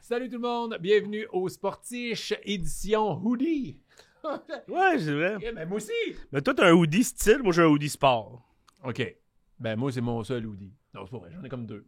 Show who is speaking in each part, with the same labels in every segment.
Speaker 1: Salut tout le monde, bienvenue au Sportiche édition hoodie.
Speaker 2: Ouais, c'est vrai.
Speaker 1: Yeah, ben moi aussi.
Speaker 2: Mais toi, t'as un hoodie style, moi j'ai un hoodie sport.
Speaker 1: OK. Ben moi, c'est mon seul hoodie. Non, c'est pas vrai, j'en ai comme deux.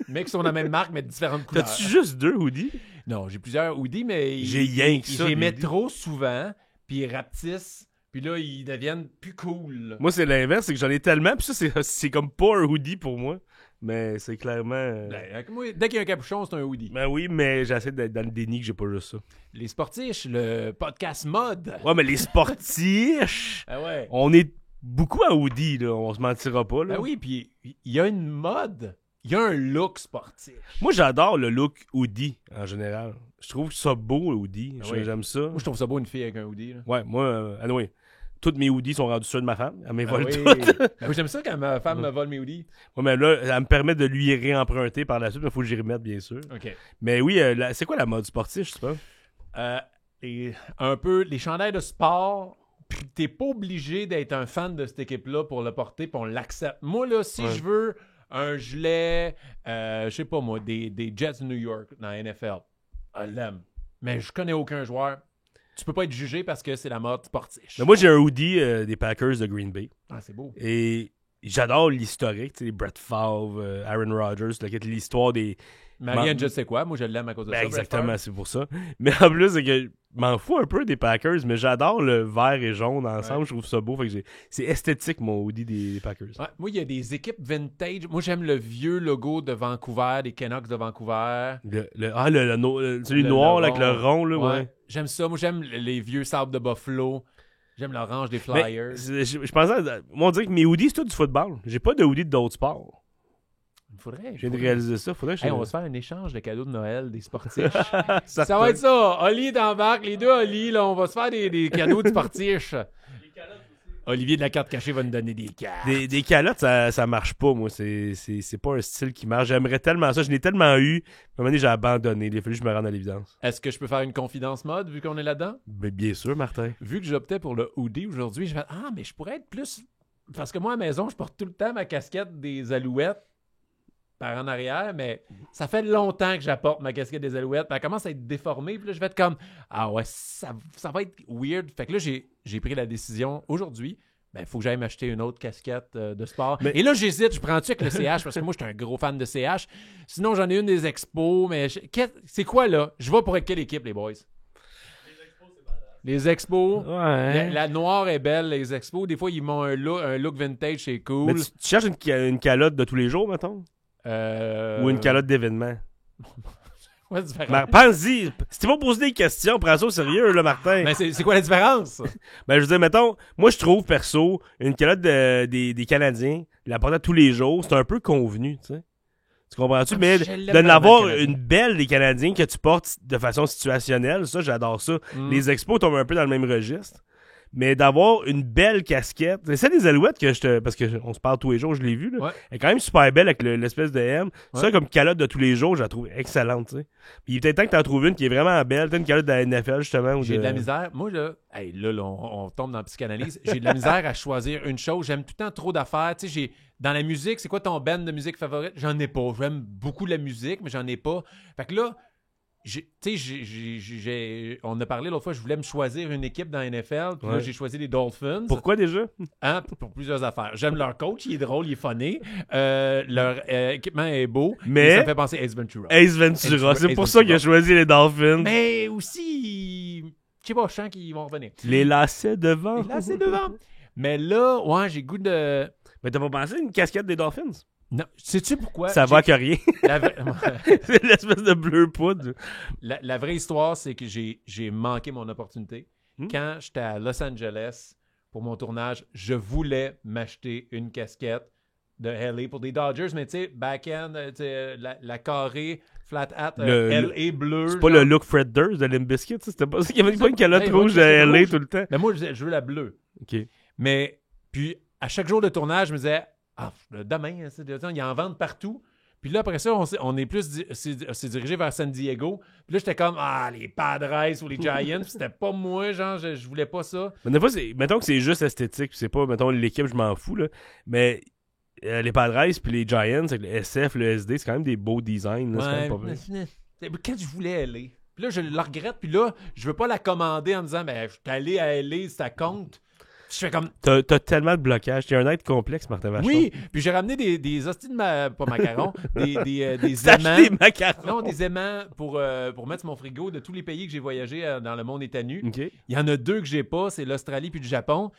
Speaker 1: Mais qui sont de la même marque, mais de différentes couleurs.
Speaker 2: T'as-tu juste deux hoodies?
Speaker 1: Non, j'ai plusieurs hoodies, mais...
Speaker 2: J'ai rien que ça,
Speaker 1: J'y
Speaker 2: des
Speaker 1: mets
Speaker 2: hoodies.
Speaker 1: trop souvent, puis ils rapetissent, puis là, ils deviennent plus cool.
Speaker 2: Moi, c'est l'inverse, c'est que j'en ai tellement, puis ça, c'est comme pas un hoodie pour moi. Mais c'est clairement...
Speaker 1: Ben, moi, dès qu'il y a un capuchon, c'est un hoodie.
Speaker 2: Ben oui, mais j'essaie d'être dans le déni que j'ai pas juste ça.
Speaker 1: Les Sportiches, le podcast mode.
Speaker 2: Ouais, mais les sportifs,
Speaker 1: Ah ouais.
Speaker 2: on est beaucoup à hoodie, là, on se mentira pas, là.
Speaker 1: Ben oui, puis il y a une mode. Il y a un look sportif.
Speaker 2: Moi, j'adore le look hoodie, en général. Je trouve ça beau, le hoodie.
Speaker 1: Ah oui.
Speaker 2: J'aime ça.
Speaker 1: Moi, je trouve ça beau une fille avec un hoodie. Là.
Speaker 2: Ouais, moi, anyway, toutes mes hoodies sont rendus ceux de ma femme. Elle me
Speaker 1: Ah
Speaker 2: vole
Speaker 1: oui.
Speaker 2: toutes.
Speaker 1: Ben oui, j'aime ça quand ma femme me vole mes hoodies.
Speaker 2: Ouais, mais là, elle me permet de lui réemprunter par la suite, mais il faut que j'y remette, bien sûr.
Speaker 1: OK.
Speaker 2: Mais oui, c'est quoi la mode sportive, je sais pas?
Speaker 1: Un peu les chandails de sport. Puis t'es pas obligé d'être un fan de cette équipe-là pour le porter, puis on l'accepte. Moi, là, si je veux un gilet, je sais pas moi, des Jets de New York dans la NFL, je l'aime. Mais je connais aucun joueur. Tu peux pas être jugé parce que c'est la mode sportive.
Speaker 2: Mais moi, j'ai un hoodie des Packers de Green Bay.
Speaker 1: Ah, c'est beau.
Speaker 2: Et j'adore l'historique, tu sais, Brett Favre, Aaron Rodgers, l'histoire des...
Speaker 1: Marianne, je sais quoi. Moi, je l'aime à cause de
Speaker 2: Ben,
Speaker 1: ça.
Speaker 2: exactement, c'est pour ça. Mais en plus, c'est que je m'en fous un peu des Packers, mais j'adore le vert et jaune ensemble.
Speaker 1: Ouais.
Speaker 2: Je trouve ça beau. Fait que c'est esthétique, mon hoodie des Packers.
Speaker 1: Ouais, moi, il y a des équipes vintage. Moi, j'aime le vieux logo de Vancouver, des Canucks de Vancouver.
Speaker 2: Celui noir là, avec le rond, là, ouais.
Speaker 1: J'aime ça. Moi, j'aime les vieux sables de Buffalo. J'aime l'orange des Flyers.
Speaker 2: Je pensais, moi, on dirait que mes hoodies, c'est tout du football. J'ai pas de hoodie d'autres sports.
Speaker 1: Il faudrait.
Speaker 2: Je viens de réaliser ça. Faudrait que je...
Speaker 1: Hey, on va se faire un échange de cadeaux de Noël des sportifs.
Speaker 2: ça
Speaker 1: Ça va être ça. Oli d'embarque. Les deux Oli, là, on va se faire des cadeaux de sportifs. Olivier de la carte cachée va nous donner des cartes.
Speaker 2: Des calottes, ça marche pas, moi. C'est pas un style qui marche. J'aimerais tellement ça. Je l'ai tellement eu. À un moment donné, j'ai abandonné. Il a fallu que je me rende à l'évidence.
Speaker 1: Est-ce que je peux faire une confidence mode vu qu'on est là-dedans?
Speaker 2: Ben, bien sûr, Martin.
Speaker 1: Vu que j'optais pour le hoodie aujourd'hui, je fais mais je pourrais être plus... Parce que moi, à la maison, je porte tout le temps ma casquette des Alouettes par en arrière, mais ça fait longtemps que j'apporte ma casquette des Alouettes, puis elle commence à être déformée, puis là, je vais être comme, ah ouais, ça va être weird. Fait que là, j'ai pris la décision aujourd'hui, il faut que j'aille m'acheter une autre casquette de sport.
Speaker 2: Mais...
Speaker 1: Et là, j'hésite, je prends-tu avec le CH, parce que moi, je suis un gros fan de CH. Sinon, j'en ai une des expos, mais c'est quoi, là? Je vais pour quelle équipe, les boys? Les expos,
Speaker 2: Ouais.
Speaker 1: la noire est belle, les expos. Des fois, ils m'ont un look vintage, c'est cool.
Speaker 2: Mais tu cherches une calotte de tous les jours, mettons? Ou une calotte d'événement?
Speaker 1: Ouais, c'est différent.
Speaker 2: Pense-y. Si tu vas poser des questions, prends ça au sérieux, là, Martin.
Speaker 1: Mais c'est quoi la différence?
Speaker 2: Ben, je veux dire, mettons, moi, je trouve, perso, une calotte des Canadiens, la porter tous les jours, c'est un peu convenu, tu sais. Tu comprends-tu? Mais
Speaker 1: Je l'aime
Speaker 2: de
Speaker 1: vraiment,
Speaker 2: n'avoir
Speaker 1: le Canadien.
Speaker 2: une belle des Canadiens que tu portes de façon situationnelle, ça, j'adore ça. Les expos tombent un peu dans le même registre. Mais d'avoir une belle casquette, c'est celle des Alouettes parce que on se parle tous les jours, je l'ai vu, là.
Speaker 1: Ouais.
Speaker 2: Elle est quand même super belle avec l'espèce de M.
Speaker 1: Ouais.
Speaker 2: Ça, comme calotte de tous les jours, je la trouve excellente, tu sais. Puis il est peut-être temps que t'en trouves une qui est vraiment belle. T'as une calotte de la NFL, justement.
Speaker 1: J'ai de la misère. Moi, là, on tombe dans la psychanalyse. J'ai de la misère à choisir une chose. J'aime tout le temps trop d'affaires. Tu sais, dans la musique, c'est quoi ton band de musique favorite? J'en ai pas. J'aime beaucoup la musique, mais j'en ai pas. Fait que là, on a parlé l'autre fois, je voulais me choisir une équipe dans la NFL. Puis là,
Speaker 2: Ouais.
Speaker 1: j'ai choisi les Dolphins.
Speaker 2: Pourquoi déjà?
Speaker 1: Hein, pour plusieurs affaires. J'aime leur coach, il est drôle, il est funny. Leur équipement est beau.
Speaker 2: Mais-
Speaker 1: Et ça me fait penser à Ace Ventura.
Speaker 2: Ace Ventura.
Speaker 1: Ace
Speaker 2: C'est pour
Speaker 1: Ventura.
Speaker 2: ça qu'il a choisi les Dolphins.
Speaker 1: Mais aussi, je sais pas, je sens qu'ils vont revenir.
Speaker 2: Les lacets devant.
Speaker 1: Et là, c'est devant. Mais là, ouais, j'ai goût de...
Speaker 2: Mais t'as pas pensé à une casquette des Dolphins?
Speaker 1: Non, sais-tu pourquoi?
Speaker 2: Ça va que rien.
Speaker 1: La, vraie...
Speaker 2: C'est l'espèce de bleu poudre.
Speaker 1: la vraie histoire, c'est que j'ai manqué mon opportunité. Quand j'étais à Los Angeles pour mon tournage, je voulais m'acheter une casquette de LA pour des Dodgers, mais tu sais, back-end, la carrée, flat hat, LA bleu.
Speaker 2: C'est pas le look Fred Durst de Limp Bizkit, ça? C'était pas ça? Il y avait pas une calotte rouge de LA tout le temps.
Speaker 1: Mais moi, je veux la bleue.
Speaker 2: OK.
Speaker 1: Mais, puis, à chaque jour de tournage, je me disais, demain, ils en vendent partout. Puis là, après ça, on est plus s'est dirigé vers San Diego. Puis là, j'étais comme, les Padres ou les Giants. Puis c'était pas moi, genre, je voulais pas ça.
Speaker 2: Mais des fois, mettons que c'est juste esthétique, puis c'est pas, mettons, l'équipe, je m'en fous, là. Mais les Padres puis les Giants, avec le SF, le SD, c'est quand même des beaux designs, là. C'est quand même pas vrai.
Speaker 1: Quand je voulais aller. Puis là, je la regrette. Puis là, je veux pas la commander en me disant, je suis allé à LA, ça compte. Je fais comme...
Speaker 2: T'as tellement de blocage. T'es un être complexe, Martin Vachon.
Speaker 1: Oui, puis j'ai ramené des hosties de pas macarons, des
Speaker 2: T'as
Speaker 1: aimants.
Speaker 2: acheté des macarons.
Speaker 1: Non, des aimants pour mettre sur mon frigo de tous les pays que j'ai voyagé dans le monde est à nu.
Speaker 2: OK.
Speaker 1: Il y en a 2 que j'ai pas, c'est l'Australie puis le Japon.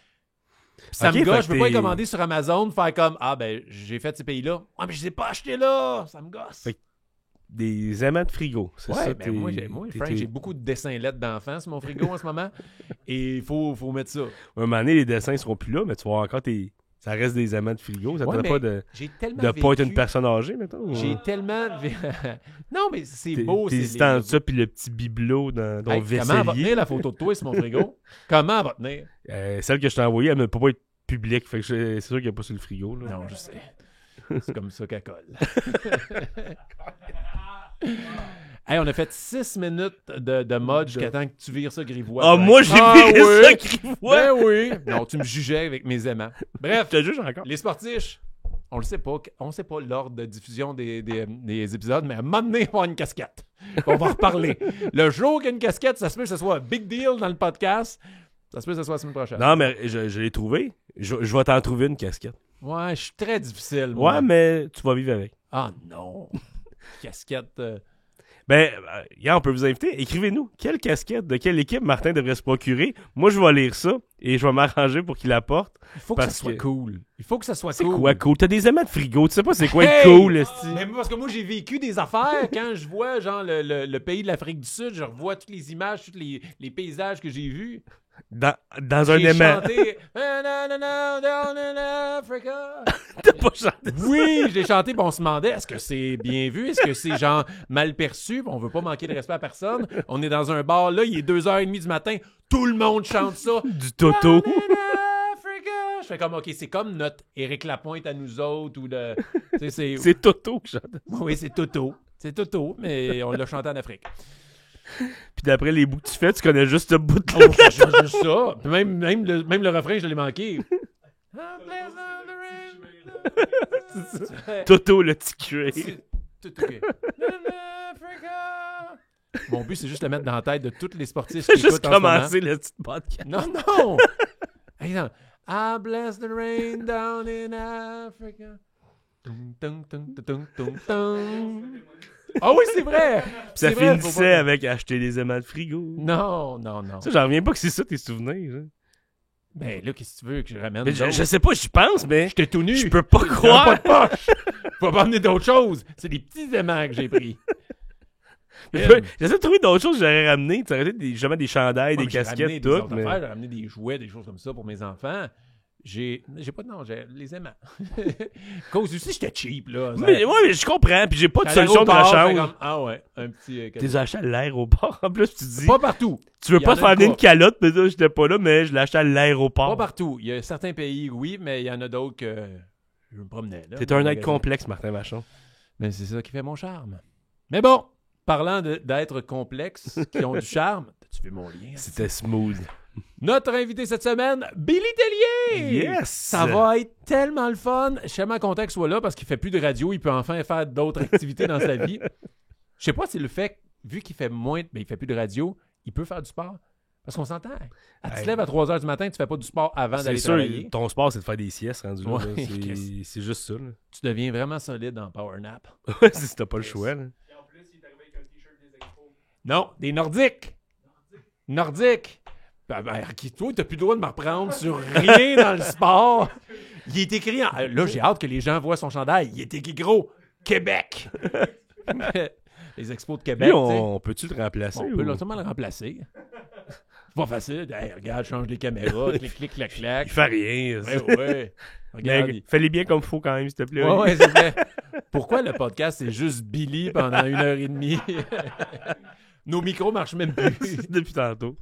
Speaker 1: Ça
Speaker 2: Ok,
Speaker 1: me gosse,
Speaker 2: fait
Speaker 1: je peux
Speaker 2: que
Speaker 1: pas les
Speaker 2: t'es-
Speaker 1: commander sur Amazon, faire comme j'ai fait ces pays-là. Ouais, mais je les ai pas achetés là, ça me gosse.
Speaker 2: Fait que Des aimants de frigo. C'est
Speaker 1: Ouais,
Speaker 2: ça,
Speaker 1: ben moi, Frank, j'ai beaucoup de dessins lettres d'enfants sur mon frigo en ce moment. Et il faut mettre ça.
Speaker 2: À un moment donné, les dessins seront plus là, mais tu vas avoir encore tes. Ça reste des aimants de frigo. Ça te
Speaker 1: Ouais,
Speaker 2: donne pas de
Speaker 1: j'ai tellement
Speaker 2: pas être une
Speaker 1: vécu-
Speaker 2: personne âgée, mettons.
Speaker 1: J'ai tellement... Non, mais c'est beau.
Speaker 2: T'es
Speaker 1: c'est
Speaker 2: hésitant entre ça puis le petit bibelot dans ton
Speaker 1: Hey, comment elle va
Speaker 2: vaisselier.
Speaker 1: tenir la photo de toi sur mon frigo? Comment elle va tenir?
Speaker 2: Celle que je t'ai envoyée, elle ne peut pas être publique. Fait que c'est sûr qu'il n'y a pas sur le frigo. Là.
Speaker 1: Non, je sais. C'est comme ça qu'elle colle. Hey, on a fait 6 minutes de mode jusqu'à temps que tu vires ça grivois.
Speaker 2: Ah, moi, j'ai viré ça grivois!
Speaker 1: Ben oui! Non, tu me jugeais avec mes aimants. Bref,
Speaker 2: Je te juge encore.
Speaker 1: les sportiches, on le sait pas. On sait pas l'ordre de diffusion des épisodes, mais à un moment donné, il va y avoir une casquette. On va reparler. Le jour qu'il y a une casquette, ça se peut que ce soit un big deal dans le podcast. Ça se peut que ce soit la semaine prochaine.
Speaker 2: Non, mais je l'ai trouvé. Je vais t'en trouver une casquette.
Speaker 1: Ouais, je suis très difficile. Moi.
Speaker 2: Ouais, mais tu vas vivre avec.
Speaker 1: Ah non! Casquette.
Speaker 2: Ben, on peut vous inviter. Écrivez-nous. Quelle casquette de quelle équipe Martin devrait se procurer? Moi, je vais lire ça et je vais m'arranger pour qu'il la porte.
Speaker 1: Il faut que ça
Speaker 2: Parce
Speaker 1: soit
Speaker 2: que-
Speaker 1: cool. Il faut que ça soit
Speaker 2: C'est
Speaker 1: cool.
Speaker 2: quoi cool? T'as des aimants de frigo. Tu sais pas c'est quoi
Speaker 1: Hey!
Speaker 2: être cool, esti?
Speaker 1: Mais parce que moi, j'ai vécu des affaires. Quand je vois genre le pays de l'Afrique du Sud, je revois toutes les images, tous les paysages que j'ai vus.
Speaker 2: Dans un
Speaker 1: J'ai
Speaker 2: aimant.
Speaker 1: chanté Down in Africa.
Speaker 2: T'as pas chanté.
Speaker 1: Oui, je l'ai chanté, puis on se demandait est-ce que c'est bien vu, est-ce que c'est genre mal perçu, puis on veut pas manquer de respect à personne. On est dans un bar là, il est 2h30 du matin, tout le monde chante ça.
Speaker 2: Du Toto.
Speaker 1: Down in Africa. Je fais comme ok, c'est comme notre Éric Lapointe à nous autres ou le. Tu sais,
Speaker 2: C'est Toto que chante.
Speaker 1: Oui, c'est Toto. C'est Toto, mais on l'a chanté en Afrique.
Speaker 2: Puis d'après les bouts que tu fais, tu connais juste ce bout de
Speaker 1: Oh, je chante juste ça. Puis même le refrain, je l'ai manqué.
Speaker 2: Toto, le petit curé.
Speaker 1: Tout ok. Mon but, c'est juste de le mettre dans la tête de tous les sportifs
Speaker 2: J'ai
Speaker 1: qui
Speaker 2: juste
Speaker 1: écoutent en ce moment.
Speaker 2: commencé le petit podcast.
Speaker 1: Non, non! Hey, non. I bless the rain down in Africa. Tung, tung, tung, tung, tung, tung. Ah oui, c'est vrai!
Speaker 2: Puis
Speaker 1: C'est
Speaker 2: ça
Speaker 1: vrai, faut
Speaker 2: finissait
Speaker 1: pas-
Speaker 2: avec acheter des aimants de frigo.
Speaker 1: Non, non, non.
Speaker 2: Ça, j'en reviens pas que c'est ça tes souvenirs. Hein.
Speaker 1: Ben là, qu'est-ce que tu veux que je ramène?
Speaker 2: Mais
Speaker 1: d'autres?
Speaker 2: je sais pas, j'y pense, mais
Speaker 1: J'étais tout nu.
Speaker 2: je peux pas
Speaker 1: J'avais
Speaker 2: croire.
Speaker 1: pas de poche. Faut pas amener d'autres choses. C'est des petits aimants que j'ai pris.
Speaker 2: J'essaie de trouver d'autres choses que j'aurais ramené. Tu aurais jamais des chandails,
Speaker 1: Ouais,
Speaker 2: des
Speaker 1: mais j'ai ramené
Speaker 2: casquettes,
Speaker 1: des
Speaker 2: tout.
Speaker 1: autres
Speaker 2: Mais...
Speaker 1: affaires, j'ai ramené des jouets, des choses comme ça pour mes enfants. J'ai pas de nom, j'ai les aimants. Cause aussi, j'étais cheap, là.
Speaker 2: Mais, ouais, mais je comprends. Puis j'ai pas de
Speaker 1: J'allais
Speaker 2: solution de
Speaker 1: au bar,
Speaker 2: rechange.
Speaker 1: j'étais comme, ah ouais, un petit.
Speaker 2: T'es acheté à l'aéroport. En plus, tu dis.
Speaker 1: Pas partout.
Speaker 2: Tu veux
Speaker 1: Il y
Speaker 2: pas
Speaker 1: en
Speaker 2: te
Speaker 1: a
Speaker 2: faire amener
Speaker 1: pas.
Speaker 2: une calotte, mais là, j'étais pas là, mais je l'ai acheté à
Speaker 1: Pas
Speaker 2: l'aéroport.
Speaker 1: partout. Il y a certains pays, oui, mais il y en a d'autres que je me promenais. Là,
Speaker 2: T'es
Speaker 1: dans
Speaker 2: un
Speaker 1: le
Speaker 2: être
Speaker 1: magasin.
Speaker 2: complexe, Martin Vachon.
Speaker 1: Mais c'est ça qui fait mon charme. Mais bon, parlant d'être complexe, qui ont du charme, t'as-tu vu mon lien?
Speaker 2: C'était smooth.
Speaker 1: Notre invité cette semaine, Billy Tellier!
Speaker 2: Yes!
Speaker 1: Ça va être tellement le fun. Je suis tellement content qu'il soit là parce qu'il fait plus de radio, il peut enfin faire d'autres activités dans sa vie. Je sais pas si le fait, vu qu'il fait moins, ben, il fait plus de radio, il peut faire du sport. Parce qu'on s'entend. Tu te lèves à 3h du matin, tu fais pas du sport avant
Speaker 2: C'est
Speaker 1: d'aller
Speaker 2: sûr,
Speaker 1: travailler.
Speaker 2: ton sport, c'est de faire des siestes rendu là.
Speaker 1: Ouais,
Speaker 2: là.
Speaker 1: Chris.
Speaker 2: C'est juste ça. Là.
Speaker 1: Tu deviens vraiment solide en power nap.
Speaker 2: Ouais, si t'as pas le choix. Là.
Speaker 1: Non, des Nordiques. Nordiques. Ben, toi, t'as plus le droit de me reprendre sur rien dans le sport. Il est écrit en... Là, j'ai hâte que les gens voient son chandail. Il est écrit gros. Québec. Les expos de Québec,
Speaker 2: Lui,
Speaker 1: tu sais.
Speaker 2: on peut-tu le remplacer?
Speaker 1: On
Speaker 2: ou-
Speaker 1: peut sûrement le remplacer. C'est pas facile. Hey, regarde, change les caméras. Clic, clic, clac, clac.
Speaker 2: Il fait rien.
Speaker 1: Ouais, ouais. Regarde,
Speaker 2: Mais fais-les bien comme faut quand même, s'il te plaît.
Speaker 1: Ouais, ouais, c'est vrai. Pourquoi le podcast, c'est juste Billy pendant 1h30? Nos micros marchent même plus.
Speaker 2: Depuis tantôt.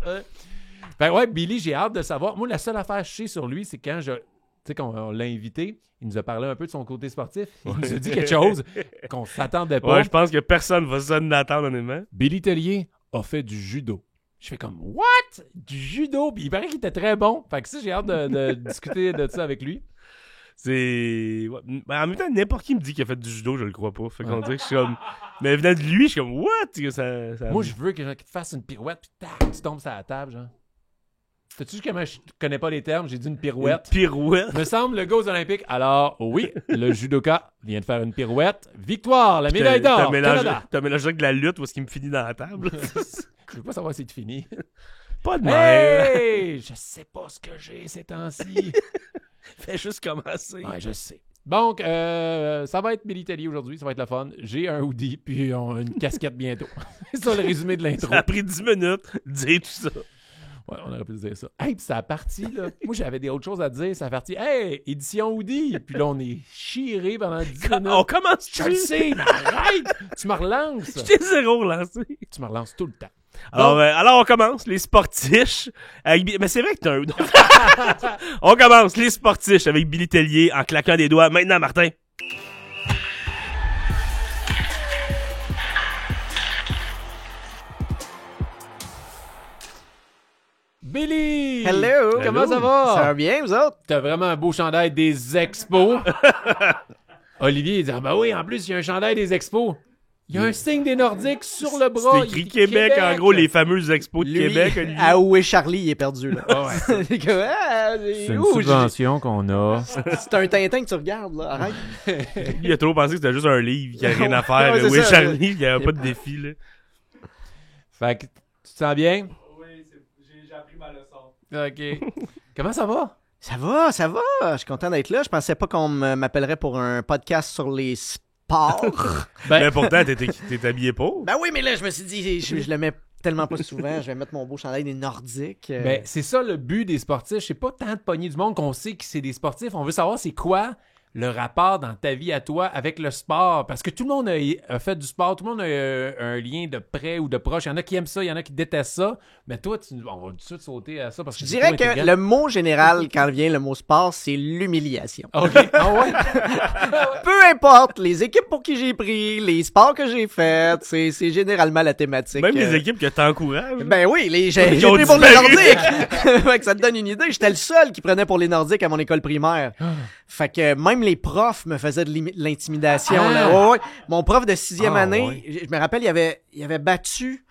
Speaker 1: Ben ouais, Billy, j'ai hâte de savoir. Moi, la seule affaire que je sais sur lui, c'est quand tu sais, quand on l'a invité, il nous a parlé un peu de son côté sportif. Il nous a dit quelque chose qu'on s'attendait pas.
Speaker 2: Ouais, je pense que personne va s'en attendre, honnêtement.
Speaker 1: Billy Tellier a fait du judo. Je fais comme, what? Du judo? Puis il paraît qu'il était très bon. Fait que ça, j'ai hâte de discuter de ça avec lui.
Speaker 2: C'est... ouais. Mais en même temps, n'importe qui me dit qu'il a fait du judo, je le crois pas. Fait qu'on dirait que je suis comme... Mais venant de lui, je suis comme, what? Ça...
Speaker 1: Moi, je veux que tu te fasses une pirouette, puis tac, tu tombes sur la table, genre. Sais-tu comment je connais pas les termes? J'ai dit une pirouette.
Speaker 2: Une pirouette?
Speaker 1: Me semble le gars aux Olympiques. Alors, oui, le judoka vient de faire une pirouette. Victoire, la médaille d'or, Canada.
Speaker 2: T'as mélangé avec la lutte où est-ce qu'il me finit dans la table?
Speaker 1: Je veux pas savoir si c'est fini.
Speaker 2: Pas de même.
Speaker 1: Hey! Je sais pas ce que j'ai ces temps-ci.
Speaker 2: Fais juste commencer.
Speaker 1: Ouais, je sais. Donc, ça va être Militelli aujourd'hui, ça va être le fun. J'ai un hoodie, puis une casquette bientôt. C'est ça le résumé de l'intro.
Speaker 2: Ça a pris 10 minutes de dire tout ça.
Speaker 1: Ouais, on aurait pu dire ça. Hey, puis ça a parti, là. Moi, j'avais des autres choses à dire. Ça a parti. Hey, édition hoodie. Puis là, on est chiré pendant 10 minutes.
Speaker 2: On commence.
Speaker 1: Je le sais, mais arrête! Tu me relances.
Speaker 2: Je t'ai zéro relancé.
Speaker 1: Tu me relances tout le temps.
Speaker 2: Alors on commence, les sportiches. Mais c'est vrai que t'as un... On commence, les sportiches avec Billy Tellier en claquant des doigts. Maintenant, Martin.
Speaker 1: Billy!
Speaker 3: Hello!
Speaker 1: Comment ça va?
Speaker 3: Ça va bien, vous autres?
Speaker 1: T'as vraiment un beau chandail des expos. Olivier, il dit, ah ben oui, en plus, il y a un chandail des expos. Il y a un signe des Nordiques sur le bras.
Speaker 2: C'est écrit Québec, en gros, les fameuses expos de
Speaker 3: Lui,
Speaker 2: Québec. Olivier.
Speaker 3: À où est Charlie, il est perdu, là.
Speaker 1: Ah ouais.
Speaker 3: C'est comme,
Speaker 1: C'est une
Speaker 3: où,
Speaker 1: subvention qu'on a.
Speaker 3: c'est un Tintin que tu regardes, là. Arrête.
Speaker 2: Il a trop pensé que c'était juste un livre qui a rien à faire.
Speaker 3: Ouais, c'est
Speaker 2: Oui,
Speaker 3: ça.
Speaker 2: Charlie, il n'y avait pas de défi, là.
Speaker 1: Fait que, tu te sens bien?
Speaker 4: Oui, j'ai appris ma leçon.
Speaker 1: OK. Comment ça va?
Speaker 3: Ça va, ça va. Je suis content d'être là. Je pensais pas qu'on m'appellerait pour un podcast sur les sports.
Speaker 2: Mais pourtant, t'es habillé pour.
Speaker 3: Ben oui, mais là, je me suis dit, je le mets tellement pas souvent. Je vais mettre mon beau chandail des Nordiques.
Speaker 1: Ben, c'est ça le but des sportifs. C'est pas tant de pogner du monde qu'on sait que c'est des sportifs. On veut savoir c'est quoi le rapport dans ta vie à toi avec le sport. Parce que tout le monde a fait du sport. Tout le monde a un lien de près ou de proche. Il y en a qui aiment ça, il y en a qui détestent ça. Mais toi, on va tout de suite sauter à ça. Parce que
Speaker 3: Je
Speaker 1: c'est
Speaker 3: dirais
Speaker 1: trop
Speaker 3: que
Speaker 1: intriguant.
Speaker 3: le mot général, quand vient le mot sport, c'est l'humiliation.
Speaker 1: OK. Ah ouais?
Speaker 3: Peu importe, les équipes pour qui j'ai pris, les sports que j'ai faits, c'est généralement la thématique.
Speaker 2: Même les équipes que t'encourages.
Speaker 3: Ben oui, j'ai
Speaker 2: Ils ont
Speaker 3: pris pour les
Speaker 2: disparu.
Speaker 3: Nordiques. Fait que ça te donne une idée. J'étais le seul qui prenait pour les Nordiques à mon école primaire. Fait que même les profs me faisaient de l'intimidation.
Speaker 1: Ah.
Speaker 3: Là. Ouais, ouais. Mon prof de 6e année,
Speaker 2: ouais.
Speaker 3: je me rappelle, il avait battu...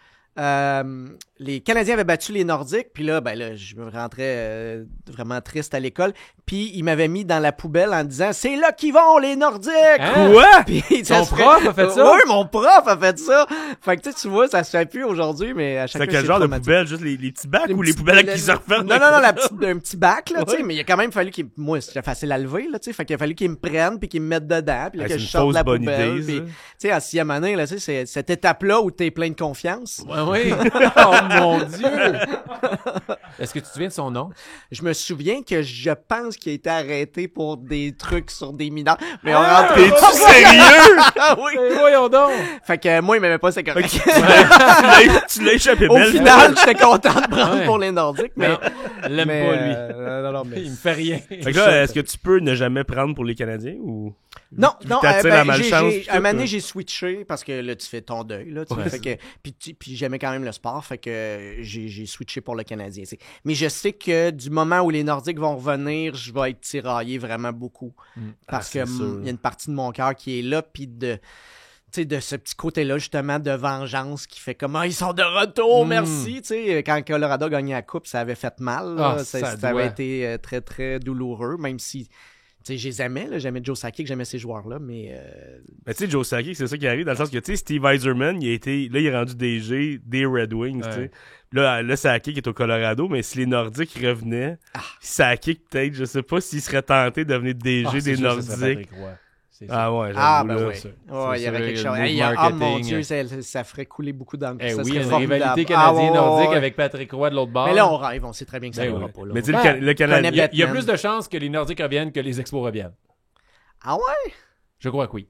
Speaker 3: les Canadiens avaient battu les Nordiques, puis là, ben là, je me rentrais vraiment triste à l'école, puis il m'avait mis dans la poubelle en disant « C'est là qu'ils vont, les Nordiques!
Speaker 1: Hein?
Speaker 3: Quoi? Puis,
Speaker 1: Ton prof a fait ça?
Speaker 3: Oui, mon prof a fait ça! Fait que tu vois, ça se fait plus aujourd'hui, mais à chaque
Speaker 2: C'est
Speaker 3: fois,
Speaker 2: quel genre de
Speaker 3: traumatisant.
Speaker 2: poubelle? Juste les petits bacs
Speaker 3: Une
Speaker 2: ou les
Speaker 3: petite-
Speaker 2: poubelles qui se referment?
Speaker 3: Non, un petit bac, là, tu sais, mais il a quand même fallu qu'il... Moi, c'était facile à lever, là, tu sais, fait qu'il a fallu qu'il me prenne, puis qu'il me mette dedans, puis là,
Speaker 2: Ouais,
Speaker 3: que
Speaker 2: c'est
Speaker 3: je
Speaker 2: une
Speaker 3: sorte de la
Speaker 2: fausse bonne
Speaker 3: poubelle,
Speaker 2: idée,
Speaker 3: puis,
Speaker 2: ça.
Speaker 3: tu sais, en 6e année, là, tu sais, c'est cette étape-là où t'es plein de confiance.
Speaker 1: Ouais, oui. Oh mon Dieu! Est-ce que tu te souviens de son nom?
Speaker 3: Je me souviens que je pense qu'il a été arrêté pour des trucs sur des mineurs, mais on
Speaker 1: Ah!
Speaker 3: rentre...
Speaker 2: T'es-tu sérieux?
Speaker 3: Ah oui!
Speaker 1: Eh, voyons donc!
Speaker 3: Fait que moi, il m'aimait pas, c'est correct.
Speaker 2: Tu l'as échappé
Speaker 3: Au
Speaker 2: belle.
Speaker 3: final, j'étais content de prendre
Speaker 1: Ouais.
Speaker 3: pour les Nordiques, mais...
Speaker 1: Non, elle l'aime
Speaker 3: mais,
Speaker 1: pas, lui.
Speaker 3: non, mais...
Speaker 1: Il me fait rien.
Speaker 2: Fait que là, est-ce que tu peux ne jamais prendre pour les Canadiens ou...
Speaker 3: Non,
Speaker 2: non, t'attires la malchance, puis
Speaker 3: un moment
Speaker 2: tout,
Speaker 3: donné, j'ai switché parce que là, tu fais ton deuil, là, tu sais,
Speaker 2: Ouais,
Speaker 3: fait que, puis j'aimais quand même le sport, fait que j'ai switché pour le Canadien. Tu sais. Mais je sais que du moment où les Nordiques vont revenir, je vais être tiraillé vraiment beaucoup. Parce
Speaker 2: c'est
Speaker 3: que
Speaker 2: sûr.
Speaker 3: il y a une partie de mon cœur qui est là, puis de... Tu sais, de ce petit côté-là, justement, de vengeance qui fait comme « Ah, ils sont de retour, merci! » Tu sais, quand Colorado gagnait la coupe, ça avait fait mal. Là.
Speaker 1: Ah, ça
Speaker 3: ça avait
Speaker 1: doit.
Speaker 3: été très, très douloureux, même si... Tu sais, je les aimais, là, j'aimais Joe Sakic, j'aimais ces joueurs-là, mais...
Speaker 2: Mais tu sais, Joe Sakic, c'est ça qui arrive, dans le sens que, tu sais, Steve Yzerman, il est rendu DG des Red Wings, tu sais. Là, Sakic est au Colorado, mais si les Nordiques revenaient, Sakic, peut-être, je sais pas s'il serait tenté de devenir DG
Speaker 1: Ah, c'est
Speaker 2: des
Speaker 1: sûr que ce serait
Speaker 2: Nordiques.
Speaker 1: Patrick Roy. C'est sûr.
Speaker 2: Ah ouais, j'avoue,
Speaker 3: Ah, ben
Speaker 2: là.
Speaker 3: oui.
Speaker 1: ça.
Speaker 3: Ouais, il y
Speaker 1: C'est
Speaker 3: aurait
Speaker 1: sûr,
Speaker 3: quelque
Speaker 1: le
Speaker 3: chose.
Speaker 1: move
Speaker 3: Hey, oh mon
Speaker 1: marketing.
Speaker 3: Dieu, ça ferait couler beaucoup d'encre.
Speaker 1: Eh
Speaker 3: Ça
Speaker 1: oui,
Speaker 3: serait
Speaker 1: une
Speaker 3: formidable.
Speaker 1: rivalité
Speaker 3: Ah, ouais,
Speaker 1: canadien-nordique
Speaker 3: ouais.
Speaker 1: avec Patrick Roy de l'autre bord.
Speaker 3: Mais là, on rêve, on sait très bien que ça
Speaker 1: Ben
Speaker 3: ne
Speaker 1: oui.
Speaker 3: va pas. Là.
Speaker 2: Mais tu sais,
Speaker 1: Ben,
Speaker 2: le Canadien...
Speaker 3: connais
Speaker 1: il y a
Speaker 3: Batman.
Speaker 1: plus de chances que les Nordiques reviennent que les Expos reviennent.
Speaker 3: Ah ouais?
Speaker 1: Je crois que oui.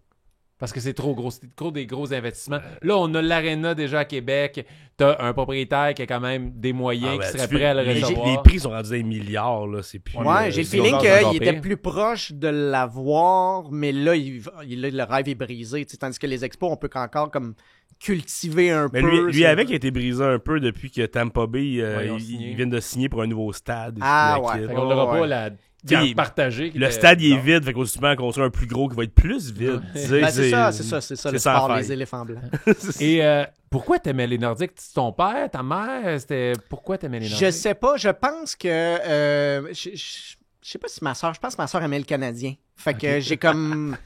Speaker 1: Parce que c'est trop gros, c'est trop des gros investissements. Là, on a l'aréna déjà à Québec. T'as un propriétaire qui a quand même des moyens qui serait prêt à le recevoir.
Speaker 2: Les prix sont rendus à des milliards, là, c'est plus...
Speaker 3: Ouais, j'ai le
Speaker 1: c'est
Speaker 3: feeling
Speaker 1: encore
Speaker 3: qu'il était
Speaker 1: pire.
Speaker 3: plus proche de l'avoir, mais là, le rêve est brisé. Tu sais, tandis que les expos, on peut encore comme cultiver un
Speaker 2: Mais
Speaker 3: peu.
Speaker 2: lui avec a été brisé un peu depuis que Tampa Bay,
Speaker 1: ils ont
Speaker 2: ils
Speaker 1: signé.
Speaker 2: viennent de signer pour un nouveau stade.
Speaker 3: Ah
Speaker 2: puis la
Speaker 3: ouais.
Speaker 2: kit.
Speaker 1: Fait qu'on n'aura
Speaker 3: Ouais.
Speaker 1: pas la partagé.
Speaker 2: Le stade, il est vide, fait qu'on se met à construire un plus gros qui va être plus vide. Tu sais,
Speaker 3: Ben, c'est ça, le
Speaker 2: ça à
Speaker 3: sport,
Speaker 2: faire.
Speaker 3: les éléphants blancs.
Speaker 1: Et pourquoi t'aimais les Nordiques? Ton père, ta mère, pourquoi t'aimais les Nordiques?
Speaker 3: Je sais pas, je pense que... je sais pas si je pense que ma soeur aimait le Canadien. Fait que j'ai comme...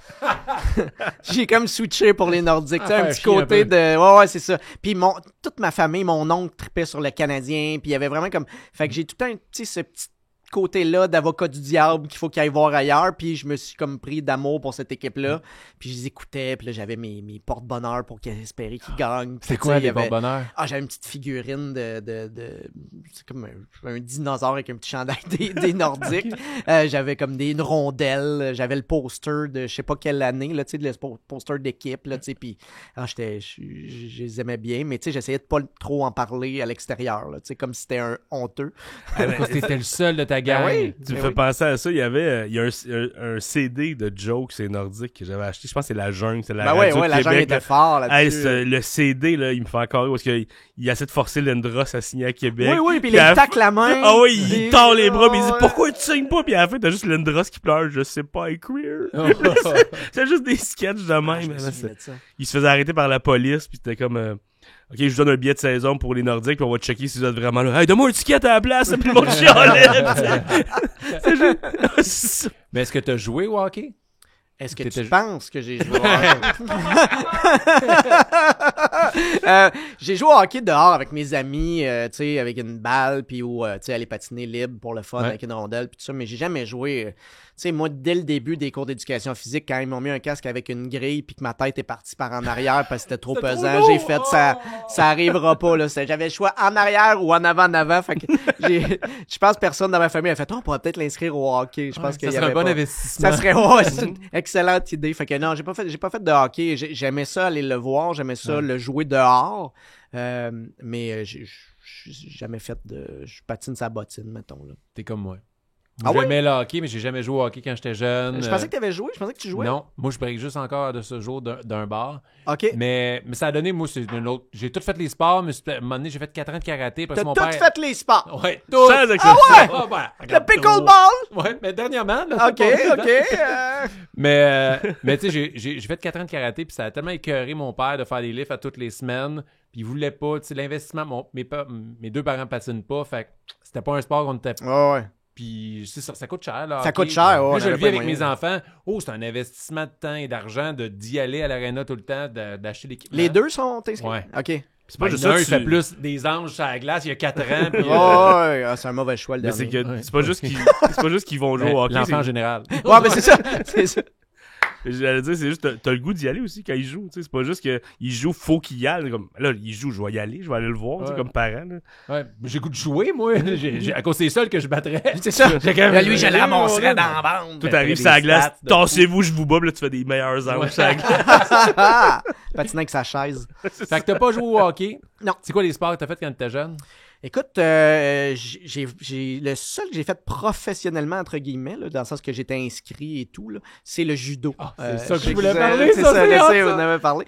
Speaker 3: j'ai comme switché pour les Nordiques. Tu sais, un petit côté de... Ouais, c'est ça. Puis toute ma famille, mon oncle tripait sur le Canadien. Puis il y avait vraiment comme... Fait que j'ai tout un petit... ce petit côté-là d'avocat du diable qu'il faut qu'il aille voir ailleurs, puis je me suis comme pris d'amour pour cette équipe-là, puis je les écoutais, puis là j'avais mes porte-bonheur pour espérer qu'ils gagnent.
Speaker 1: C'est quoi les porte-bonheur?
Speaker 3: J'avais une petite figurine c'est comme un dinosaure avec un petit chandail des Nordiques. J'avais comme une rondelle, j'avais le poster de je sais pas quelle année, là, tu sais, le poster d'équipe, là, tu sais, puis je les aimais bien, mais tu sais, j'essayais de pas trop en parler à l'extérieur, là, tu sais, comme si c'était un honteux.
Speaker 1: C'était le seul de ta gang.
Speaker 3: Oui,
Speaker 2: tu me fais penser à ça, il y a un CD de jokes c'est nordique que j'avais acheté, je pense que c'est La Jungle, c'est la radio de
Speaker 3: la Jungle
Speaker 2: Québec.
Speaker 3: était fort là-dessus.
Speaker 2: Hey, le CD, là, il me fait encore rire parce qu'il essaie de forcer Lindros à signer à Québec.
Speaker 3: Oui, puis il tacle la main.
Speaker 2: Ah oui, il tord les bras, mais il dit pourquoi tu signes pas, puis à la fin t'as juste Lindros qui pleure, je sais pas écrire. C'est juste des sketchs de même. Il se faisait arrêter par la police, puis c'était comme OK, je vous donne un billet de saison pour les Nordiques, puis on va checker si vous êtes vraiment là. Hey, donne-moi un ticket à la place, puis le monde chialait. C'est juste...
Speaker 1: Mais est-ce que t'as joué au hockey?
Speaker 3: Est-ce que tu penses que j'ai joué au hockey? J'ai joué au hockey dehors avec mes amis, tu sais, avec une balle, puis tu sais, aller patiner libre pour le fun avec une rondelle, puis tout ça, mais j'ai jamais joué... Tu sais, moi, dès le début des cours d'éducation physique, quand ils m'ont mis un casque avec une grille puis que ma tête est partie par en arrière parce que c'était trop pesant, j'ai fait ça arrivera pas, là. J'avais le choix en arrière ou en avant. Fait que je pense que personne dans ma famille a fait, on pourrait peut-être l'inscrire au hockey. Je pense qu'il y avait
Speaker 1: un bon
Speaker 3: pas...
Speaker 1: investissement.
Speaker 3: Ça serait, c'est une excellente idée. Fait que non, j'ai pas fait de hockey. J'aimais ça aller le voir, j'aimais ça le jouer dehors. Mais j'ai jamais fait je patine sa bottine, mettons, là.
Speaker 1: T'es comme moi. J'aimais le hockey, mais j'ai jamais joué au hockey quand j'étais jeune.
Speaker 3: Je pensais que tu avais joué. Je pensais que tu jouais.
Speaker 1: Non, moi, je break juste encore de ce jour d'un bar.
Speaker 3: OK.
Speaker 1: Mais ça a donné, moi, c'est une autre... J'ai tout fait les sports, mais à un moment donné, j'ai fait 4 ans de karaté.
Speaker 3: T'as tout fait les sports.
Speaker 1: Ouais, tout.
Speaker 3: Ah ouais? Le pickleball?
Speaker 1: Ouais, mais dernièrement. Là,
Speaker 3: OK.
Speaker 1: Mais tu sais, j'ai fait 4 ans de karaté, puis ça a tellement écœuré mon père de faire des lifts à toutes les semaines. Puis il voulait pas, tu sais, l'investissement, mes deux parents patinent pas, fait que c'était pas un sport qu'on était...
Speaker 3: Ouais.
Speaker 1: Puis c'est ça coûte cher. Là,
Speaker 3: ça coûte cher, ouais.
Speaker 1: Moi, je le vis avec mes enfants. C'est un investissement de temps et d'argent d'y aller à l'aréna tout le temps, d'acheter l'équipement.
Speaker 3: Les deux sont inscrits?
Speaker 1: Ouais.
Speaker 3: OK.
Speaker 2: C'est pas
Speaker 1: juste
Speaker 2: ça,
Speaker 1: il fait plus des anges sur la glace il y a 4 ans. Puis,
Speaker 3: c'est un mauvais choix, le dernier.
Speaker 2: C'est pas juste qu'ils vont jouer au hockey.
Speaker 1: L'enfant en général.
Speaker 3: Ouais, mais c'est ça. C'est ça.
Speaker 2: J'allais dire, c'est juste, t'as le goût d'y aller aussi quand il joue. C'est pas juste qu'il joue, faut qu'il y aille. Comme, là, il joue, je vais y aller, je vais aller le voir, comme parent. Là.
Speaker 1: Ouais, j'ai goût de jouer, moi. À cause c'est seul que je battrais.
Speaker 3: C'est ça. Lui, je le ramasserais dans la bande.
Speaker 2: Tout arrive sur la glace, tassez-vous, je vous bats, là, tu fais des meilleurs anges sur la glace.
Speaker 3: Patiner avec sa chaise.
Speaker 1: Fait que t'as pas joué au hockey?
Speaker 3: Non.
Speaker 1: C'est quoi les sports que t'as fait quand t'étais jeune?
Speaker 3: Écoute, le seul que j'ai fait professionnellement, entre guillemets, là, dans le sens que j'étais inscrit et tout, là, c'est le judo.
Speaker 1: C'est ça que je voulais parler,
Speaker 3: c'est ça, je sais, on en avait parlé.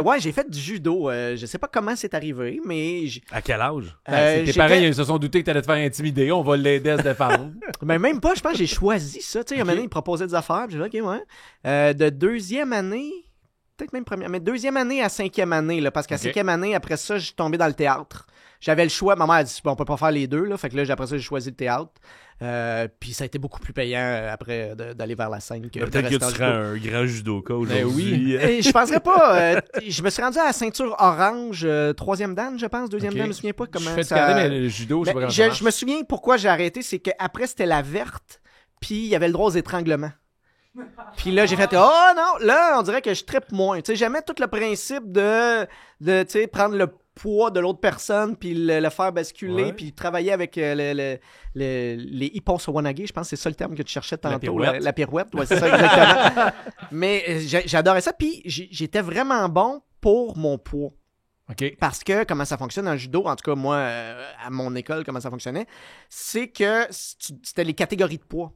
Speaker 3: Ouais, j'ai fait du judo. Je sais pas comment c'est arrivé, mais...
Speaker 2: À quel âge?
Speaker 1: Tes parents, ils se sont doutés que t'allais te faire intimider. On va l'aider à se défendre.
Speaker 3: Mais même pas, je pense que j'ai choisi ça. Tu sais, il y a un moment, ils proposaient des affaires, puis j'ai dit, OK, ouais. De deuxième année... Peut-être même première, mais deuxième année à cinquième année, là, parce qu'à cinquième année, après ça, je suis tombé dans le théâtre. J'avais le choix. Ma mère a dit, on peut pas faire les deux, là. Fait que là, après ça, j'ai choisi le théâtre. Puis ça a été beaucoup plus payant après d'aller vers la scène.
Speaker 2: Peut-être que tu serais un grand judoka aujourd'hui.
Speaker 1: Oui.
Speaker 3: Je penserais pas. Je me suis rendu à la ceinture orange, troisième dan, je pense. Deuxième dan, je me souviens pas comment
Speaker 1: je fais
Speaker 3: ça...
Speaker 1: mais le judo, je sais pas comment ça marche.
Speaker 3: Je me souviens pourquoi j'ai arrêté, c'est qu'après, c'était la verte, puis il y avait le droit aux étranglements. Puis là, j'ai fait, oh non, là, on dirait que je trippe moins. Tu sais, j'aimais tout le principe de tu sais, prendre le poids de l'autre personne, puis le faire basculer, puis travailler avec les hippons Sawanage, je pense que c'est ça le terme que tu cherchais tantôt. La pirouette, ouais, c'est ça, exactement. Mais j'adorais ça, puis j'étais vraiment bon pour mon poids.
Speaker 1: Okay.
Speaker 3: Parce que comment ça fonctionne en judo, en tout cas moi, à mon école, comment ça fonctionnait, c'est que c'était les catégories de poids.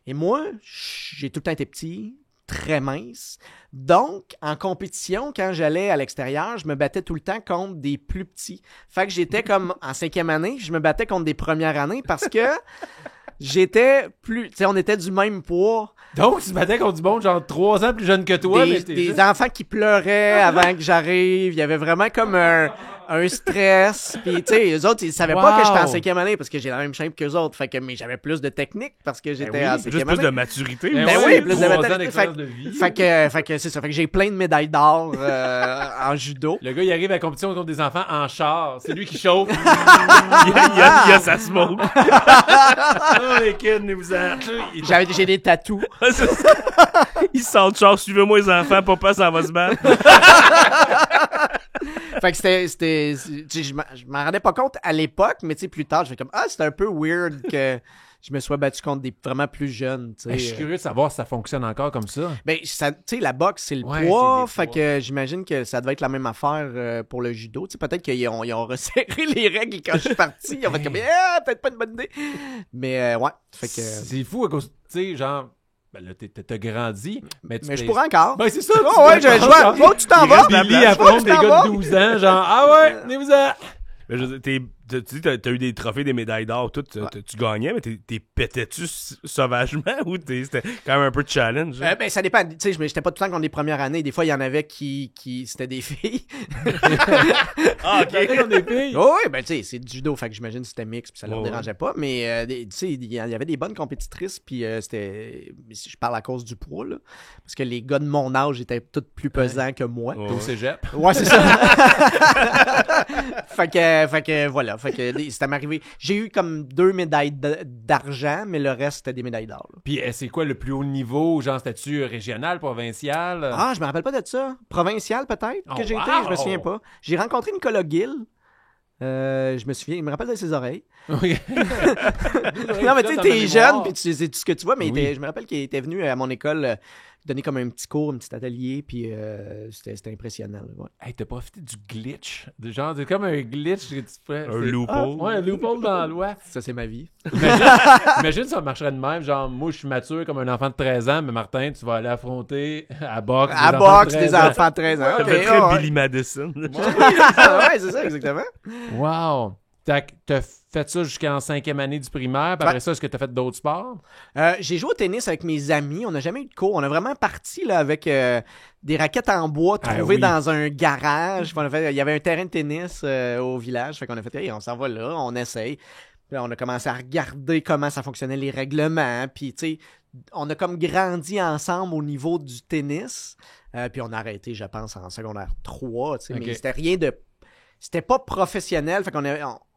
Speaker 3: Et moi, j'ai tout le temps été petit, très mince. Donc, en compétition, quand j'allais à l'extérieur, je me battais tout le temps contre des plus petits. Fait que j'étais comme, en 5e année, je me battais contre des premières années parce que j'étais plus... Tu sais, on était du même poids.
Speaker 1: Donc, tu te battais contre du monde genre 3 ans plus jeune que toi. mais t'es
Speaker 3: Des
Speaker 1: juste-
Speaker 3: enfants qui pleuraient avant que j'arrive. Il y avait vraiment comme un stress. Puis, tu sais, eux autres, ils savaient pas que j'étais en
Speaker 1: Wow.
Speaker 3: 5e année parce que j'ai la même shape qu'eux autres. Fait que, mais j'avais plus de technique parce que j'étais
Speaker 1: oui,
Speaker 3: en
Speaker 2: Juste
Speaker 3: 5e
Speaker 2: plus
Speaker 3: année.
Speaker 2: de maturité.
Speaker 1: Ben
Speaker 3: Ben
Speaker 2: aussi.
Speaker 3: oui, plus de
Speaker 1: 3 ans
Speaker 3: maturité.
Speaker 1: d'expérience de vie.
Speaker 3: Fait que c'est ça. Fait que j'ai plein de médailles d'or en judo.
Speaker 1: Le gars, il arrive à la compétition contre des enfants en char. C'est lui qui chauffe.
Speaker 2: Il y a sa smoke. Oh, les kids, vous en...
Speaker 3: J'ai des tatous.
Speaker 2: Il sort de char, suivez-moi les enfants, papa, ça va se battre.
Speaker 3: Fait que c'était tu sais, je m'en rendais pas compte à l'époque, mais tu sais, plus tard, je fais comme, c'était un peu weird que je me sois battu contre des vraiment plus jeunes, tu sais.
Speaker 1: Je suis curieux de savoir si ça fonctionne encore comme ça.
Speaker 3: Ben, tu sais, la boxe, c'est le
Speaker 1: Ouais,
Speaker 3: poids,
Speaker 1: c'est des
Speaker 3: fait que j'imagine que ça devait être la même affaire pour le judo. Tu sais, peut-être qu'ils ont resserré les règles quand je suis parti. Ils ont fait comme, peut-être pas une bonne idée. Mais ouais, fait que...
Speaker 1: C'est fou à cause, tu sais, genre, ben là, t'as grandi, mais tu
Speaker 3: Mais je
Speaker 1: t'es-
Speaker 3: pourrais encore.
Speaker 1: Ben, c'est ça.
Speaker 3: Oh,
Speaker 1: tu
Speaker 3: ouais,
Speaker 1: pourrais
Speaker 3: je
Speaker 1: encore.
Speaker 3: vois. Oh, tu t'en
Speaker 2: Il
Speaker 3: vas?
Speaker 2: reste
Speaker 1: Billy
Speaker 2: la place.
Speaker 1: affronte
Speaker 3: tu
Speaker 1: des
Speaker 3: t'en
Speaker 1: gars
Speaker 3: vas?
Speaker 1: de 12 ans, genre, ah ouais, venez-vous-en.
Speaker 2: Mais je veux dire, tu dis, t'as eu des trophées, des médailles d'or, tout, tu gagnais, mais t'es pétais-tu sauvagement ou c'était quand même un peu de challenge? Hein?
Speaker 3: Ben, ça dépend. Tu sais, j'étais pas tout le temps contre les premières années. Des fois, il y en avait qui c'était des filles.
Speaker 2: Ah,
Speaker 1: T'as comme des filles.
Speaker 3: Oh, oui, ben, tu sais, c'est du judo, fait que j'imagine que c'était mix, puis ça leur
Speaker 2: Ouais,
Speaker 3: dérangeait pas. Mais, tu sais, il y avait des bonnes compétitrices, puis c'était. Je parle à cause du poids, là. Parce que les gars de mon âge étaient tous plus pesants que moi.
Speaker 2: Ouais.
Speaker 1: Au cégep.
Speaker 3: Ouais, c'est ça. fait que voilà. Fait que c'était m'arrivé. J'ai eu comme 2 médailles d'argent, mais le reste, c'était des médailles d'or, là.
Speaker 1: Puis c'est quoi le plus haut niveau, genre statut régional, provincial?
Speaker 3: Ah, je me rappelle pas de ça. Provincial, peut-être, que
Speaker 1: Oh,
Speaker 3: j'ai été, je me souviens pas. J'ai rencontré Nicolas Gill. Je me souviens, il me rappelle de ses oreilles.
Speaker 1: Oui.
Speaker 3: Non, mais tu sais, t'es jeune, puis tu sais tout ce que tu vois, mais
Speaker 1: Oui.
Speaker 3: je me rappelle qu'il était venu à mon école donner comme un petit cours, un petit atelier, puis c'était impressionnant. Là, ouais.
Speaker 1: Hey, t'as profité du glitch. Genre, c'est comme un glitch que tu fais.
Speaker 2: Un
Speaker 1: c'est-
Speaker 2: loophole.
Speaker 1: Ouais, un loophole dans la loi.
Speaker 3: Ça, c'est ma vie.
Speaker 1: Imagine ça marcherait de même. Genre, moi, je suis mature comme un enfant de 13 ans, mais Martin, tu vas aller affronter à boxe.
Speaker 3: À
Speaker 1: des enfants de
Speaker 3: boxe,
Speaker 1: 13
Speaker 3: des
Speaker 1: ans.
Speaker 3: enfants de 13 ans.
Speaker 2: Ça
Speaker 3: Ok,
Speaker 2: fait très
Speaker 3: ouais.
Speaker 2: Billy Madison.
Speaker 3: Ouais, c'est ça, exactement.
Speaker 1: Wow. T'as fait ça jusqu'en 5e année du primaire, puis après
Speaker 3: Ouais.
Speaker 1: ça, est-ce que t'as fait d'autres sports?
Speaker 3: J'ai joué au tennis avec mes amis. On n'a jamais eu de cours. On a vraiment parti là, avec des raquettes en bois trouvées
Speaker 1: oui.
Speaker 3: dans un garage. Il y avait un terrain de tennis au village. Fait qu'on a fait, hey, on s'en va là, on essaye. Puis là, on a commencé à regarder comment ça fonctionnait, les règlements. Puis, tu sais, on a comme grandi ensemble au niveau du tennis. Puis on a arrêté, je pense, en secondaire 3. Tu sais,
Speaker 1: Ok.
Speaker 3: mais c'était rien de... C'était pas professionnel. Fait qu'on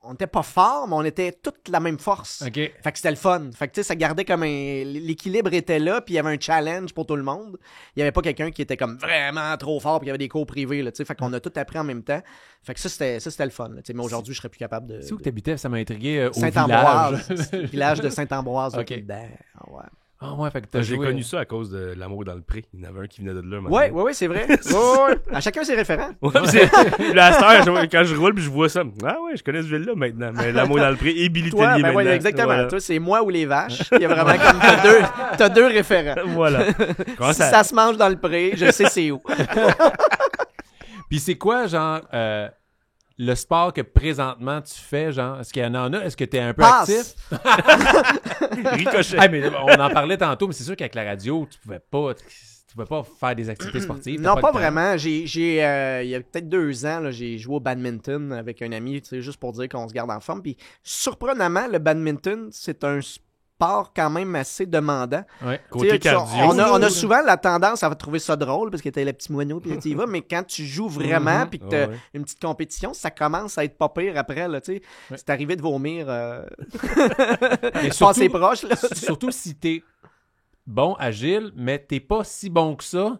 Speaker 3: on était pas fort, mais on était toute la même force.
Speaker 1: OK.
Speaker 3: Fait que c'était le fun. Fait que tu sais, ça gardait comme un... L'équilibre était là, puis il y avait un challenge pour tout le monde. Il y avait pas quelqu'un qui était comme vraiment trop fort, puis il y avait des cours privés, là, tu sais. Fait qu'on a tout appris en même temps. Fait que ça, c'était le fun, là, tu sais. Mais aujourd'hui, je serais plus capable de...
Speaker 1: C'est où que t'habitais? Ça m'a intrigué au
Speaker 3: Saint-Ambroise.
Speaker 1: village.
Speaker 3: Village de Saint-Ambroise,
Speaker 1: Ok.
Speaker 3: dedans. Ah ouais.
Speaker 1: Ah ouais, fait que t'as
Speaker 2: J'ai
Speaker 1: joué...
Speaker 2: connu ça à cause de L'amour dans le pré. Il y en avait un qui venait de là.
Speaker 3: Ouais, c'est vrai. Ouais. À chacun ses référents.
Speaker 2: Ouais, puis la star, quand je roule, puis je vois ça. Ah ouais, je connais ce ville-là maintenant. Mais L'amour dans le pré et Billy
Speaker 3: Toi,
Speaker 2: Tellier
Speaker 3: ben ouais,
Speaker 2: maintenant.
Speaker 3: exactement.
Speaker 2: Voilà.
Speaker 3: Toi, c'est moi ou les vaches. Il y a vraiment comme t'as deux référents.
Speaker 2: Voilà. Comment
Speaker 3: Si ça se mange dans le pré, je sais c'est où.
Speaker 1: Puis c'est quoi, genre, le sport que présentement tu fais, genre? Est-ce qu'il y en a? Est-ce que t'es un peu
Speaker 3: Passe.
Speaker 1: actif?
Speaker 2: Ricochet.
Speaker 1: Ah, mais on en parlait tantôt, mais c'est sûr qu'avec la radio, tu pouvais pas faire des activités sportives. t'as
Speaker 3: Non,
Speaker 1: le
Speaker 3: pas
Speaker 1: temps.
Speaker 3: vraiment. Il y a peut-être 2 ans, là, j'ai joué au badminton avec un ami, tu sais, juste pour dire qu'on se garde en forme. Puis, surprenamment, le badminton, c'est un sport quand même assez demandant.
Speaker 1: Ouais.
Speaker 2: Côté
Speaker 3: Tu sais,
Speaker 2: cardio.
Speaker 3: on a
Speaker 2: là.
Speaker 3: souvent la tendance à trouver ça drôle parce que t'as le petit moineau puis là, tu y vas, mais quand tu joues vraiment
Speaker 1: Mhm.
Speaker 3: puis que t'as
Speaker 2: Ouais.
Speaker 3: une petite compétition, ça commence à être pas pire après, là, tu sais.
Speaker 1: Ouais.
Speaker 3: C'est arrivé de vomir
Speaker 1: Mais
Speaker 3: passer proche, là.
Speaker 1: surtout si t'es bon, agile, mais t'es pas si bon que ça,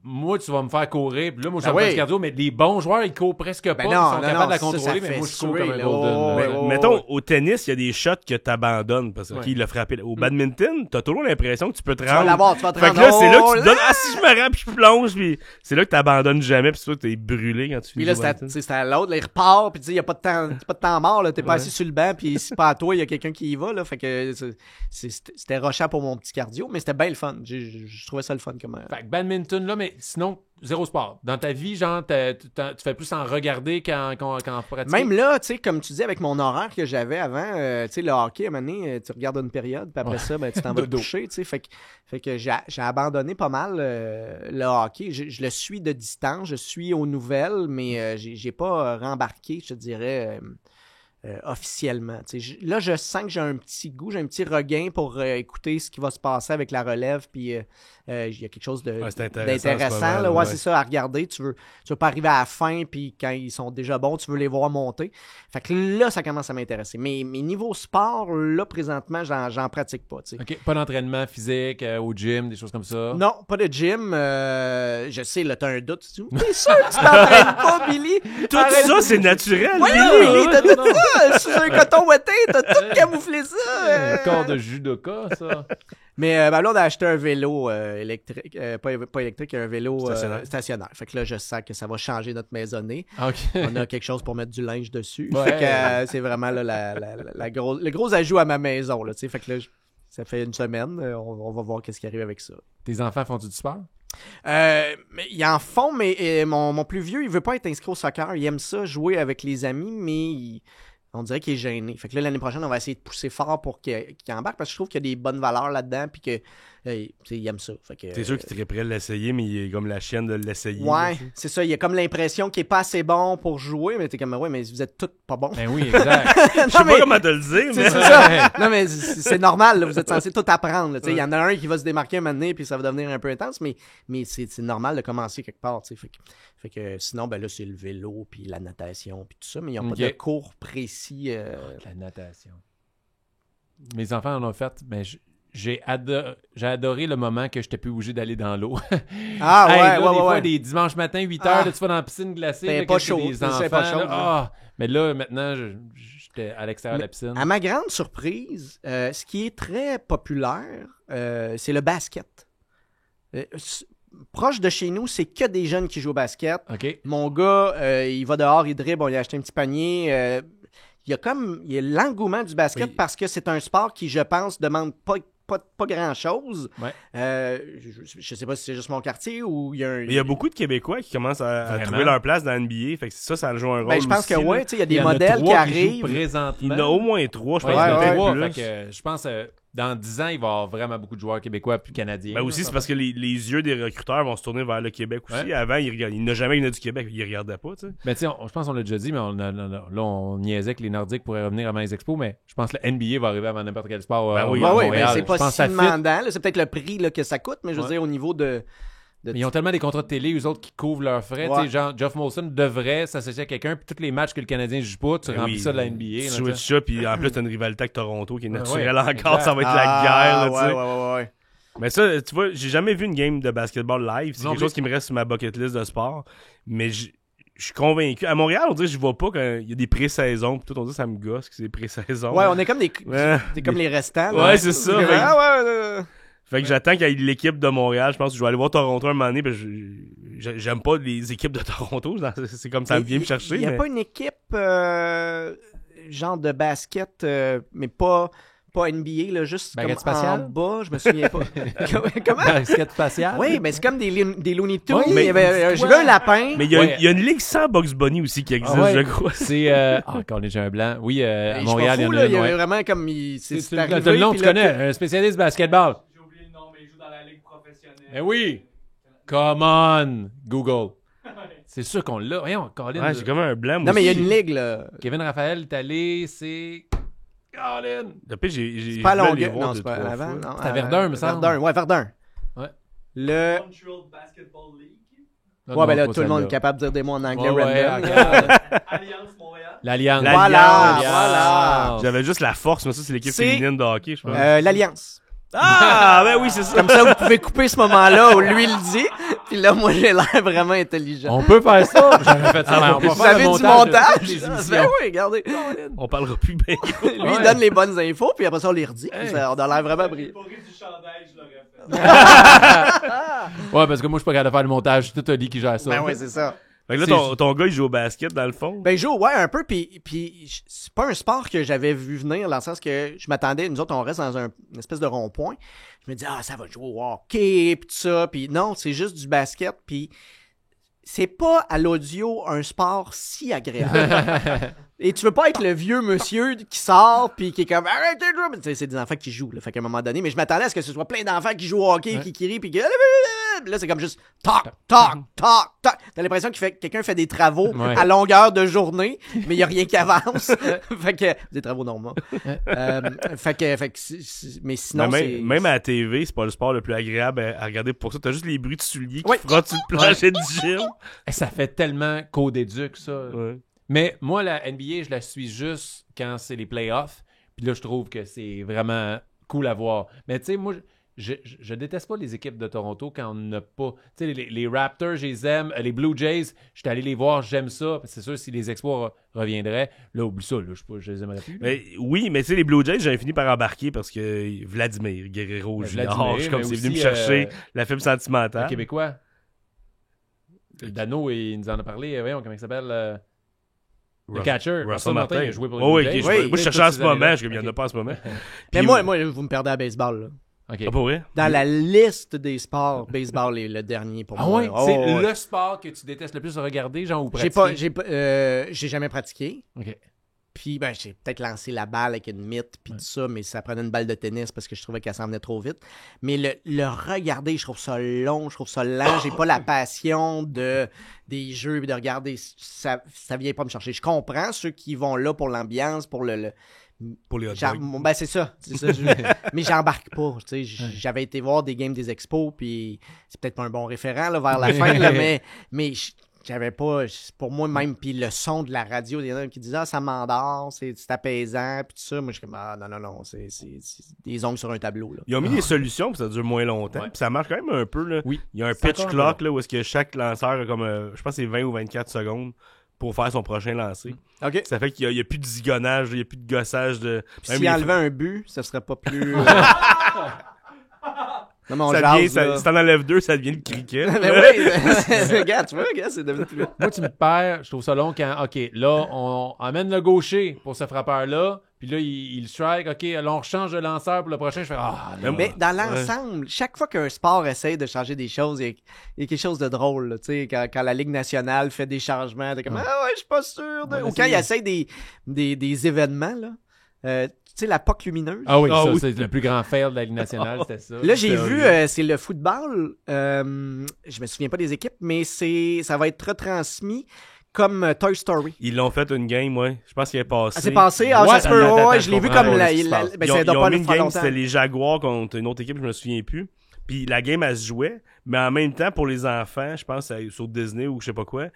Speaker 1: moi, tu vas me faire courir. Puis là, moi, je
Speaker 3: Ben
Speaker 1: suis en train
Speaker 3: oui.
Speaker 1: de cardio, mais les bons joueurs, ils courent presque pas.
Speaker 3: Ben
Speaker 1: Ils
Speaker 3: non,
Speaker 1: sont
Speaker 3: non,
Speaker 1: capables
Speaker 3: non,
Speaker 1: de la
Speaker 3: ça
Speaker 1: contrôler,
Speaker 3: fait
Speaker 1: mais moi, je cours
Speaker 3: suer,
Speaker 1: comme un
Speaker 3: là.
Speaker 1: golden.
Speaker 3: Oh,
Speaker 1: là.
Speaker 3: ouais, ouais.
Speaker 2: Mettons, au tennis, il y a des shots que t'abandonnes parce qu'il l'a frappé. Au badminton, t'as toujours l'impression que tu peux te
Speaker 3: Tu vas
Speaker 2: rendre.
Speaker 3: l'avoir, tu vas te
Speaker 2: Fait
Speaker 3: rendre.
Speaker 2: que là, c'est là que
Speaker 3: Oh,
Speaker 2: tu te donnes. Ah, si je me rends puis je plonge, puis c'est là que t'abandonnes jamais, puis c'est sûr que t'es brûlé quand tu
Speaker 3: Puis
Speaker 2: finis.
Speaker 3: là,
Speaker 2: au badminton.
Speaker 3: c'était à l'autre, là, il repart, puis tu sais, il n'y a pas de temps mort, là, t'es pas
Speaker 2: Ouais.
Speaker 3: assis sur le banc, puis si pas à toi, il y a quelqu'un qui y va, là, fait que c'était rushant pour mon petit cardio, mais c'était bien le fun. Je trouvais ça le fun comme.
Speaker 1: Fait que badminton, là, mais sinon, zéro sport. Dans ta vie, genre, tu fais plus en regarder qu'en pratiquer.
Speaker 3: Même là, tu sais, comme tu dis, avec mon horaire que j'avais avant, tu sais, le hockey, à un moment donné, tu regardes une période, puis après ça, ben, tu t'en vas te
Speaker 1: Dodo.
Speaker 3: coucher, tu sais. Fait que j'ai abandonné pas mal le hockey. Je le suis de distance, je suis aux nouvelles, mais j'ai pas rembarqué, je te dirais, officiellement. Tu sais, là, je sens que j'ai un petit goût, j'ai un petit regain pour écouter ce qui va se passer avec la relève, puis il y a quelque chose
Speaker 2: c'est intéressant,
Speaker 3: d'intéressant.
Speaker 2: c'est pas mal,
Speaker 3: Là,
Speaker 2: ouais.
Speaker 3: c'est ça, à regarder. Tu veux pas arriver à la fin, puis quand ils sont déjà bons, tu veux les voir monter. Fait que là, ça commence à m'intéresser. Mais niveau sport, là, présentement, j'en pratique pas. Tu sais.
Speaker 1: OK, pas d'entraînement physique au gym, des choses comme ça.
Speaker 3: Non, pas de gym. Je sais, là, t'as un doute. Tu dis, t'es sûr que tu t'entraînes pas, Billy?
Speaker 2: Tout
Speaker 3: Arrête
Speaker 2: ça,
Speaker 3: de-
Speaker 2: c'est naturel.
Speaker 3: Voyons,
Speaker 2: Billy.
Speaker 3: Billy, t'as tout ça sous un coton ouaté, t'as tout camouflé ça.
Speaker 1: Un corps de judoka, ça.
Speaker 3: Mais ben là, on a acheté un vélo électrique, pas électrique, un vélo stationnaire. Fait que là, je sens que ça va changer notre maisonnée.
Speaker 1: OK.
Speaker 3: On a quelque chose pour mettre du linge dessus.
Speaker 1: Ouais.
Speaker 3: Fait que c'est vraiment là, le gros ajout à ma maison. Là, tu sais. Fait que là, ça fait une semaine. On va voir qu'est-ce qui arrive avec ça.
Speaker 1: Tes enfants font du sport?
Speaker 3: Mais ils en font, mais mon plus vieux, il veut pas être inscrit au soccer. Il aime ça, jouer avec les amis, mais on dirait qu'il est gêné. Fait que là, l'année prochaine, on va essayer de pousser fort pour qu'il embarque, parce que je trouve qu'il y a des bonnes valeurs là-dedans, puis que il aime ça. Fait que,
Speaker 2: T'es sûr qu'il serait prêt à l'essayer, mais il est comme la chienne de l'essayer.
Speaker 3: ouais, c'est ça. Il y a comme l'impression qu'il est pas assez bon pour jouer, mais t'es comme, ouais, mais vous êtes tous pas bons.
Speaker 1: Ben oui, exact.
Speaker 2: Je sais pas comment te le dire,
Speaker 3: C'est
Speaker 2: mais.
Speaker 3: ça. Non, mais c'est normal, là, vous êtes censé tout apprendre. Il y en a un qui va se démarquer un moment donné, puis ça va devenir un peu intense, mais c'est normal de commencer quelque part. Fait que sinon, ben là, c'est le vélo, puis la natation, puis tout ça, mais ils n'ont
Speaker 1: Ok.
Speaker 3: pas de cours précis.
Speaker 1: La natation. Mes enfants en ont fait, mais j'ai adoré le moment que je n'étais plus obligé d'aller dans l'au.
Speaker 3: Ah ouais,
Speaker 1: Hey, là,
Speaker 3: ouais,
Speaker 1: des fois,
Speaker 3: ouais.
Speaker 1: des dimanches matin, 8
Speaker 3: Ah.
Speaker 1: heures, là, tu vas dans la piscine glacée.
Speaker 3: C'était
Speaker 1: là,
Speaker 3: pas
Speaker 1: que c'est
Speaker 3: chaud,
Speaker 1: des
Speaker 3: c'était
Speaker 1: enfants,
Speaker 3: pas
Speaker 1: là.
Speaker 3: chaud, là.
Speaker 1: Ah! Mais là, maintenant, j'étais à l'extérieur de la piscine.
Speaker 3: À ma grande surprise, ce qui est très populaire, c'est le basket. Proche de chez nous, c'est que des jeunes qui jouent au basket.
Speaker 1: OK.
Speaker 3: Mon gars, il va dehors, il dribble, on lui a acheté un petit panier. Il y a l'engouement du basket
Speaker 1: Oui.
Speaker 3: parce que c'est un sport qui, je pense, demande pas grand-chose.
Speaker 1: Ouais.
Speaker 3: Je sais pas si c'est juste mon quartier ou il y a un...
Speaker 2: Mais il y a beaucoup de Québécois qui commencent à
Speaker 1: Vraiment?
Speaker 2: trouver leur place dans la NBA. Fait que ça joue un rôle.
Speaker 3: Ben, je pense
Speaker 2: aussi,
Speaker 3: que
Speaker 2: là.
Speaker 3: oui, tu sais, il y a
Speaker 1: Il
Speaker 3: des
Speaker 1: y en a
Speaker 3: modèles
Speaker 1: 3
Speaker 3: qui
Speaker 1: jouent
Speaker 3: arrivent.
Speaker 1: présentement.
Speaker 2: Il y en a au moins 3, je pense.
Speaker 1: Ouais, il y en a
Speaker 2: peut-être
Speaker 1: 3.
Speaker 2: plus.
Speaker 1: Fait que, je pense dans 10 ans, il va y avoir vraiment beaucoup de joueurs québécois puis canadiens.
Speaker 2: Ben aussi, c'est parce que les yeux des recruteurs vont se tourner vers le Québec aussi.
Speaker 1: Ouais.
Speaker 2: Avant, il n'a jamais venu du Québec. Il regardait pas, tu sais.
Speaker 1: Mais tu sais, je pense qu'on l'a déjà dit, mais là, on niaisait que les Nordiques pourraient revenir avant les expos, mais je pense que le NBA va arriver avant n'importe quel sport.
Speaker 2: Ben oui.
Speaker 1: à
Speaker 3: Ouais,
Speaker 1: Montréal.
Speaker 3: ben, c'est
Speaker 1: Je
Speaker 3: pas
Speaker 1: pense que ça
Speaker 3: si
Speaker 1: fit.
Speaker 3: demandant. là. C'est peut-être le prix là, que ça coûte, mais je veux
Speaker 1: Ouais.
Speaker 3: dire, au niveau de
Speaker 1: Mais ils ont tellement des contrats de télé, eux autres, qui couvrent leurs frais.
Speaker 3: Ouais.
Speaker 1: Tu sais, genre, Geoff Molson devrait s'associer à quelqu'un, puis tous les matchs que le Canadien joue pas, tu
Speaker 2: Ben
Speaker 1: remplis
Speaker 2: oui,
Speaker 1: ça de la NBA.
Speaker 2: Tu
Speaker 1: là,
Speaker 2: switches
Speaker 1: tu sais.
Speaker 2: ça, puis en plus, t'as une rivalité avec Toronto qui est naturelle
Speaker 1: ouais,
Speaker 2: encore.
Speaker 1: exact.
Speaker 2: Ça va être la guerre, là, tu sais.
Speaker 3: ouais.
Speaker 2: Mais ça, tu vois, j'ai jamais vu une game de basketball live. C'est
Speaker 1: Non
Speaker 2: quelque
Speaker 1: plus.
Speaker 2: chose qui me reste sur ma bucket list de sport. Mais je suis convaincu. À Montréal, on dirait que je vois pas quand il y a des pré-saisons. Puis tout, on dirait que ça me gosse que c'est des pré-saisons.
Speaker 3: Ouais, on est comme
Speaker 2: Ouais.
Speaker 3: c'est comme les restants. là.
Speaker 2: Ouais, c'est ça.
Speaker 3: Ah,
Speaker 2: Fait
Speaker 3: ouais.
Speaker 2: Fait que j'attends qu'il y ait l'équipe de Montréal. Je pense que je vais aller voir Toronto un moment donné. Parce que j'aime pas les équipes de Toronto. C'est comme ça vient me chercher.
Speaker 3: Il n'y a
Speaker 2: mais-
Speaker 3: pas une équipe genre de basket, mais pas NBA, là, juste
Speaker 1: Baguette
Speaker 3: comme
Speaker 1: spatiale?
Speaker 3: en bas, je me souviens pas. Comment?
Speaker 1: Basket spatial.
Speaker 3: Oui, mais c'est comme des Looney Tunes.
Speaker 1: Oui,
Speaker 3: Il y avait, j'ai vu un lapin.
Speaker 2: Mais il y, a,
Speaker 1: Ouais.
Speaker 2: il y a une ligue sans Bugs Bunny aussi qui existe,
Speaker 1: Ah ouais.
Speaker 2: je crois.
Speaker 1: C'est. quand j'ai un blanc. Oui, à
Speaker 3: Je suis
Speaker 1: Montréal,
Speaker 3: pas
Speaker 1: il y
Speaker 3: fou,
Speaker 1: en
Speaker 3: là,
Speaker 1: a
Speaker 3: il y
Speaker 1: une.
Speaker 3: avait
Speaker 1: Ouais.
Speaker 3: vraiment comme... C'est arrivé,
Speaker 1: T'as le nom,
Speaker 3: puis
Speaker 1: tu
Speaker 3: là,
Speaker 1: connais, un spécialiste basketball.
Speaker 4: J'ai oublié le nom, mais il joue dans la ligue professionnelle.
Speaker 1: Eh oui! Come on, Google. C'est sûr qu'on l'a. Voyons, Colin.
Speaker 2: Ouais, j'ai comme un blanc. moi
Speaker 3: Non, mais il y a
Speaker 2: aussi.
Speaker 3: une ligue, là.
Speaker 1: Kevin Raphaël est allé, c'est. Colin!
Speaker 2: Le pire, j'ai
Speaker 3: Pas à
Speaker 2: je vais les
Speaker 3: Longueuil.
Speaker 2: voir
Speaker 3: Non,
Speaker 2: deux,
Speaker 3: c'est pas
Speaker 2: trois
Speaker 3: avant.
Speaker 2: fois.
Speaker 3: non,
Speaker 1: C'est à Verdun, me semble.
Speaker 3: Verdun, ouais, Verdun.
Speaker 1: Ouais.
Speaker 3: Le...
Speaker 4: Montreal Basketball League.
Speaker 1: Non,
Speaker 3: Ouais,
Speaker 1: non,
Speaker 3: ben là,
Speaker 1: pas
Speaker 3: tout le monde est
Speaker 1: celle-là.
Speaker 3: capable de dire des mots en anglais
Speaker 1: Ouais, ouais,
Speaker 3: random.
Speaker 1: regarde.
Speaker 4: Alliance Montréal.
Speaker 1: L'Alliance.
Speaker 3: Voilà,
Speaker 1: L'Alliance.
Speaker 3: voilà.
Speaker 2: J'avais juste la force, mais ça, c'est l'équipe
Speaker 3: C'est-
Speaker 2: féminine de hockey, je pense.
Speaker 3: L'Alliance.
Speaker 2: Ah, ben oui, c'est ça.
Speaker 3: Comme ça, vous pouvez couper ce moment-là où lui le dit, puis là, moi, j'ai l'air vraiment intelligent.
Speaker 1: On peut faire ça. J'aurais fait ça. On va
Speaker 3: Vous
Speaker 1: faire
Speaker 3: avez
Speaker 1: le
Speaker 3: du montage?
Speaker 1: des
Speaker 3: Ben
Speaker 1: émissions.
Speaker 3: oui, regardez.
Speaker 2: On parlera plus bien.
Speaker 3: Lui, il
Speaker 1: Ouais.
Speaker 3: donne les bonnes infos, puis après ça, on les redit.
Speaker 1: Hey.
Speaker 3: Ça, on a l'air vraiment brillant.
Speaker 4: Pour rire du chandail, je l'aurais fait.
Speaker 1: Ouais, parce que moi, je suis pas capable de faire le montage. C'est tout Oli qui gère ça.
Speaker 3: Ben oui, c'est ça.
Speaker 2: Fait que là, ton gars, il joue au basket, dans le fond.
Speaker 3: Ben, je joue, ouais, un peu, puis c'est pas un sport que j'avais vu venir, dans le sens que je m'attendais, nous autres, on reste dans une espèce de rond-point. Je me dis, ça va jouer au hockey, pis tout ça, puis non, c'est juste du basket, puis c'est pas à l'audio un sport si agréable. Et tu veux pas être le vieux monsieur qui sort puis qui est comme arrêtez de jouer. Tu sais, c'est des enfants qui jouent, là, fait qu'à un moment donné, mais je m'attendais à ce que ce soit plein d'enfants qui jouent au hockey, qui crient puis là c'est comme juste toc toc toc toc. T'as l'impression que quelqu'un fait des travaux
Speaker 1: Ouais.
Speaker 3: à longueur de journée, mais il y a rien qui avance. Fait que des travaux normaux. Fait que mais sinon
Speaker 2: Mais
Speaker 3: c'est
Speaker 2: même à la TV, c'est pas le sport le plus agréable à regarder pour ça. T'as juste les bruits de souliers qui
Speaker 3: Ouais.
Speaker 2: frottent sur le plancher de gym.
Speaker 1: Ça fait tellement co-d'éduc, ça.
Speaker 2: Ouais.
Speaker 1: Mais moi, la NBA, je la suis juste quand c'est les playoffs. Puis là, je trouve que c'est vraiment cool à voir. Mais tu sais, moi, je déteste pas les équipes de Toronto quand on n'a pas... Tu sais, les Raptors, je les aime. Les Blue Jays, j'étais allé les voir, j'aime ça. C'est sûr, si les Expos reviendraient, là, oublie ça. Là, je les aimerais plus.
Speaker 2: Mais, oui, mais tu sais, les Blue Jays, j'ai fini par embarquer parce que Vladimir Guerrero,
Speaker 1: Vladimir,
Speaker 2: Junior, je suis comme
Speaker 1: mais
Speaker 2: c'est venu me
Speaker 1: aussi,
Speaker 2: chercher la fibre
Speaker 1: Un
Speaker 2: sentimentale.
Speaker 1: Québécois. Dano, il nous en a parlé. Voyons, comment il s'appelle? Le catcher.
Speaker 2: Russell Martin.
Speaker 1: il a joué pour les
Speaker 2: Oh, oui,
Speaker 1: Blue Jays.
Speaker 2: ok,
Speaker 3: Oui,
Speaker 2: moi, je cherchais en ce moment, il n'y en a pas en ce moment.
Speaker 3: Mais
Speaker 2: Puis,
Speaker 3: moi, vous me perdez à baseball, là.
Speaker 1: OK.
Speaker 2: Ah, pour vrai?
Speaker 3: Dans la liste des sports, baseball est le dernier pour
Speaker 1: Ah
Speaker 3: moi.
Speaker 1: ouais?
Speaker 3: Oh,
Speaker 1: C'est
Speaker 3: ouais.
Speaker 1: le sport que tu détestes le plus regarder, genre, ou
Speaker 3: J'ai
Speaker 1: pratiquer?
Speaker 3: j'ai jamais pratiqué.
Speaker 1: OK.
Speaker 3: Puis ben j'ai peut-être lancé la balle avec une mythe puis tout ça, mais ça prenait une balle de tennis parce que je trouvais qu'elle s'en venait trop vite. Mais le regarder, je trouve ça long, je trouve ça lent. J'ai pas la passion des jeux et de regarder. Ça vient pas me chercher. Je comprends ceux qui vont là pour l'ambiance, pour le
Speaker 2: Pour les hot
Speaker 3: genre,
Speaker 2: dogs.
Speaker 3: ben c'est ça. Mais j'embarque pas. Tu sais, j'avais été voir des games des expos, puis c'est peut-être pas un bon référent là, vers la fin, là, mais j'avais pas. Pour moi, même, puis le son de la radio, il y en a qui disaient ça m'endort, c'est apaisant, puis tout ça. Moi, je suis comme non, c'est des ongles sur un tableau. Là.
Speaker 2: Ils ont mis des solutions pour que ça dure moins longtemps.
Speaker 1: Ouais.
Speaker 2: Puis ça marche quand même un peu. Là.
Speaker 1: Oui.
Speaker 2: Il y a un
Speaker 1: C'est
Speaker 2: pitch
Speaker 1: encore
Speaker 2: clock
Speaker 1: bon.
Speaker 2: là, où est-ce que chaque lanceur a comme, je pense que c'est 20 ou 24 secondes pour faire son prochain lancer.
Speaker 3: OK.
Speaker 2: Ça fait qu'il n'y a plus de zigonnage, il n'y a plus de gossage. Même
Speaker 3: S'il
Speaker 2: les-
Speaker 3: enlevait un but, ça serait pas plus. Non, mais on
Speaker 2: ça devient,
Speaker 3: jase, là.
Speaker 2: si t'en enlèves deux, ça devient le cricket.
Speaker 3: Mais oui, regarde, tu vois, regarde, c'est devenu plus.
Speaker 1: Moi, tu me perds, je trouve ça long quand, OK, là, on amène le gaucher pour ce frappeur-là, puis là, il strike, OK, là, on rechange de lanceur pour le prochain, je fais, non.
Speaker 3: Mais dans l'ensemble, chaque fois qu'un sport essaie de changer des choses, il y a quelque chose de drôle. Là, tu sais, quand la Ligue nationale fait des changements, t'es comme ah ouais, je suis pas sûr.
Speaker 1: Ouais,
Speaker 3: Ou quand il essaie des événements, là. Tu sais, la POC lumineuse.
Speaker 1: Ah oui,
Speaker 2: Ah
Speaker 1: ça,
Speaker 2: oui.
Speaker 1: c'est le plus grand fail de la Ligue nationale, c'était ça.
Speaker 3: Là, j'ai
Speaker 2: c'est
Speaker 3: vu,
Speaker 2: horrible.
Speaker 3: c'est le football. Je me souviens pas des équipes, mais ça va être retransmis comme Toy Story.
Speaker 2: Ils l'ont fait une game, ouais. Je pense qu'il est passé.
Speaker 3: Ah, c'est passé? Ah,
Speaker 1: Ouais,
Speaker 3: ça se peut.
Speaker 1: attends,
Speaker 3: Ouais,
Speaker 1: je
Speaker 3: je l'ai vu
Speaker 1: comprends
Speaker 3: comme
Speaker 1: pas
Speaker 3: la.
Speaker 1: ce qui se passe.
Speaker 3: Ben,
Speaker 2: Ils ont,
Speaker 3: ça
Speaker 2: ils
Speaker 3: doit
Speaker 2: ont
Speaker 3: pas
Speaker 2: mis
Speaker 3: le
Speaker 2: une
Speaker 3: faire
Speaker 2: game,
Speaker 3: longtemps.
Speaker 2: c'était les Jaguars contre une autre équipe, je me souviens plus. Puis la game, elle se jouait, mais en même temps, pour les enfants, je pense sur Disney ou je sais pas quoi,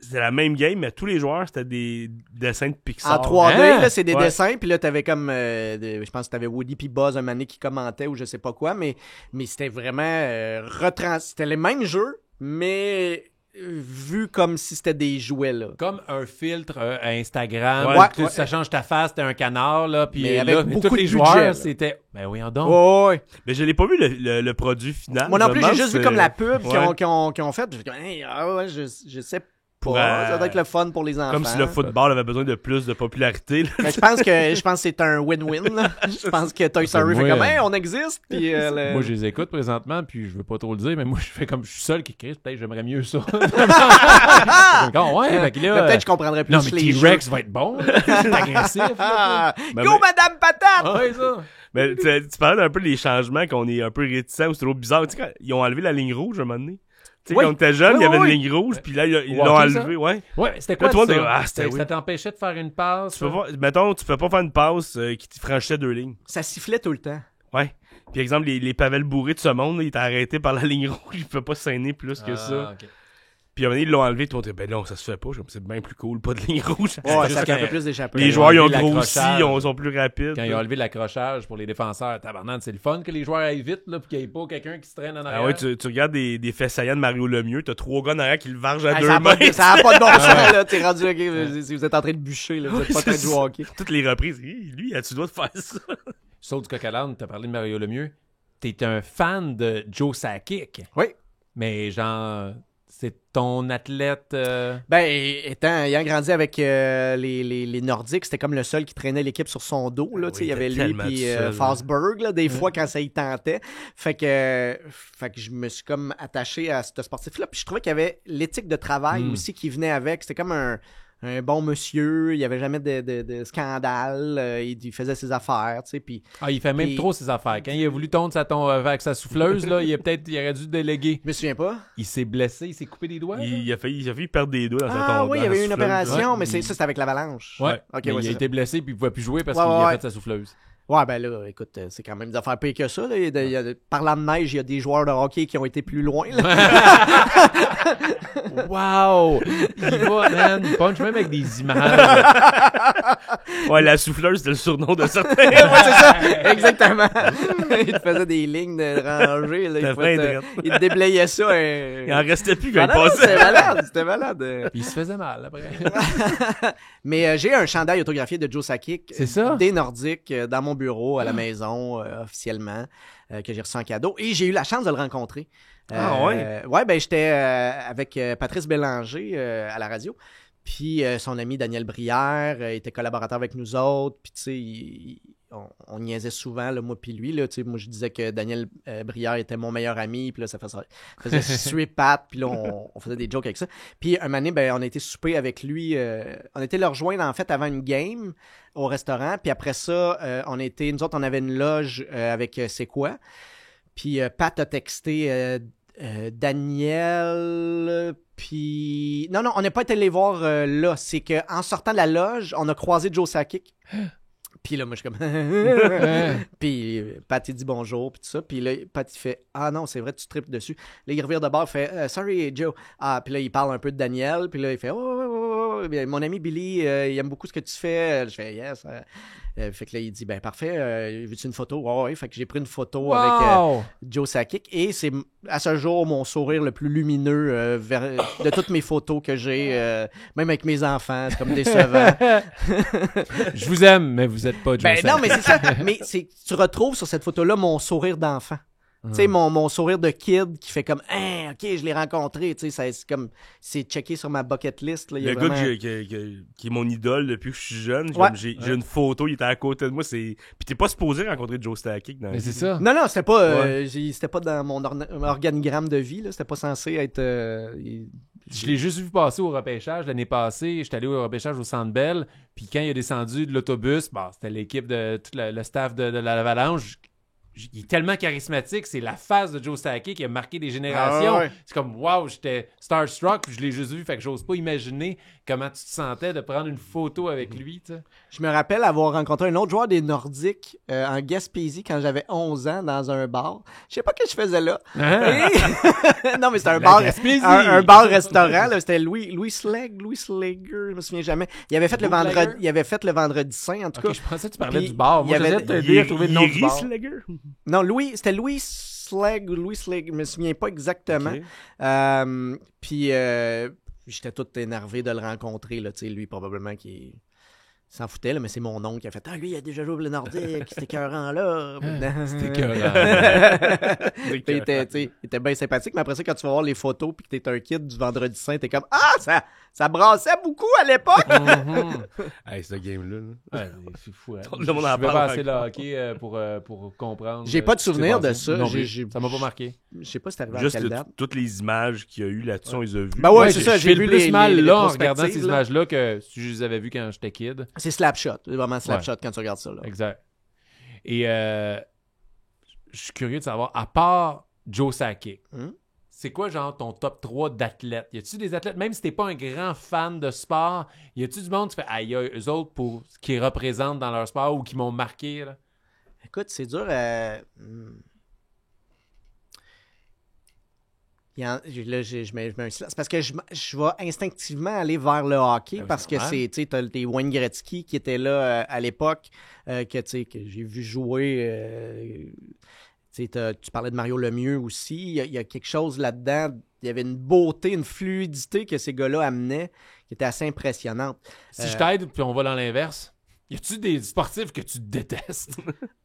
Speaker 2: c'était la même game, mais tous les joueurs, c'était des dessins de Pixar.
Speaker 3: En 3D,
Speaker 1: Hein?
Speaker 3: là, c'est des
Speaker 2: Ouais.
Speaker 3: dessins, puis là, t'avais comme, je pense que t'avais Woody puis Buzz un moment donné qui commentait ou je sais pas quoi, mais c'était vraiment c'était les mêmes jeux, mais vu comme si c'était des jouets, là.
Speaker 1: Comme un filtre à Instagram,
Speaker 2: Ouais.
Speaker 1: où ça change ta face, t'es un canard, là, puis
Speaker 3: Mais
Speaker 1: là,
Speaker 3: avec
Speaker 1: mais
Speaker 3: beaucoup
Speaker 1: tous
Speaker 3: de
Speaker 1: les
Speaker 3: budget,
Speaker 1: joueurs,
Speaker 3: là.
Speaker 1: c'était... Ben oui, donc.
Speaker 3: Oh, ouais.
Speaker 2: Mais je l'ai pas vu le produit final.
Speaker 3: Moi non
Speaker 2: Je
Speaker 3: plus,
Speaker 2: me
Speaker 3: j'ai
Speaker 2: demande
Speaker 3: juste vu
Speaker 2: si
Speaker 3: comme la pub
Speaker 2: ouais.
Speaker 3: qu'ils ont faite. J'ai dit, hey, ah ouais, je sais pas.
Speaker 2: Pour,
Speaker 3: Ça doit être le fun pour les enfants.
Speaker 2: Comme si le football avait besoin de plus de popularité. là.
Speaker 3: Mais je pense que c'est un win-win. Là. Je pense que Toy Story fait
Speaker 1: Moi,
Speaker 3: comme, hey, on existe. Puis,
Speaker 1: Moi, je les écoute présentement, puis je veux pas trop le dire, mais moi, je fais comme je suis seul qui crie, peut-être j'aimerais mieux ça. Ouais, fait que là,
Speaker 3: Mais peut-être je comprendrais plus
Speaker 1: non, mais
Speaker 3: les
Speaker 1: T-Rex
Speaker 3: jeux.
Speaker 1: va être bon. C'est agressif. Là.
Speaker 3: Ah,
Speaker 2: Ben,
Speaker 3: Go,
Speaker 2: mais-
Speaker 3: Madame Patate!
Speaker 1: Ah ouais, ça.
Speaker 2: Mais tu parlais un peu des changements qu'on est un peu réticents ou c'est trop bizarre. Tu sais, quand ils ont enlevé la ligne rouge à un moment donné. Tu sais,
Speaker 3: Oui.
Speaker 2: quand on était jeune,
Speaker 3: Oui,
Speaker 2: il y avait
Speaker 3: oui,
Speaker 2: une ligne rouge, puis là, ils
Speaker 1: Au
Speaker 2: l'ont
Speaker 1: hockey,
Speaker 2: enlevé, ouais.
Speaker 1: Ouais, c'était quoi
Speaker 2: Là, tout le monde
Speaker 1: ça?
Speaker 2: dit, ah, c'était
Speaker 1: Ça
Speaker 2: oui.
Speaker 1: t'empêchait de faire une passe?
Speaker 2: Tu peux pas, mettons, tu peux pas faire une passe qui te franchissait 2 lignes.
Speaker 3: Ça sifflait tout le temps.
Speaker 2: Ouais. Puis exemple, les Pavel bourrés de ce monde, là, ils étaient arrêtés par la ligne rouge, ils pouvaient pas saigner plus que ça.
Speaker 1: Ok.
Speaker 2: Puis à un moment donné, ils l'ont enlevé, tout le monde dit, ben non, ça se fait pas. C'est bien plus cool, pas de ligne rouge.
Speaker 3: Ouais,
Speaker 1: juste
Speaker 3: ça fait un
Speaker 1: quand-
Speaker 3: peu plus d'échappée.
Speaker 2: Les
Speaker 1: ils
Speaker 2: joueurs, ils ont
Speaker 1: enlevé
Speaker 2: grossi,
Speaker 1: l'accrochage.
Speaker 2: ils sont plus rapides.
Speaker 1: Quand ils ont enlevé l'accrochage pour les défenseurs, tabarnak, c'est le fun que les joueurs aillent vite, là, puis qu'il n'y ait pas quelqu'un qui se traîne en arrière.
Speaker 2: Ah ouais, tu regardes des faits saillants de Mario Lemieux, t'as 3 gars en arrière qui le vargent à
Speaker 3: Hey,
Speaker 2: 2
Speaker 3: ça
Speaker 2: mains.
Speaker 3: n'a pas de bon sens, là. T'es rendu, ok, si vous êtes en train de bûcher, là, vous êtes pas en train de jouer au hockey.
Speaker 2: Toutes les reprises, lui, as-tu dois de faire ça?
Speaker 1: Sauf du coq à l'âne, t'as parlé de Mario Lemieux. T'es un fan de Joe Sakic.
Speaker 3: Oui.
Speaker 1: Mais genre, c'est ton athlète...
Speaker 3: Ben, ayant grandi avec les Nordiques, c'était comme le seul qui traînait l'équipe sur son dos. Là,
Speaker 2: Oui,
Speaker 3: tu sais, il y avait
Speaker 2: il
Speaker 3: lui
Speaker 2: était tellement
Speaker 3: et
Speaker 2: tout seul,
Speaker 3: Forsberg, là, des fois quand ça y tentait. Fait que je me suis comme attaché à ce sportif-là. Puis je trouvais qu'il y avait l'éthique de travail aussi qui venait avec. C'était comme un bon monsieur, il n'y avait jamais de scandale, il faisait ses affaires, tu sais, puis...
Speaker 1: Ah, il fait même
Speaker 3: puis-
Speaker 1: trop ses affaires. Quand il a voulu tondre avec sa souffleuse, là, il aurait dû déléguer.
Speaker 3: Je me souviens pas.
Speaker 1: Il s'est blessé, il s'est coupé les doigts. là.
Speaker 2: Il a failli perdre des doigts dans sa
Speaker 3: Ah
Speaker 2: tombe.
Speaker 3: oui, il y avait eu une opération,
Speaker 1: Ouais.
Speaker 3: mais ça, c'était avec l'avalanche.
Speaker 1: Ouais.
Speaker 3: Ok,
Speaker 1: Mais
Speaker 3: ouais,
Speaker 1: il
Speaker 3: c'est
Speaker 1: a
Speaker 3: ça.
Speaker 1: été blessé puis il pouvait plus jouer parce
Speaker 3: Ouais,
Speaker 1: qu'il a
Speaker 3: ouais.
Speaker 1: fait sa souffleuse.
Speaker 3: Ouais, ben là, écoute, c'est quand même des affaires pires que ça. Là. Parlant de neige, il y a des joueurs de hockey qui ont été plus loin. Là.
Speaker 1: Wow! Il va, man, il punch même avec des images.
Speaker 2: Ouais, la souffleuse, c'était le surnom de certains.
Speaker 3: Ouais, c'est ça, exactement. Il te faisait des lignes de rangée. Là.
Speaker 2: T'as fait un
Speaker 3: Il te déblayait ça.
Speaker 2: Il en restait plus quand il
Speaker 3: Ah non,
Speaker 2: passait.
Speaker 3: c'était malade.
Speaker 1: Puis il se faisait mal après.
Speaker 3: Mais j'ai un chandail autographié de Joe Sakic.
Speaker 1: C'est ça?
Speaker 3: Des Nordiques dans mon bureau à la maison, officiellement, que j'ai reçu en cadeau. Et j'ai eu la chance de le rencontrer.
Speaker 2: Ah ouais?
Speaker 3: Ouais, ben j'étais avec Patrice Bélanger à la radio. Puis son ami Daniel Brière était collaborateur avec nous autres. Puis tu sais, on niaisait souvent, là, moi puis lui. Là, tu sais, moi, je disais que Daniel Brière était mon meilleur ami. Puis là, ça faisait suer Pat. Puis là, on faisait des jokes avec ça. Puis un moment donné, ben, on a été souper avec lui. On était le rejoindre, en fait, avant une game au restaurant. Puis après ça, nous autres, on avait une loge avec C'est quoi? Puis Pat a texté Daniel, puis... Non, on n'a pas été les voir là. C'est qu'en sortant de la loge, on a croisé Joe Sakic. Puis là, moi, je suis comme... Puis Pat, il dit bonjour, puis tout ça. Puis là, Pat, il fait « Ah non, c'est vrai, tu tripes dessus. » Là, il revient de bord, il fait « Sorry, Joe. » Ah, puis là, il parle un peu de Daniel. Puis là, il fait « Oh, mon ami Billy, il aime beaucoup ce que tu fais. » Je fais « Yes. » Fait que là, il dit « Ben, parfait. Veux-tu une photo? » Ouais. Fait que j'ai pris une photo avec
Speaker 1: Wow!
Speaker 3: Joe Sakic. Et c'est à ce jour mon sourire le plus lumineux de toutes mes photos que j'ai, même avec mes enfants. C'est comme décevant.
Speaker 1: Je vous aime, mais vous êtes pas Joe
Speaker 3: Ben
Speaker 1: Sakic.
Speaker 3: non, mais c'est ça. Mais tu retrouves sur cette photo-là mon sourire d'enfant. Tu sais, mon sourire de kid qui fait comme hein, ok, je l'ai rencontré. Tu sais, c'est comme c'est checké sur ma bucket list. Là, il y a
Speaker 2: Le gars
Speaker 3: vraiment...
Speaker 2: qui est mon idole depuis que je suis jeune,
Speaker 3: Ouais.
Speaker 2: j'ai une photo, il était à côté de moi. Puis t'es pas supposé rencontrer Joe Sakic dans la
Speaker 1: Mais c'est
Speaker 2: vie.
Speaker 1: ça.
Speaker 3: Non, c'était pas, c'était pas dans mon organigramme de vie. Là, c'était pas censé être.
Speaker 1: Je l'ai juste vu passer au repêchage l'année passée. J'étais allé au repêchage au Centre Bell. Puis quand il est descendu de l'autobus, c'était l'équipe de tout le staff de l'Avalanche. Il est tellement charismatique. C'est la face de Joe Sakic qui a marqué des générations.
Speaker 3: Ah ouais.
Speaker 1: C'est comme, wow, j'étais starstruck. Puis je l'ai juste vu. Fait que j'ose pas imaginer comment tu te sentais de prendre une photo avec lui. Tu sais.
Speaker 3: Je me rappelle avoir rencontré un autre joueur des Nordiques en Gaspésie quand j'avais 11 ans dans un bar. Je sais pas ce que je faisais là.
Speaker 1: Ah.
Speaker 3: Et- non, mais c'était un
Speaker 1: La
Speaker 3: bar,
Speaker 1: Gaspésie.
Speaker 3: un bar-restaurant. Là. C'était Louis Slager, je me souviens jamais. Il avait fait le vendredi saint, en tout
Speaker 1: Ok,
Speaker 3: cas.
Speaker 1: je pensais que tu parlais
Speaker 3: Puis,
Speaker 1: du bar. Moi,
Speaker 3: il y avait-
Speaker 1: j'essayais de t'aider à trouver le nom du bar.
Speaker 3: Non, c'était Louis Slager, je me souviens pas exactement.
Speaker 2: Ok.
Speaker 3: Puis j'étais tout énervé de le rencontrer, là, tu sais, lui probablement qui s'en foutait, là, mais c'est mon oncle qui a fait « Ah, lui, il a déjà joué pour le Nordique, c'était écœurant là. »
Speaker 1: C'était écœurant.
Speaker 3: Puis il était bien sympathique, mais après ça, quand tu vas voir les photos puis que t'es un kid du Vendredi Saint, t'es comme « Ah, ça brassait beaucoup à l'époque!
Speaker 1: Mhm.
Speaker 2: Hey, ce game-là.
Speaker 1: Ouais, c'est fou. Hein.
Speaker 2: Tout le monde en
Speaker 1: Je vais
Speaker 2: parle
Speaker 1: pas assez le
Speaker 2: encore.
Speaker 1: hockey pour comprendre.
Speaker 3: J'ai pas de
Speaker 1: ce qui s'est
Speaker 3: souvenir de
Speaker 1: passé.
Speaker 3: ça.
Speaker 1: Non plus.
Speaker 3: J'ai-
Speaker 1: Ça m'a pas marqué. »
Speaker 3: Je sais pas si c'est arrivé à
Speaker 2: Juste
Speaker 3: quelle date.
Speaker 2: toutes les images qu'il y a eu là-dessus, on les a vues.
Speaker 3: Ben ouais, c'est ça,
Speaker 1: j'ai
Speaker 3: j'ai vu
Speaker 1: plus
Speaker 3: les
Speaker 1: mal là en
Speaker 3: rétrospectives,
Speaker 1: regardant ces
Speaker 3: là.
Speaker 1: images-là que si je les avais vues quand j'étais kid.
Speaker 3: C'est Slapshot, c'est vraiment Slapshot quand tu regardes ça. Là.
Speaker 1: Exact. Et je suis curieux de savoir, à part Joe Sakic, c'est quoi genre ton top 3 d'athlètes? Y a-tu des athlètes, même si t'es pas un grand fan de sport, y a-tu du monde qui fait aïe, eux autres pour ce qu'ils représentent dans leur sport ou qui m'ont marqué? Là?
Speaker 3: Écoute, c'est dur. Il Je mets un silence. Parce que je vais instinctivement aller vers le hockey parce que tu as des Wayne Gretzky qui étaient là à l'époque que j'ai vu jouer. Tu parlais de Mario Lemieux aussi. Il y a quelque chose là-dedans. Il y avait une beauté, une fluidité que ces gars-là amenaient qui était assez impressionnante.
Speaker 1: Si je t'aide puis on va dans l'inverse, y a-tu des sportifs que tu détestes?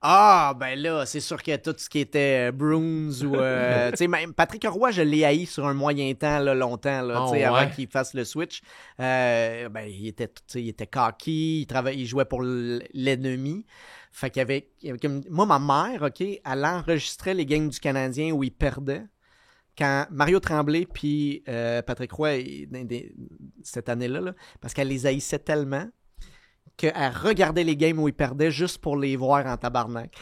Speaker 3: Ben là, c'est sûr que tout ce qui était Bruins ou... tu sais, même Patrick Roy, je l'ai haï sur un moyen temps, là, longtemps, là, avant qu'il fasse le switch. Il était cocky, il jouait pour l'ennemi. Fait qu'il y avait comme... Moi, ma mère, OK, elle enregistrait les games du Canadien où il perdait. Quand Mario Tremblay puis Patrick Roy, cette année-là, là, parce qu'elle les haïssait tellement qu'elle regardait les games où ils perdaient juste pour les voir en tabarnak.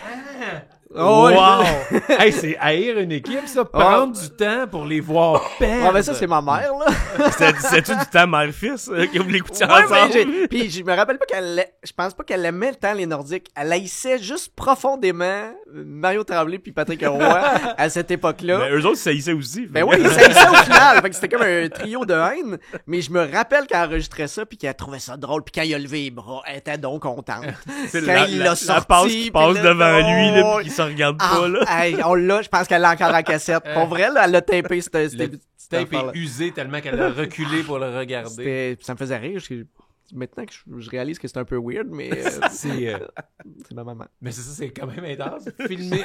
Speaker 1: Oh, wow! Hey, c'est haïr une équipe, ça. Prendre du temps pour les voir perdre.
Speaker 3: Ben ça, c'est ma mère, là.
Speaker 2: C'est-tu du temps mère-fils que vous l'écoutiez ensemble?
Speaker 3: Puis je me rappelle pas je pense pas qu'elle aimait le temps, les Nordiques. Elle haïssait juste profondément Mario Tremblay puis Patrick Roy à cette époque-là.
Speaker 2: Ben, eux autres, ils haïssaient aussi.
Speaker 3: Ben oui, ils haïssaient au final. Fait que c'était comme un trio de haine. Mais je me rappelle qu'elle enregistrait ça puis qu'elle trouvait ça drôle. Puis quand il a levé les bras, elle était donc contente. Quand il l'a sorti.
Speaker 2: La passe qui passe devant lui, là, puis il se regarde pas, là.
Speaker 3: On l'a, je pense qu'elle l'a encore en cassette. Pour vrai, là, elle l'a tapé.
Speaker 1: Le tape est usé tellement qu'elle a reculé pour le regarder.
Speaker 3: Ça me faisait rire. Maintenant que je réalise que c'est un peu weird, mais c'est ma maman.
Speaker 1: Mais c'est ça, c'est quand même intense. Filmer.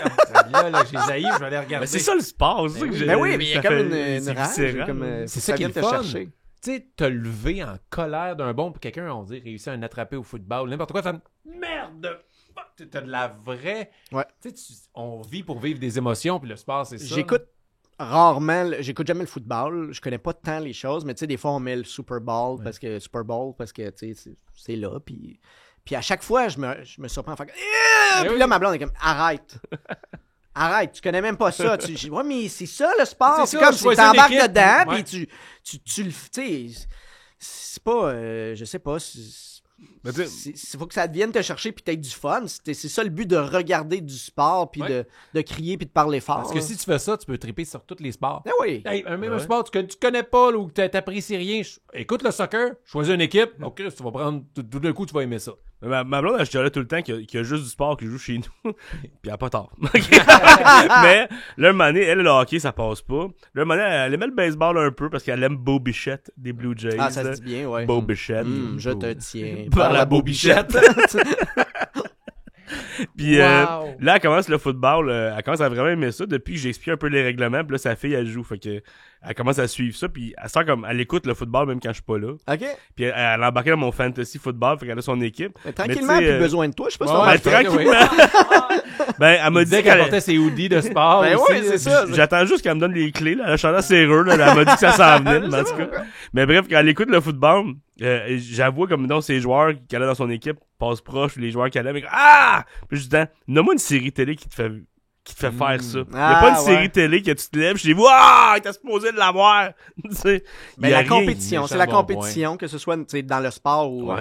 Speaker 1: Là, j'ai zaï, je vais aller regarder.
Speaker 2: Mais c'est ça le sport, c'est ça que j'ai.
Speaker 3: Ben oui, mais il y a comme une rage.
Speaker 1: C'est ça qui est le fun. Tu sais, te lever en colère d'un bon pour quelqu'un, on dit, réussir à en attraper au football, n'importe quoi, ça merde! T'as de la vraie...
Speaker 3: Ouais.
Speaker 1: Tu sais, on vit pour vivre des émotions, puis le sport, c'est ça.
Speaker 3: J'écoute jamais le football. Je connais pas tant les choses, mais tu sais, des fois, on met le Super Bowl parce que tu sais, c'est là, puis à chaque fois, je me surprends en faire puis là, ma blonde est comme, arrête, tu connais même pas ça. Ouais, mais c'est ça le sport. C'est comme si t'embarques dedans, puis tu le... Tu sais, c'est pas... je sais pas... Il faut que ça devienne te chercher puis t'aies du fun. C'est ça le but de regarder du sport puis de crier puis de parler fort.
Speaker 1: Parce que si tu fais ça, tu peux triper sur tous les sports.
Speaker 3: Ben oui.
Speaker 1: Hey, un sport tu connais pas là, ou que t'apprécies rien. Écoute le soccer, choisis une équipe. Ok, tu vas prendre tout d'un coup, tu vas aimer ça.
Speaker 2: Ma blonde, elle chialait tout le temps qu'il y a juste du sport qui joue chez nous. Puis elle a pas tort. Mais là, un moment donné, elle, le hockey, ça passe pas. Là, un moment donné, elle aimait le baseball un peu parce qu'elle aime Bo Bichette des Blue Jays.
Speaker 3: Ah, ça se dit bien, ouais.
Speaker 2: Bo Bichette.
Speaker 3: Je te tiens
Speaker 2: par la Bo Bichette. Puis là, elle commence le football. Elle commence à vraiment aimer ça. Depuis que j'explique un peu les règlements, puis là, sa fille, elle joue. Fait que elle commence à suivre ça. Puis elle sent comme elle écoute le football même quand je suis pas là.
Speaker 3: OK.
Speaker 2: Puis elle embarqué dans mon fantasy football. Fait qu'elle a son équipe.
Speaker 3: Mais tranquillement, plus besoin de toi. Je sais pas si
Speaker 2: tranquillement. Ben, elle m'a dit
Speaker 1: qu'elle portait ses hoodies de sport.
Speaker 3: Ben
Speaker 1: aussi,
Speaker 3: oui, c'est ça.
Speaker 2: J'attends juste qu'elle me donne les clés. Là. Elle a chanté serreux. Là. Elle m'a dit que ça s'en venait. En tout cas. Mais bref, quand elle écoute le football, j'avoue comme dans ses joueurs qu'elle a dans son équipe passent proche, les joueurs qu'elle a. Mais puis je dis, nomme-moi une série télé qui te fait faire ça. Il n'y a pas une série télé que tu te lèves, je dis, waouh, t'as supposé de l'avoir.
Speaker 3: Mais la compétition, c'est la compétition, que ce soit dans le sport ou,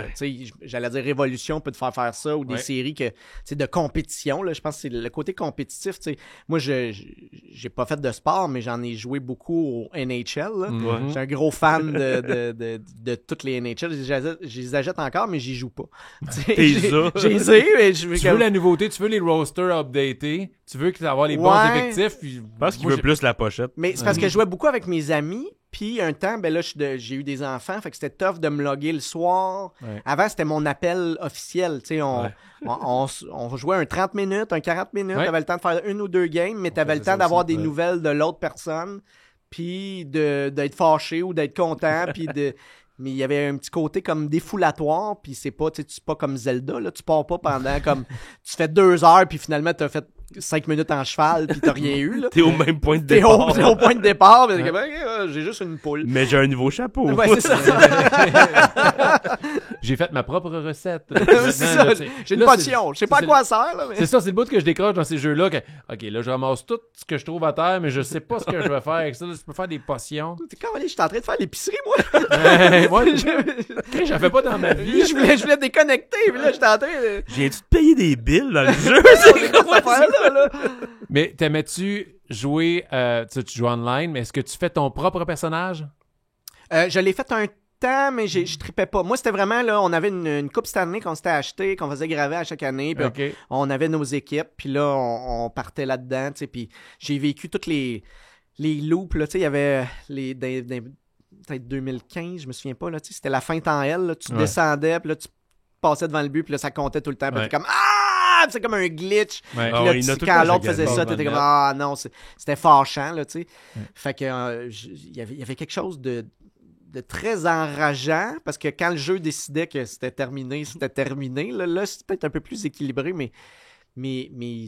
Speaker 3: j'allais dire Révolution peut te faire ça, ou des séries de compétition. Là, je pense que c'est le côté compétitif. T'sais. Moi, j'ai pas fait de sport, mais j'en ai joué beaucoup au NHL. Là. Je suis un gros fan de toutes les NHL. Je les achète encore, mais j'y joue pas.
Speaker 1: Mais tu veux la nouveauté, tu veux les rosters updatés, tu veux avoir les bons effectifs. Puis,
Speaker 2: je pense qu'il veut plus la pochette.
Speaker 3: Mais c'est parce que je jouais beaucoup avec mes amis. Puis un temps, ben là, j'ai eu des enfants. Fait que c'était tough de me loguer le soir. Ouais. Avant, c'était mon appel officiel. Tu sais, on jouait un 30 minutes, un 40 minutes. T'avais le temps de faire une ou deux games, mais t'avais le temps d'avoir des nouvelles de l'autre personne. Puis d'être fâché ou d'être content. Puis mais il y avait un petit côté comme défoulatoire. Puis c'est pas, tu sais, pas comme Zelda. Là, tu pars pas pendant comme... Tu fais 2 heures, puis finalement, t'as fait 5 minutes en cheval, puis t'as rien eu. Là.
Speaker 2: T'es au même point de départ.
Speaker 3: T'es au point de départ, mais j'ai juste une poule.
Speaker 2: Mais j'ai un nouveau chapeau.
Speaker 3: Ouais, c'est ça.
Speaker 1: J'ai fait ma propre recette.
Speaker 3: C'est ça. J'ai une potion. Je sais pas à quoi ça sert. Là, mais...
Speaker 1: C'est ça, c'est le bout que je décroche dans ces jeux-là. OK, là, je ramasse tout ce que je trouve à terre, mais je sais pas ce que je vais faire avec ça. Là, je peux faire des potions.
Speaker 3: Je suis en train de faire l'épicerie, moi.
Speaker 1: Moi, j'en fais pas dans ma vie.
Speaker 3: Je voulais déconnecter, mais là, j'étais en train de...
Speaker 2: J'ai-tu te payer des billes dans le jeu?
Speaker 3: C'est quoi cette affaire-là? ça, là.
Speaker 1: Mais t'aimais-tu jouer, tu joues online, mais est-ce que tu fais ton propre personnage?
Speaker 3: Je l'ai fait un temps, mais je tripais pas. Moi, c'était vraiment, là, on avait une coupe Stanley qu'on s'était acheté, qu'on faisait graver à chaque année, puis
Speaker 1: OK.
Speaker 3: on avait nos équipes, puis là, on partait là-dedans, tu sais, puis j'ai vécu toutes les loops, là, tu sais, il y avait peut-être 2015, je me souviens pas, là, tu sais, c'était la fin temps L, là, tu descendais, puis là, tu passais devant le but, puis là, ça comptait tout le temps, puis t'es comme « Ah! » C'est comme un glitch.
Speaker 1: Ouais.
Speaker 3: Puis là, quand l'autre faisait ça, t'étais comme « Ah non, c'était fâchant, là, tu sais. » Fait que il y avait quelque chose de très enrageant, parce que quand le jeu décidait que c'était terminé. Là, c'était peut-être un peu plus équilibré, mais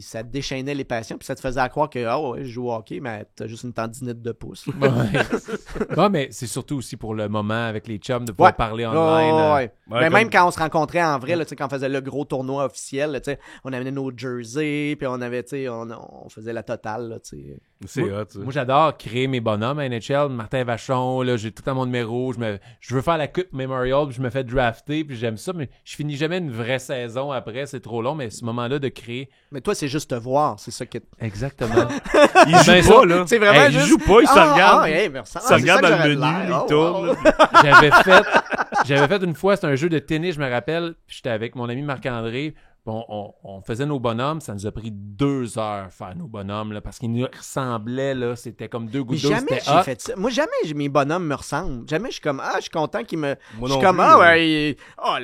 Speaker 3: ça déchaînait les passions, puis ça te faisait croire que je joue au hockey, mais t'as juste une tendinite de pouce.
Speaker 1: Ouais. Non, mais c'est surtout aussi pour le moment avec les chums de pouvoir parler online.
Speaker 3: Ouais. Mais même quand on se rencontrait en vrai, là, quand on faisait le gros tournoi officiel, là, on amenait nos jerseys, puis on avait, on faisait la totale. Là,
Speaker 2: C'est hot, ça.
Speaker 1: Moi, j'adore créer mes bonhommes à NHL. Martin Vachon, là, j'ai tout à mon numéro. Je veux faire la Coupe Memorial, puis je me fais drafter, puis j'aime ça, mais je finis jamais une vraie saison après. C'est trop long, mais ce moment-là de créer...
Speaker 3: Mais toi, c'est juste te voir, c'est ça qui est...
Speaker 1: Exactement.
Speaker 2: Il joue pas, là.
Speaker 3: C'est vraiment
Speaker 2: Il joue pas, il se regarde. Il se regarde dans le menu, il tourne.
Speaker 1: là. J'avais fait une fois, c'était un jeu de tennis, je me rappelle, puis j'étais avec mon ami Marc-André, on faisait nos bonhommes, ça nous a pris 2 heures faire nos bonhommes, là, parce qu'ils nous ressemblaient, là, c'était comme 2 gouttes d'eau,
Speaker 3: jamais
Speaker 1: c'était
Speaker 3: j'ai
Speaker 1: hot.
Speaker 3: fait ça. Moi, jamais mes bonhommes me ressemblent. Jamais je suis comme, je suis content qu'ils me...
Speaker 2: Moi
Speaker 3: je suis
Speaker 2: non
Speaker 3: comme,
Speaker 2: plus,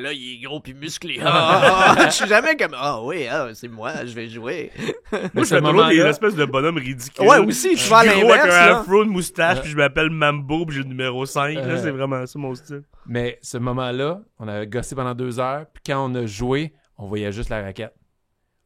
Speaker 3: là, il est gros puis musclé. Je suis jamais comme, c'est moi, je vais jouer.
Speaker 2: Moi, je
Speaker 1: ce
Speaker 2: fais toujours des
Speaker 1: moment-là-
Speaker 2: espèces de bonhommes ridicules.
Speaker 3: Ouais, aussi, je vais à
Speaker 2: Gros
Speaker 3: l'inverse,
Speaker 2: avec un
Speaker 3: là.
Speaker 2: afro, une moustache, puis je m'appelle Mambo, puis j'ai le numéro 5. Là, c'est vraiment ça, mon style.
Speaker 1: Mais ce moment-là, on avait gossé pendant 2 heures, puis quand on a joué, on voyait juste la raquette.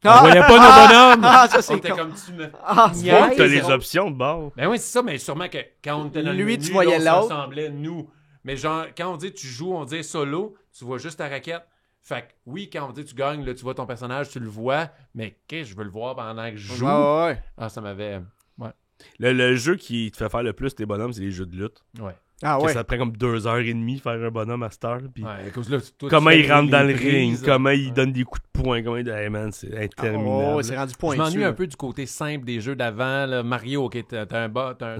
Speaker 1: On voyait pas nos bonhommes!
Speaker 3: Ça,
Speaker 1: On
Speaker 3: c'est
Speaker 1: était
Speaker 3: con.
Speaker 1: comme tu me...
Speaker 3: C'est
Speaker 2: Toi,
Speaker 1: Ouais,
Speaker 2: t'as
Speaker 1: c'est
Speaker 2: les
Speaker 1: drôle.
Speaker 2: options de bord.
Speaker 1: Ben oui, c'est ça, mais sûrement que quand on était dans
Speaker 3: Lui,
Speaker 1: le
Speaker 3: tu
Speaker 1: menu,
Speaker 3: voyais
Speaker 1: là, on
Speaker 3: l'autre.
Speaker 1: se ressemblait, nous. Mais genre, quand on dit tu joues, on dit solo, tu vois juste ta raquette. Fait que oui, quand on dit tu gagnes, là, tu vois ton personnage, tu le vois, mais qu'est-ce que je veux le voir pendant que je joue?
Speaker 3: Ouais.
Speaker 1: Ah, ça m'avait...
Speaker 2: Le jeu qui te fait faire le plus tes bonhommes, c'est les jeux de lutte.
Speaker 1: Ouais.
Speaker 3: Ah
Speaker 2: Que
Speaker 3: ouais.
Speaker 2: ça te prend comme 2 heures et demie faire un bonhomme à cette heure. Puis
Speaker 1: Ouais, à cause là, toi,
Speaker 2: comment
Speaker 1: tu
Speaker 2: il
Speaker 1: fais
Speaker 2: rentre dans le
Speaker 1: les
Speaker 2: ring,
Speaker 1: prises.
Speaker 2: comment il donne des coups de poing, comment il... Hey man, c'est interminable.
Speaker 3: C'est rendu
Speaker 1: Je
Speaker 3: pointu.
Speaker 1: m'ennuie un
Speaker 3: là.
Speaker 1: peu du côté simple des jeux d'avant. Là. Mario, OK, t'as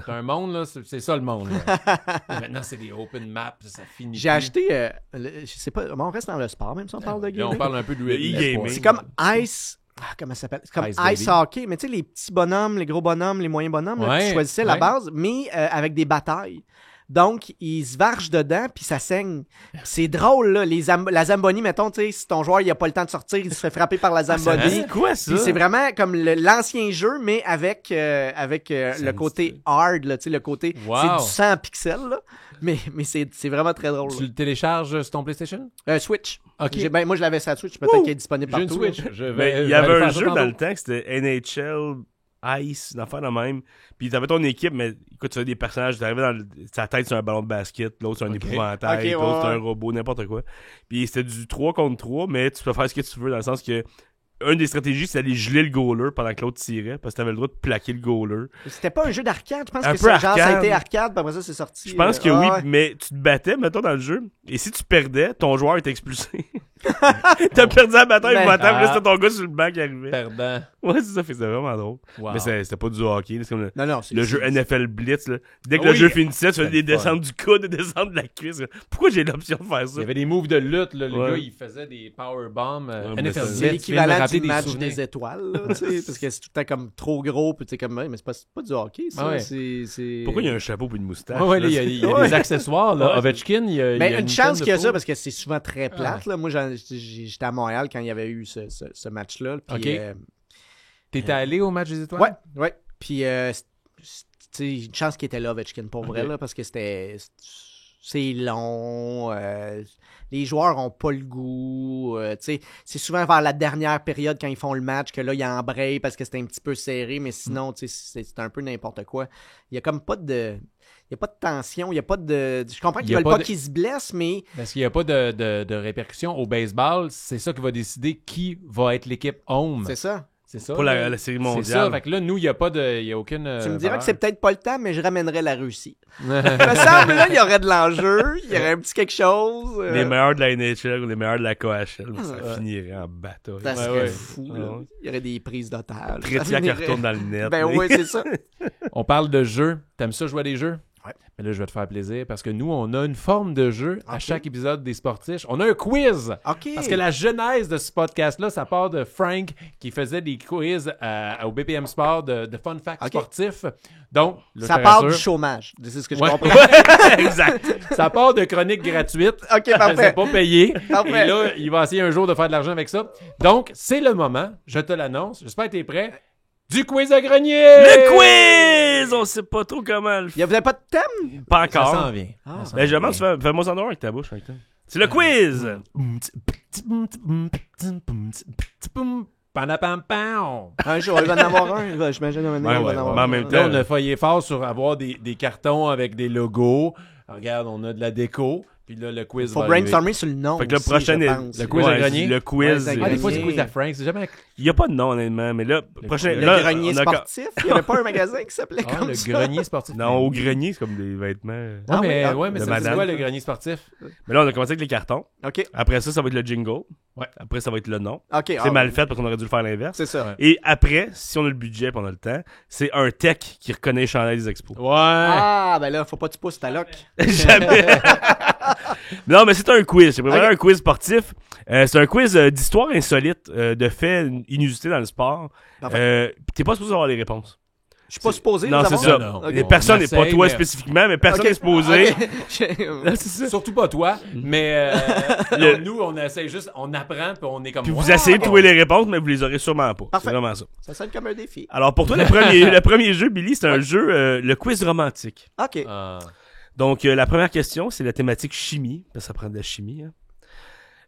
Speaker 1: un monde, là, c'est ça le monde. Là. Maintenant, c'est des open maps, ça finit
Speaker 3: J'ai
Speaker 1: plus.
Speaker 3: acheté, je sais pas, on reste dans le sport, même si on parle de
Speaker 1: Là,
Speaker 3: gaming.
Speaker 1: on parle un peu de
Speaker 2: Le e-gaming.
Speaker 3: C'est comme Ice... comment ça s'appelle? C'est comme
Speaker 1: Ice
Speaker 3: Ice
Speaker 1: Baby.
Speaker 3: Hockey, mais tu sais, les petits bonhommes, les gros bonhommes, les moyens bonhommes, là,
Speaker 1: Ouais,
Speaker 3: tu choisissais la
Speaker 1: ouais.
Speaker 3: base, mais avec des batailles. Donc, ils se vargent dedans, puis ça saigne. C'est drôle, là. La Zamboni, mettons, tu sais, si ton joueur, il a pas le temps de sortir, il se fait frapper par la Zamboni.
Speaker 2: C'est quoi ça?
Speaker 3: Puis c'est vraiment comme l'ancien jeu, mais avec le côté hard, là, tu sais, le côté...
Speaker 1: Wow.
Speaker 3: C'est du 100 pixels, là. Mais c'est vraiment très drôle.
Speaker 1: Tu le télécharges sur ton PlayStation?
Speaker 3: Switch.
Speaker 1: OK.
Speaker 3: Moi, je l'avais sur la Switch, peut-être qu'il est disponible
Speaker 1: J'ai une
Speaker 3: partout. là.
Speaker 1: Switch.
Speaker 2: Mais il y avait un jeu dans le temps que c'était NHL Ice, une affaire de même. Puis t'avais ton équipe, mais écoute, tu avais des personnages, t'arrivais dans sa tête sur un ballon de basket, l'autre sur un
Speaker 1: Ok.
Speaker 2: épouvantail,
Speaker 3: Ok,
Speaker 2: l'autre sur
Speaker 3: ouais.
Speaker 2: un robot, n'importe quoi. Puis c'était du 3 contre 3, mais tu peux faire ce que tu veux, dans le sens que une des stratégies, c'est d'aller geler le goaler pendant que l'autre tirait, parce que t'avais le droit de plaquer le goaler.
Speaker 3: C'était pas un jeu d'arcade, je pense
Speaker 2: Un
Speaker 3: que
Speaker 2: peu
Speaker 3: genre, ça a
Speaker 2: arcade.
Speaker 3: été arcade, puis après ça, c'est sorti.
Speaker 2: Je pense que
Speaker 3: ah
Speaker 2: oui,
Speaker 3: ouais.
Speaker 2: mais tu te battais, mettons, dans le jeu, et si tu perdais, ton joueur était expulsé. T'as perdu la bataille,
Speaker 3: Mais-
Speaker 2: puis là, c'était ton gars sur le banc qui arrivait.
Speaker 1: Perdant.
Speaker 2: Ouais, c'est ça, fait que c'était vraiment drôle.
Speaker 1: Wow.
Speaker 2: Mais c'était pas du hockey, là, c'est comme
Speaker 3: Non, c'est
Speaker 2: le jeu NFL Blitz, là. Dès que
Speaker 1: Ah
Speaker 2: le
Speaker 1: oui.
Speaker 2: jeu finissait, tu faisais des
Speaker 1: C'était le fun.
Speaker 2: descentes du coude, des descentes de la cuisse. Pourquoi j'ai l'option de faire
Speaker 1: Il
Speaker 2: ça?
Speaker 1: y avait des moves de lutte, là. Le
Speaker 2: Ouais.
Speaker 1: gars, il faisait des powerbombs.
Speaker 2: mais
Speaker 1: NFL
Speaker 2: ça-
Speaker 3: C'est
Speaker 1: Blitz, tu viens de me
Speaker 3: l'équivalent
Speaker 1: rappeler
Speaker 3: du match
Speaker 1: souvenirs.
Speaker 3: des étoiles, là, tu sais, parce que c'est tout le temps comme trop gros, puis tu sais, comme, ouais, mais c'est pas du hockey, ça.
Speaker 1: Ah ouais.
Speaker 3: C'est...
Speaker 2: Pourquoi il y a un chapeau et une moustache?
Speaker 1: Ouais, là, il y a
Speaker 3: Ouais.
Speaker 1: des accessoires, là.
Speaker 2: Ouais.
Speaker 1: Ovechkin, il y a.
Speaker 3: Mais
Speaker 1: il y a
Speaker 3: une chance
Speaker 1: tonne
Speaker 3: qu'il y a
Speaker 1: de
Speaker 3: ça,
Speaker 1: peau.
Speaker 3: parce que c'est souvent très plate, là. Moi, j'étais à Montréal quand il y avait eu ce match-là, puis...
Speaker 1: Ok. T'étais allé au match des étoiles?
Speaker 3: Ouais. Puis, tu sais, une chance qu'il était là, Ovechkin, pour vrai, là, parce que c'est long, les joueurs ont pas le goût, tu sais, c'est souvent vers la dernière période quand ils font le match que là, ils embrayent parce que c'était un petit peu serré, mais sinon, tu sais, c'est un peu n'importe quoi. Il y a comme pas de... Il n'y a pas de tension, il n'y a pas de... Je comprends
Speaker 1: Il y
Speaker 3: qu'ils
Speaker 1: a
Speaker 3: veulent
Speaker 1: pas
Speaker 3: pas
Speaker 1: de-
Speaker 3: qu'ils se blessent, mais...
Speaker 1: Parce qu'il n'y a pas de répercussions au baseball. C'est ça qui va décider qui va être l'équipe home.
Speaker 3: C'est ça.
Speaker 1: C'est ça.
Speaker 2: Pour
Speaker 1: là.
Speaker 2: la série
Speaker 1: C'est ça.
Speaker 2: mondiale.
Speaker 1: Fait que là, nous, il n'y a pas de. Il y a aucune.
Speaker 3: Tu me diras
Speaker 1: valeur.
Speaker 3: que c'est peut-être pas le temps, mais je ramènerais la Russie. Il me semble, là, il y aurait de l'enjeu, il y aurait un petit quelque chose.
Speaker 2: Les meilleurs de la NHL ou les meilleurs de la KHL, ça
Speaker 3: Ouais.
Speaker 2: finirait en bataille.
Speaker 3: Ça serait
Speaker 1: ouais.
Speaker 3: fou.
Speaker 2: Ah
Speaker 3: Là.
Speaker 2: ouais.
Speaker 3: Il y aurait des prises d'otages.
Speaker 2: Traitier
Speaker 3: Ça
Speaker 2: à
Speaker 3: finirait-
Speaker 2: carton dans le net.
Speaker 3: Ben
Speaker 2: mais-
Speaker 3: oui, c'est ça.
Speaker 1: On parle de jeux. T'aimes ça jouer à des jeux?
Speaker 3: Ouais.
Speaker 1: Mais là, je vais te faire plaisir parce que nous, on a une forme de jeu à
Speaker 3: Ok.
Speaker 1: chaque épisode des Sportiches. On a un quiz.
Speaker 3: OK.
Speaker 1: Parce que la genèse de ce podcast-là, ça part de Frank qui faisait des quiz au BPM Sport de fun facts
Speaker 3: Ok.
Speaker 1: sportifs. Donc, là,
Speaker 3: Ça
Speaker 1: je te
Speaker 3: part du
Speaker 1: rassure,
Speaker 3: chômage. C'est ce que je
Speaker 1: Ouais.
Speaker 3: comprends.
Speaker 2: Exact.
Speaker 1: ça part de chroniques gratuites.
Speaker 3: OK,
Speaker 1: C'est
Speaker 3: parfait.
Speaker 1: pas payé.
Speaker 3: Parfait.
Speaker 1: Et là, il va essayer un jour de faire de l'argent avec ça. Donc, c'est le moment. Je te l'annonce. J'espère que tu es prêt. Du quiz à grenier!
Speaker 2: Le quiz! On sait pas trop comment le
Speaker 3: Il n'y avait pas de thème?
Speaker 2: Pas
Speaker 1: Ça
Speaker 2: encore.
Speaker 1: s'en vient.
Speaker 3: Ah.
Speaker 1: Ça s'en
Speaker 2: Ben, je
Speaker 1: vient.
Speaker 2: demande, fais-moi ça en avec ta bouche. Avec toi. C'est le quiz!
Speaker 1: Panapam-pam.
Speaker 3: Un jour, il va en avoir un. J'imagine un moment donné,
Speaker 2: Ouais,
Speaker 3: il va
Speaker 2: ouais,
Speaker 3: en avoir
Speaker 2: mais en
Speaker 3: un.
Speaker 2: même
Speaker 1: Là,
Speaker 2: temps-
Speaker 1: on a failli fort sur avoir des cartons avec des logos. Regarde, on a de la déco. Puis là, le quiz
Speaker 3: Faut
Speaker 1: va arriver.
Speaker 3: brainstormer sur le nom.
Speaker 2: Fait que le
Speaker 3: aussi,
Speaker 2: prochain
Speaker 3: je
Speaker 2: est-
Speaker 3: pense.
Speaker 1: Le quiz à grenier?
Speaker 2: Le quiz.
Speaker 3: Ouais,
Speaker 1: Ah, des fois, c'est
Speaker 3: grenier.
Speaker 1: quiz à Frank. C'est jamais...
Speaker 2: Il n'y a pas de nom, honnêtement, mais là, prochain.
Speaker 3: Le
Speaker 2: là,
Speaker 3: grenier
Speaker 2: on a-
Speaker 3: sportif. Il n'y avait pas un magasin qui s'appelait
Speaker 1: Ah,
Speaker 3: comme
Speaker 1: le
Speaker 3: ça.
Speaker 1: grenier sportif.
Speaker 2: Non, au grenier, c'est comme des vêtements.
Speaker 1: Ouais,
Speaker 3: Ah oui,
Speaker 1: mais,
Speaker 3: ah,
Speaker 1: ouais, mais
Speaker 2: de
Speaker 1: ça dit
Speaker 2: madame.
Speaker 1: quoi, le grenier sportif?
Speaker 2: Mais là, on a commencé avec les cartons.
Speaker 3: OK.
Speaker 2: Après ça va être le jingle.
Speaker 1: Ouais.
Speaker 2: Après, ça va être le nom.
Speaker 3: OK.
Speaker 2: C'est mal fait parce qu'on aurait dû le faire l'inverse.
Speaker 3: C'est ça.
Speaker 1: Ouais.
Speaker 2: Et après, si on a le budget et on a le temps, c'est un tech qui reconnaît les chandails des expos.
Speaker 1: Ouais.
Speaker 3: Ah, ben là, faut pas que tu pousses ta loc.
Speaker 2: Jamais. Non, mais c'est un quiz. J'ai préparé
Speaker 3: Ok.
Speaker 2: un quiz sportif. C'est un quiz d'histoire insolite, de faits inusités dans le sport.
Speaker 3: Parfait.
Speaker 2: Puis t'es pas supposé avoir les réponses.
Speaker 3: Je suis pas supposé
Speaker 2: Non,
Speaker 3: les
Speaker 2: c'est
Speaker 3: avoir?
Speaker 2: ça.
Speaker 1: Non, non.
Speaker 3: Ok.
Speaker 2: Les personnes,
Speaker 1: On
Speaker 2: et pas
Speaker 1: essaye,
Speaker 2: toi
Speaker 1: mais-
Speaker 2: spécifiquement, mais personne
Speaker 3: Ok.
Speaker 2: n'est supposé.
Speaker 3: Ok.
Speaker 2: Là, c'est ça.
Speaker 1: Surtout pas toi, mais
Speaker 2: Le-
Speaker 1: nous, on essaie juste, on apprend, puis on est comme...
Speaker 2: Puis
Speaker 1: wow!
Speaker 2: vous essayez de trouver les réponses, mais vous les aurez sûrement pas.
Speaker 3: Parfait.
Speaker 2: C'est vraiment ça.
Speaker 3: Ça sonne comme un défi.
Speaker 2: Alors pour toi, le premier jeu, Billy, c'est un jeu, le quiz romantique.
Speaker 3: OK.
Speaker 1: Ah.
Speaker 2: Donc la première question, c'est la thématique chimie. Parce que ça prend de la chimie. Hein.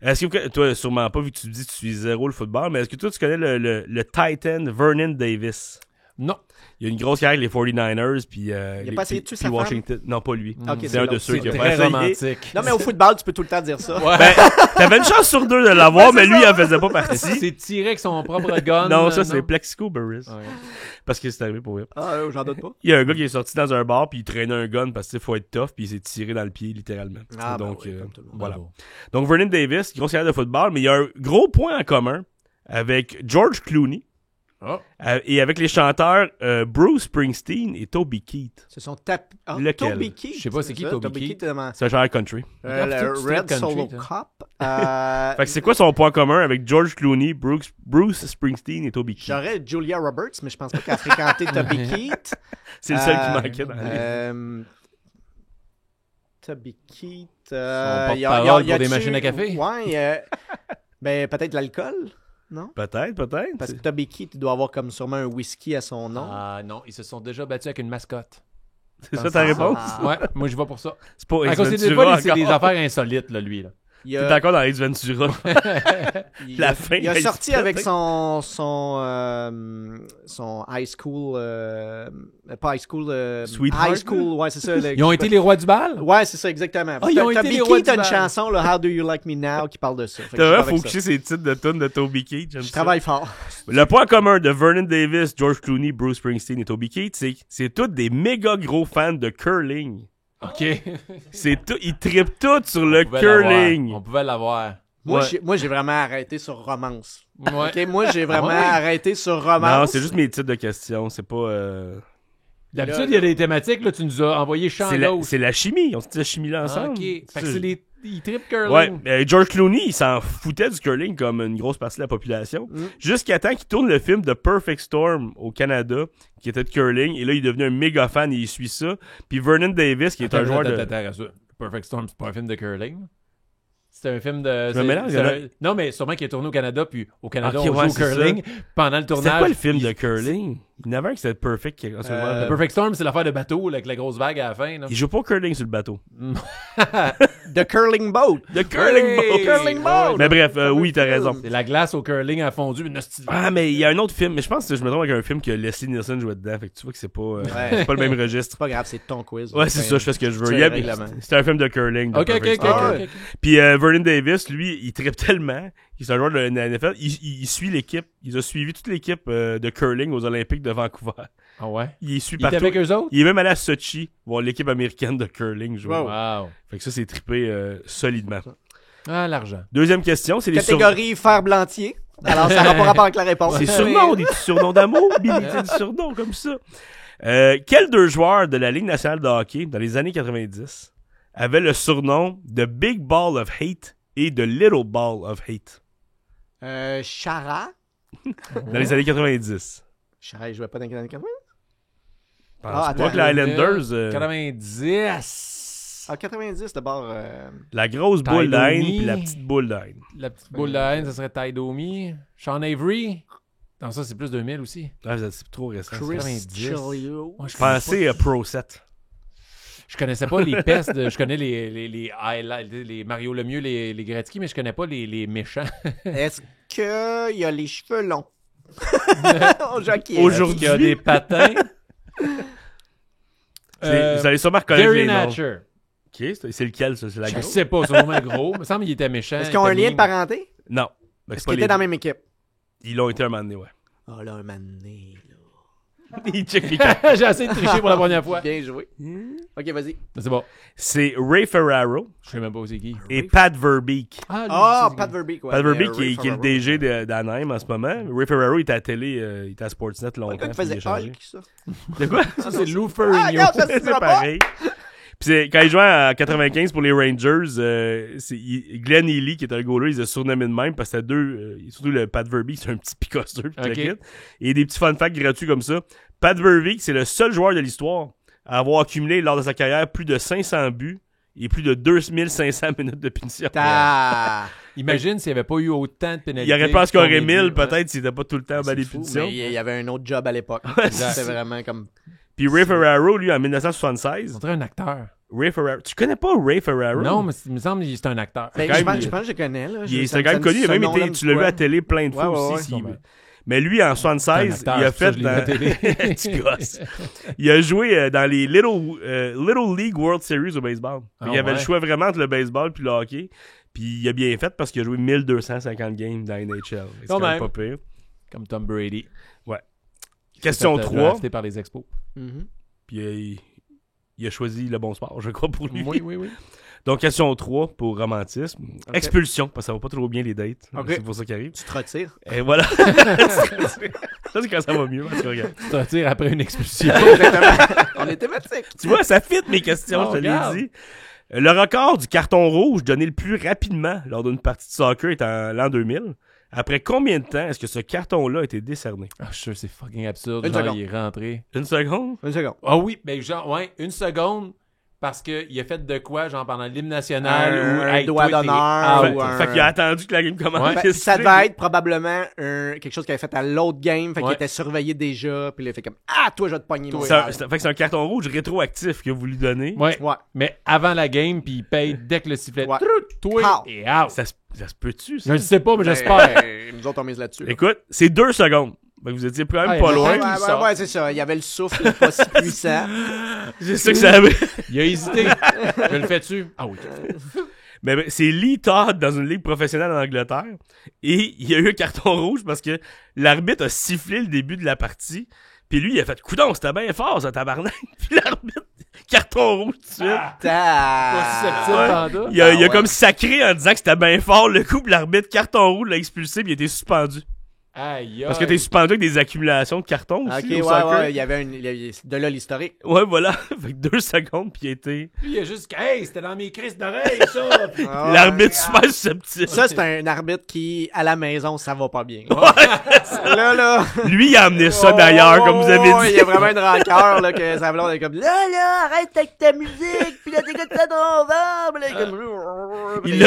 Speaker 2: Est-ce que toi, sûrement pas, vu que tu dis que tu suis zéro le football, mais est-ce que toi, tu connais le Titan Vernon Davis?
Speaker 1: Non.
Speaker 2: Il y a une grosse carrière avec les 49ers, puis
Speaker 3: Il a pas essayé de tuer sa
Speaker 2: Washington. Non, pas lui.
Speaker 3: Ok,
Speaker 2: c'est
Speaker 3: c'est
Speaker 2: un de
Speaker 3: l'autre.
Speaker 2: ceux
Speaker 1: C'est
Speaker 2: qui a pas
Speaker 1: très
Speaker 2: essayé.
Speaker 1: romantique.
Speaker 3: Non, mais au football, tu peux tout le temps dire ça.
Speaker 1: Ouais.
Speaker 2: Ben, t'avais une chance sur deux de l'avoir, mais lui, il en faisait pas partie.
Speaker 1: C'est tiré avec son propre gun.
Speaker 2: Non, ça, c'est Plexico Burris.
Speaker 1: Ouais.
Speaker 2: Parce que c'est arrivé pour vrai.
Speaker 3: Ah, j'en doute pas.
Speaker 2: Il y a un gars qui est sorti dans un bar, puis il traînait un gun parce qu'il faut être tough, puis il s'est tiré dans le pied, littéralement.
Speaker 3: Ah, ben
Speaker 2: Donc,
Speaker 3: oui, comme tout le monde.
Speaker 2: voilà.
Speaker 1: Bravo.
Speaker 2: Donc, Vernon Davis, grosse carrière de football, mais il y a un gros point en commun avec George Clooney
Speaker 1: Oh.
Speaker 2: et avec les chanteurs Bruce Springsteen et Toby Keith.
Speaker 3: Ce sont tapés. Ah,
Speaker 2: Lequel?
Speaker 3: Toby Keith.
Speaker 1: Je sais pas c'est qui,
Speaker 3: ça,
Speaker 1: Toby Keith.
Speaker 2: C'est un chanteur country.
Speaker 1: Ah,
Speaker 3: Le
Speaker 1: tout
Speaker 3: Red
Speaker 1: country,
Speaker 3: Solo
Speaker 1: ça.
Speaker 3: Cup.
Speaker 2: Fait que c'est quoi son point commun avec George Clooney, Bruce Springsteen et Toby Keith?
Speaker 3: J'aurais Julia Roberts, mais je pense pas qu'elle a fréquenté Toby Keith.
Speaker 2: C'est le seul qui manquait dans les...
Speaker 3: Toby Keith.
Speaker 1: Son
Speaker 3: y a-
Speaker 1: porte-parole
Speaker 3: y a-
Speaker 1: pour des
Speaker 3: y a-tu-
Speaker 1: machines à café?
Speaker 3: Ouais. Ben, peut-être l'alcool, non?
Speaker 2: Peut-être.
Speaker 3: Parce que Toby Keith, il doit avoir comme sûrement un whisky à son nom.
Speaker 1: Ah non, ils se sont déjà battus avec une mascotte.
Speaker 2: C'est ça ta réponse?
Speaker 3: Ah.
Speaker 1: Ouais, moi je vais pour ça.
Speaker 2: C'est pas
Speaker 1: À
Speaker 2: Ace
Speaker 1: cause des
Speaker 2: Ventura
Speaker 1: fois, c'est des
Speaker 2: encore.
Speaker 1: affaires insolites, là, lui. Là.
Speaker 3: Il
Speaker 2: T'es
Speaker 3: a,
Speaker 2: encore dans Ace Ventura.
Speaker 3: il
Speaker 2: la
Speaker 3: a-
Speaker 2: fin,
Speaker 3: il a
Speaker 2: il
Speaker 3: sorti
Speaker 2: se
Speaker 3: avec
Speaker 2: pète.
Speaker 3: son high school, pas high school,
Speaker 2: Sweetheart,
Speaker 3: high school, ouais, c'est ça.
Speaker 1: Ils ont été les rois du bal?
Speaker 3: Ouais, c'est ça, exactement.
Speaker 1: Ah, ils ont été
Speaker 3: Toby
Speaker 1: les rois
Speaker 3: Keith
Speaker 1: du
Speaker 3: a une
Speaker 1: bal.
Speaker 3: chanson, là, How Do You Like Me Now, qui parle de ça. Fait que
Speaker 2: T'as
Speaker 3: je vais
Speaker 2: vraiment
Speaker 3: avec
Speaker 2: focusé
Speaker 3: ça.
Speaker 2: ces titres de tunes de Toby Keith. J'aime
Speaker 3: Je
Speaker 2: ça.
Speaker 3: travaille fort.
Speaker 2: Le point commun de Vernon Davis, George Clooney, Bruce Springsteen et Toby Keith, c'est tous des méga gros fans de curling.
Speaker 1: OK.
Speaker 2: Ils trippent tous sur le
Speaker 1: On pouvait
Speaker 2: curling.
Speaker 1: l'avoir. On pouvait l'avoir.
Speaker 3: Moi,
Speaker 2: Ouais.
Speaker 3: j'ai vraiment arrêté sur romance.
Speaker 1: Ouais.
Speaker 3: OK, moi, j'ai vraiment
Speaker 1: Ouais.
Speaker 3: arrêté sur romance.
Speaker 2: Non, c'est juste mes titres de questions. C'est pas.
Speaker 1: D'habitude, il y a des thématiques, là, tu nous as envoyé champ gauche.
Speaker 2: C'est la chimie. On se dit la chimie là
Speaker 1: Ah,
Speaker 2: ensemble.
Speaker 1: OK. Fait que
Speaker 2: C'est-
Speaker 1: c'est les... Ils trippent curling.
Speaker 2: Ouais, George Clooney, il s'en foutait du curling comme une grosse partie de la population. Jusqu'à temps qu'il tourne le film The Perfect Storm au Canada, qui était de curling, et là, il est devenu un méga fan et il suit ça. Puis Vernon Davis, qui est un joueur de...
Speaker 1: Attends, Perfect Storm, c'est pas un film de curling? C'est un film de...
Speaker 2: Je me mélange,
Speaker 1: c'est
Speaker 2: il y en a-
Speaker 1: un- Non, mais sûrement qu'il est tourné au Canada, puis au Canada,
Speaker 2: Ok,
Speaker 1: on
Speaker 2: ouais,
Speaker 1: joue au
Speaker 2: c'est
Speaker 1: curling. Pendant le tournage...
Speaker 2: C'est quoi le film de
Speaker 1: il-
Speaker 2: curling? Il y en avait un qui c'était Perfect. Qui...
Speaker 1: The Perfect Storm, c'est l'affaire de bateau, là, avec la grosse vague à la fin. Là.
Speaker 2: Il joue pas au curling sur le bateau.
Speaker 3: The Curling Boat.
Speaker 2: The curling
Speaker 1: Hey!
Speaker 2: boat!
Speaker 3: Curling Boat.
Speaker 2: Mais bref, oui, t'as raison.
Speaker 1: C'est la glace au curling a fondu. Une hostie de-
Speaker 2: Ah, mais il y a un autre film, mais je pense que je me trompe avec un film que Leslie Nielsen jouait dedans. Fait que tu vois que c'est pas, c'est pas le même registre.
Speaker 3: C'est pas grave, c'est ton quiz.
Speaker 2: Ouais, c'est ça, je fais ce que je veux.
Speaker 3: C'est
Speaker 2: Il y a-
Speaker 3: le règlement.
Speaker 2: C'est un film de curling. de
Speaker 1: OK, OK,
Speaker 2: Perfect
Speaker 1: OK.
Speaker 2: Storm.
Speaker 1: OK, OK.
Speaker 2: Puis Vernon Davis, lui, il trippe tellement Il est un joueur de la NFL. Il suit l'équipe. Il a suivi toute l'équipe de curling aux Olympiques de Vancouver.
Speaker 1: Ah ouais?
Speaker 2: Il suit
Speaker 1: Il était
Speaker 2: partout.
Speaker 1: avec eux autres?
Speaker 2: Il est même allé à Sochi voir l'équipe américaine de curling jouer.
Speaker 1: Wow.
Speaker 2: Fait que ça, c'est trippé solidement.
Speaker 1: Ah, l'argent.
Speaker 2: Deuxième question, c'est les
Speaker 3: Catégorie fer-blantier. Alors, ça n'a pas rapport avec la réponse.
Speaker 2: C'est surnom, des petits surnoms d'amour, Billy, des surnoms comme ça. Quels deux joueurs de la Ligue nationale de hockey dans les années 90 avaient le surnom de Big Ball of Hate et de Little Ball of Hate
Speaker 3: Chara.
Speaker 2: dans les années 90?
Speaker 3: Chara, il jouait pas dans les années 80?
Speaker 2: Je
Speaker 3: Ah,
Speaker 2: pense que les Highlanders,
Speaker 1: 90.
Speaker 3: Ah, 90 d'abord.
Speaker 2: la grosse boule de haine
Speaker 1: Domi.
Speaker 2: puis la petite boule de haine.
Speaker 1: La petite boule de haine, ça serait Ty Domi. Sean Avery. Non, ça, c'est plus 2000 aussi.
Speaker 2: Ah, c'est trop récent. ça.
Speaker 3: Chris
Speaker 1: 90.
Speaker 3: Chilio.
Speaker 1: Moi, je connais
Speaker 2: Pensez à Pro 7.
Speaker 1: Je connaissais pas les pestes. Je connais les highlights, les Mario Lemieux, les Gretzky, mais je connais pas les méchants.
Speaker 3: Est-ce qu'il y a les cheveux longs? Jockey.
Speaker 2: Aujourd'hui,
Speaker 1: Il y a des patins.
Speaker 2: Vous allez sûrement reconnaître
Speaker 1: Gary
Speaker 2: les noms.
Speaker 1: Natcher.
Speaker 2: Ok, c'est lequel, ça? C'est la
Speaker 1: Je
Speaker 2: grosse?
Speaker 1: sais pas, c'est vraiment gros. Il me semble qu'il était méchant.
Speaker 3: Est-ce qu'ils ont un lien de
Speaker 1: parenté?
Speaker 3: parenté?
Speaker 2: Non. Ben,
Speaker 3: Est-ce
Speaker 2: c'est pas
Speaker 3: qu'ils étaient
Speaker 2: les
Speaker 3: dans la
Speaker 2: deux.
Speaker 3: même équipe?
Speaker 2: Ils l'ont été un moment donné, ouais.
Speaker 3: Oh là, un mané, là.
Speaker 2: Il check les
Speaker 1: J'ai essayé de tricher pour la première fois.
Speaker 3: Bien joué. Ok, vas-y.
Speaker 1: C'est bon.
Speaker 2: C'est Ray Ferraro
Speaker 1: Je sais même pas où c'est qui.
Speaker 2: et Pat Verbeek.
Speaker 3: Ah, Pat Verbeek, ouais.
Speaker 2: Pat Verbeek
Speaker 3: Ray
Speaker 2: qui est le
Speaker 3: Ferraro.
Speaker 2: DG d'Anaheim en ce moment. Ray Ferraro il était à la télé, il était à Sportsnet
Speaker 3: Un
Speaker 2: longtemps.
Speaker 3: gars qui
Speaker 2: puis il
Speaker 3: faisait
Speaker 2: a changé.
Speaker 3: Hulk, ça.
Speaker 2: De quoi?
Speaker 1: Ça, c'est Lou
Speaker 3: Ah,
Speaker 1: Ferrigno.
Speaker 3: regarde, ça se
Speaker 2: C'est
Speaker 3: dira pas.
Speaker 2: pareil. Puis quand il jouait en 95 pour les Rangers, Glenn Healy, qui était un goaler, il a surnommé de même parce que c'était deux, surtout le Pat Verbeek, c'est un petit picosseur. Puis
Speaker 1: Ok.
Speaker 2: le kid. Et des petits fun facts gratuits comme ça. Pat Verbeek, c'est le seul joueur de l'histoire à avoir accumulé lors de sa carrière plus de 500 buts et plus de 2500 minutes de punition.
Speaker 1: Imagine s'il n'y avait pas eu autant de pénalités.
Speaker 2: Il aurait pas scoré
Speaker 1: combien de
Speaker 2: 1000
Speaker 1: buts, hein?
Speaker 2: peut-être s'il n'était pas tout le temps à
Speaker 3: C'est
Speaker 2: des
Speaker 3: fou,
Speaker 2: punitions.
Speaker 3: mais il y avait un autre job à l'époque.
Speaker 2: c'est
Speaker 3: C'était vraiment comme...
Speaker 2: Puis Ray Ferraro, lui, en 1976.
Speaker 1: On dirait un acteur.
Speaker 2: Ray Ferraro. Tu connais pas Ray Ferraro?
Speaker 1: Non, mais il me semble que c'est un acteur.
Speaker 3: Ben,
Speaker 2: quand
Speaker 3: je
Speaker 2: même,
Speaker 3: pense que je connais, là.
Speaker 2: C'est quand même connu. Il a même été, tu l'as vu à la télé plein de fois
Speaker 3: Ouais, ouais,
Speaker 2: aussi.
Speaker 3: ouais.
Speaker 2: s'il- Mais lui, en 76,
Speaker 1: C'est un
Speaker 2: il a
Speaker 1: acteur,
Speaker 2: fait
Speaker 1: c'est pour ça que je l'ai vu à la télé.
Speaker 2: Petit gosse. Il a joué dans les Little League World Series au baseball.
Speaker 1: Ah,
Speaker 2: Il avait le
Speaker 1: ouais.
Speaker 2: choix vraiment entre le baseball puis le hockey. Puis il a bien fait parce qu'il a joué 1250 games dans NHL. C'est
Speaker 1: Quand
Speaker 2: quand même
Speaker 1: même.
Speaker 2: pas pire.
Speaker 1: Comme Tom Brady.
Speaker 2: Question
Speaker 1: Fait,
Speaker 2: 3.
Speaker 1: drafté par les expos.
Speaker 3: Mhm.
Speaker 2: Puis il a choisi le bon sport, je crois, pour lui.
Speaker 1: Oui.
Speaker 2: Donc, question 3 pour romantisme.
Speaker 3: Ok.
Speaker 2: Expulsion, parce que ça va pas trop bien les dates.
Speaker 3: Ok.
Speaker 2: C'est pour ça qu'il arrive.
Speaker 3: Tu te retires.
Speaker 2: Et voilà. Ça, c'est quand ça va mieux. Parce que, regarde.
Speaker 1: Tu te retires après une expulsion.
Speaker 3: Exactement. On est thématique.
Speaker 2: Tu vois, ça fit mes questions,
Speaker 1: Oh,
Speaker 2: je te l'ai
Speaker 1: regarde.
Speaker 2: dit. Le record du carton rouge donné le plus rapidement lors d'une partie de soccer est en l'an 2000. Après combien de temps est-ce que ce carton-là a été décerné?
Speaker 1: Ah, je suis sûr, c'est fucking absurde.
Speaker 3: Une
Speaker 1: Genre,
Speaker 3: seconde.
Speaker 1: il est rentré.
Speaker 2: Une seconde?
Speaker 3: Une seconde.
Speaker 1: Ah oui, ben genre, ouais, une seconde. Parce qu'il a fait de quoi, genre pendant l'hymne national ou
Speaker 3: Un
Speaker 1: hey,
Speaker 3: doigt
Speaker 1: toi, t'es
Speaker 3: d'honneur
Speaker 1: out.
Speaker 3: ou un...
Speaker 2: Fait qu'il a attendu que la game commence.
Speaker 1: Ouais.
Speaker 3: Ben, ça devait être probablement quelque chose qu'il avait fait à l'autre game, fait qu'il
Speaker 1: Ouais.
Speaker 3: était surveillé déjà, puis il a fait comme « Ah, toi, je vais te pogner, moi.
Speaker 2: Fait que c'est un carton rouge rétroactif que vous lui donnez.
Speaker 1: Ouais.
Speaker 3: Ouais.
Speaker 1: Mais avant la game, puis il paye dès que le sifflet.
Speaker 3: Ouais.
Speaker 1: Toi
Speaker 3: Pow.
Speaker 1: et out.
Speaker 2: Ça se peut-tu,
Speaker 1: Je
Speaker 2: ça?
Speaker 1: ne sais pas, mais j'espère.
Speaker 3: Ben, nous autres, on mise là-dessus. là.
Speaker 2: Écoute, c'est 2 secondes. Fait que vous étiez quand même
Speaker 1: Ouais,
Speaker 2: pas
Speaker 1: mais
Speaker 2: loin.
Speaker 3: Ouais, c'est ça. Il y avait le souffle pas si puissant.
Speaker 2: C'est ça que ça avait.
Speaker 1: Il a hésité. Je le fais-tu? Ah oui.
Speaker 2: Mais c'est Lee Todd dans une ligue professionnelle en Angleterre. Et il y a eu un carton rouge parce que l'arbitre a sifflé le début de la partie. Puis lui, il a fait « Coudon, c'était bien fort, ça, tabarnak! » Puis l'arbitre, carton rouge tout de suite.
Speaker 1: Pas susceptible,
Speaker 2: Ouais.
Speaker 1: Panda.
Speaker 2: Il a
Speaker 3: ouais.
Speaker 2: comme sacré en disant que c'était bien fort le coup. Puis l'arbitre, carton rouge, l'a expulsé puis il a été suspendu.
Speaker 1: Aïe,
Speaker 2: Parce que t'es suspendu avec des accumulations de cartons
Speaker 3: Ok,
Speaker 2: aussi au
Speaker 3: ouais,
Speaker 2: soccer.
Speaker 3: ouais. Il y avait de là l'historique.
Speaker 2: Ouais, voilà. Fait que 2 secondes puis il a été...
Speaker 1: Lui, il a juste « Hey, c'était dans mes crises d'oreilles, ça! »
Speaker 3: Ah,
Speaker 2: L'arbitre super susceptible.
Speaker 3: Ça, c'est un arbitre qui, à la maison, ça va pas bien. Là.
Speaker 2: Lui, il a amené ça d'ailleurs, comme vous avez dit.
Speaker 3: Il y a vraiment une rancœur, là, que sa blonde est comme, là, arrête avec ta musique, puis là, t'écoutes ça ton ventre, là,
Speaker 2: Il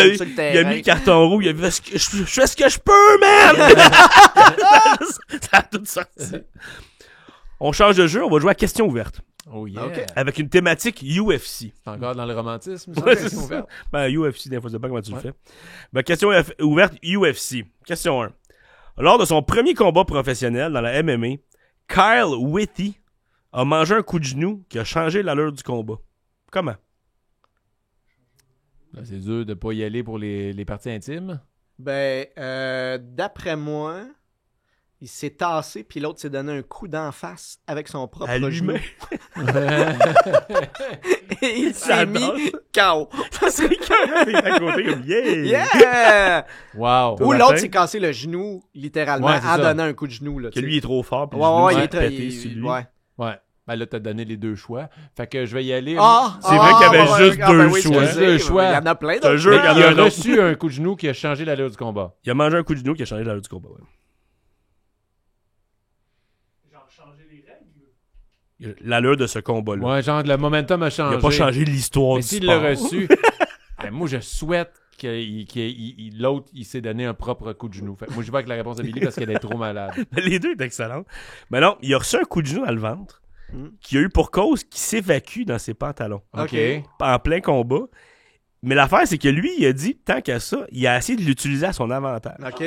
Speaker 2: a mis le carton rouge, il a dit je fais ce que je peux, man! Ça a tout sorti. On change de jeu, on va jouer à question ouverte.
Speaker 1: Oh yeah.
Speaker 3: Ok.
Speaker 2: Avec une thématique UFC.
Speaker 1: C'est encore dans le romantisme, ça?
Speaker 2: Ouais,
Speaker 1: question
Speaker 2: c'est ça.
Speaker 1: ouverte.
Speaker 2: Ben, UFC, des fois, je sais pas comment tu le
Speaker 1: Ouais.
Speaker 2: fais. Ben, question ouverte UFC. Question 1. Lors de son premier combat professionnel dans la MMA, Kyle Whitty a mangé un coup de genou qui a changé l'allure du combat. Comment?
Speaker 1: Là, c'est dur de pas y aller pour les parties intimes.
Speaker 3: D'après moi, il s'est tassé, puis l'autre s'est donné un coup d'en face avec son propre
Speaker 2: À
Speaker 3: genou.
Speaker 2: lui-même.
Speaker 3: Et il s'est mis KO.
Speaker 2: Ça serait quand même à côté comme yeah!
Speaker 3: Yeah!
Speaker 1: Wow.
Speaker 3: Ou
Speaker 2: Martin?
Speaker 3: l'autre s'est cassé le genou, littéralement,
Speaker 1: Ouais, c'est
Speaker 3: en
Speaker 1: ça.
Speaker 3: donnant un coup de genou. Là,
Speaker 2: Que
Speaker 3: tu sais.
Speaker 2: lui il est trop fort, puis
Speaker 3: Ouais,
Speaker 2: le genou
Speaker 3: ouais,
Speaker 2: s'est
Speaker 3: il est très...
Speaker 2: pété sur lui.
Speaker 3: Ouais.
Speaker 1: Ouais. Ben là, t'as donné les deux choix. Fait que je vais y aller.
Speaker 2: C'est vrai qu'il y avait juste deux choix.
Speaker 3: excusez,
Speaker 1: Deux choix.
Speaker 3: Il y en a plein
Speaker 2: C'est un
Speaker 3: d'autres.
Speaker 2: jeu
Speaker 1: Mais
Speaker 2: qu'il y en
Speaker 1: il
Speaker 2: a
Speaker 1: a
Speaker 2: un autre.
Speaker 1: reçu un coup de genou qui a changé l'allure du combat.
Speaker 2: Il a mangé un coup de genou qui a changé l'allure du combat. Ouais.
Speaker 4: Genre changer les règles.
Speaker 2: L'allure de ce combat-là.
Speaker 1: Ouais, genre, le momentum a
Speaker 2: Il
Speaker 1: changé.
Speaker 2: a pas changé l'histoire
Speaker 1: Mais
Speaker 2: du
Speaker 1: s'il
Speaker 2: sport.
Speaker 1: l'a reçu, moi, je souhaite que l'autre, il s'est donné un propre coup de genou. Fait que moi, je vais avec la réponse de Billy parce qu'elle est trop malade.
Speaker 2: Les deux étaient excellents. Mais non, il a reçu un coup de genou dans le ventre qui a eu pour cause qu'il s'évacue dans ses pantalons
Speaker 1: OK.
Speaker 2: en plein combat. Mais l'affaire, c'est que lui, il a dit, tant qu'à ça, il a essayé de l'utiliser à son avantage.
Speaker 3: OK.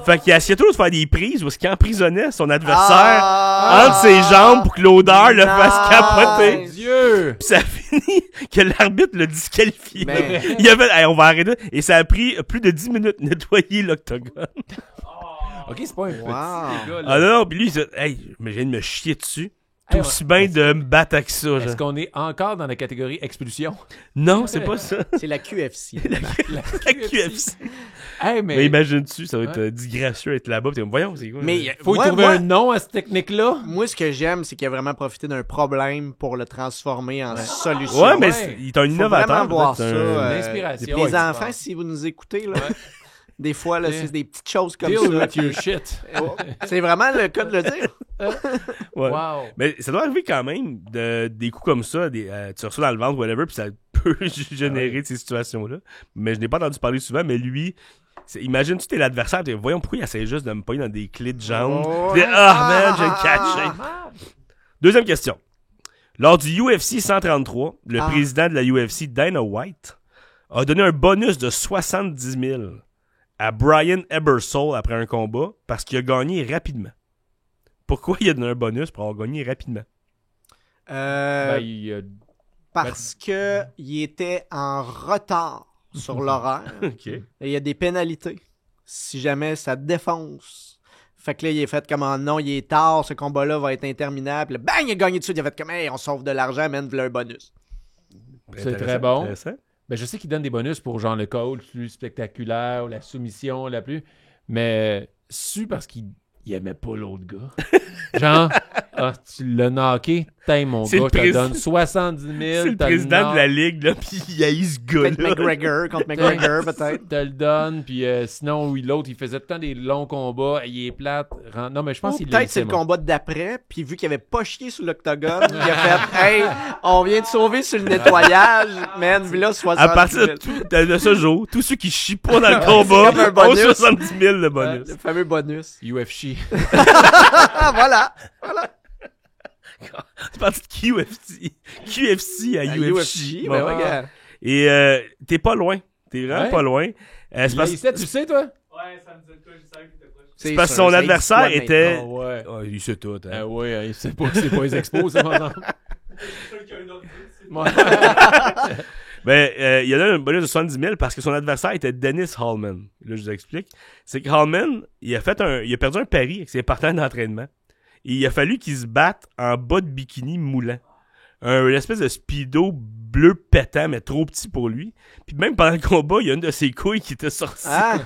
Speaker 2: Fait qu'il a essayé toujours de faire des prises où il emprisonnait son adversaire
Speaker 3: Ah!
Speaker 2: entre ses jambes pour que l'odeur le fasse capoter.
Speaker 3: Nice.
Speaker 1: Dieu!
Speaker 2: Puis ça a fini que l'arbitre l'a disqualifié.
Speaker 3: Mais-
Speaker 2: Il a fait, hey, on va arrêter. Et ça a pris plus de 10 minutes de nettoyer l'octogone.
Speaker 1: OK, c'est pas un petit
Speaker 3: Wow.
Speaker 1: gars, là.
Speaker 2: Ah non, puis lui, il dit, hey, mais je viens de me chier dessus. Tout
Speaker 1: Hey,
Speaker 2: aussi bien de me battre avec ça.
Speaker 1: Est-ce
Speaker 2: genre.
Speaker 1: qu'on est encore dans la catégorie expulsion?
Speaker 2: Non, c'est pas ça.
Speaker 3: C'est la QFC.
Speaker 2: La QFC.
Speaker 1: Hey,
Speaker 2: Mais
Speaker 1: mais
Speaker 2: imagine-tu, ça va être disgracieux être là-bas. T'es comme, voyons, c'est quoi?
Speaker 3: Mais
Speaker 1: faut
Speaker 3: moi,
Speaker 1: y trouver
Speaker 3: moi-
Speaker 1: un nom à cette technique-là.
Speaker 3: Moi, ce que j'aime, c'est qu'il a vraiment profité d'un problème pour le transformer en solution.
Speaker 2: Ouais, mais
Speaker 1: Ouais.
Speaker 2: il est un
Speaker 3: Faut
Speaker 2: innovateur.
Speaker 3: vraiment voir
Speaker 2: peut-être,
Speaker 3: ça.
Speaker 1: Une inspiration.
Speaker 3: Les
Speaker 1: Ouais,
Speaker 3: enfants, si vous nous écoutez, là, des fois, là,
Speaker 1: Ouais.
Speaker 3: c'est des petites choses comme
Speaker 1: Deal
Speaker 3: ça.
Speaker 1: with your shit.
Speaker 3: Oh, c'est vraiment le cas de le dire.
Speaker 2: Ouais.
Speaker 1: Wow.
Speaker 2: Mais ça doit arriver quand même des coups comme ça, tu reçois dans le ventre, whatever, puis ça peut générer ces situations-là. Mais je n'ai pas entendu parler souvent, mais lui, imagine-tu, t'es l'adversaire, t'es voyons pourquoi il essaie juste de me pogner dans des clés de jambes.
Speaker 3: Oh,
Speaker 2: Puis,
Speaker 3: ouais.
Speaker 2: man, j'ai le catché. Deuxième question. Lors du UFC 133, le président de la UFC, Dana White, a donné un bonus de 70 000 à Brian Ebersole après un combat parce qu'il a gagné rapidement. Pourquoi il a donné un bonus pour avoir gagné rapidement?
Speaker 1: Ben, il,
Speaker 3: Parce que il était en retard sur l'horaire.
Speaker 2: OK.
Speaker 3: Et il y a des pénalités si jamais ça défonce. Fait que là, il est fait comme non, il est tard, ce combat-là va être interminable. Là, bang, il a gagné dessus. Il a fait comme hey, on sauve de l'argent, man, voilà un bonus.
Speaker 1: C'est très bon.
Speaker 2: Intéressant.
Speaker 1: ben, je sais qu'il donne des bonus pour genre le coach plus spectaculaire ou la soumission la plus. Mais su parce qu'il aimait pas l'autre gars. Genre, tu l'as knocké, t'es mon
Speaker 2: C'est
Speaker 1: gars,
Speaker 2: le
Speaker 1: je te
Speaker 2: président-
Speaker 1: donne 70 000.
Speaker 2: C'est le président de la ligue, là, pis il haït ce
Speaker 3: Peut-être
Speaker 2: gars-là.
Speaker 3: McGregor contre McGregor, peut-être.
Speaker 1: te le donne, puis sinon, oui, l'autre, il faisait tout le temps des longs combats, il est plate. Non, mais je pense
Speaker 3: Ou
Speaker 1: qu'il
Speaker 3: peut-être c'est le combat d'après, puis vu qu'il avait pas chié sur l'octogone, il a fait hey, on vient de sauver sur le nettoyage, man, vu là 70
Speaker 2: À partir
Speaker 3: 000.
Speaker 2: de ce jour, tous ceux qui chient pas dans le combat
Speaker 3: comme un
Speaker 2: ont
Speaker 3: bonus.
Speaker 2: 70 000 de bonus.
Speaker 3: Le fameux bonus.
Speaker 1: UFC.
Speaker 3: Ah, voilà.
Speaker 2: C'est parti de QFC à UFC.
Speaker 3: ben
Speaker 2: Bon.
Speaker 3: ouais, gars.
Speaker 2: Et t'es pas loin. T'es vraiment
Speaker 1: Ouais.
Speaker 2: pas loin. C'est
Speaker 1: Il
Speaker 2: parce,
Speaker 1: haïssait, tu sais, toi?
Speaker 4: Ouais, ça me dit quoi, je savais qu'il était proche.
Speaker 3: C'est
Speaker 2: parce que
Speaker 3: sûr,
Speaker 2: son
Speaker 3: ça
Speaker 2: adversaire
Speaker 3: existe
Speaker 2: était...
Speaker 1: Oh, ouais.
Speaker 2: Oh, il sait tout. Hein.
Speaker 1: Ah ouais, il sait pas que c'est pas les expos, ça, maintenant.
Speaker 4: C'est sûr qu'il y a un ordi, c'est
Speaker 1: Ouais.
Speaker 2: Ben, il a donné un bonus de 70 000 parce que son adversaire était Dennis Hallman. Là, je vous explique. C'est que Hallman, il a perdu un pari avec ses partenaires d'entraînement. Et il a fallu qu'il se batte en bas de bikini moulant. Une espèce de speedo bleu pétant, mais trop petit pour lui. Puis même pendant le combat, il y a une de ses couilles qui était sortie.
Speaker 3: Ah,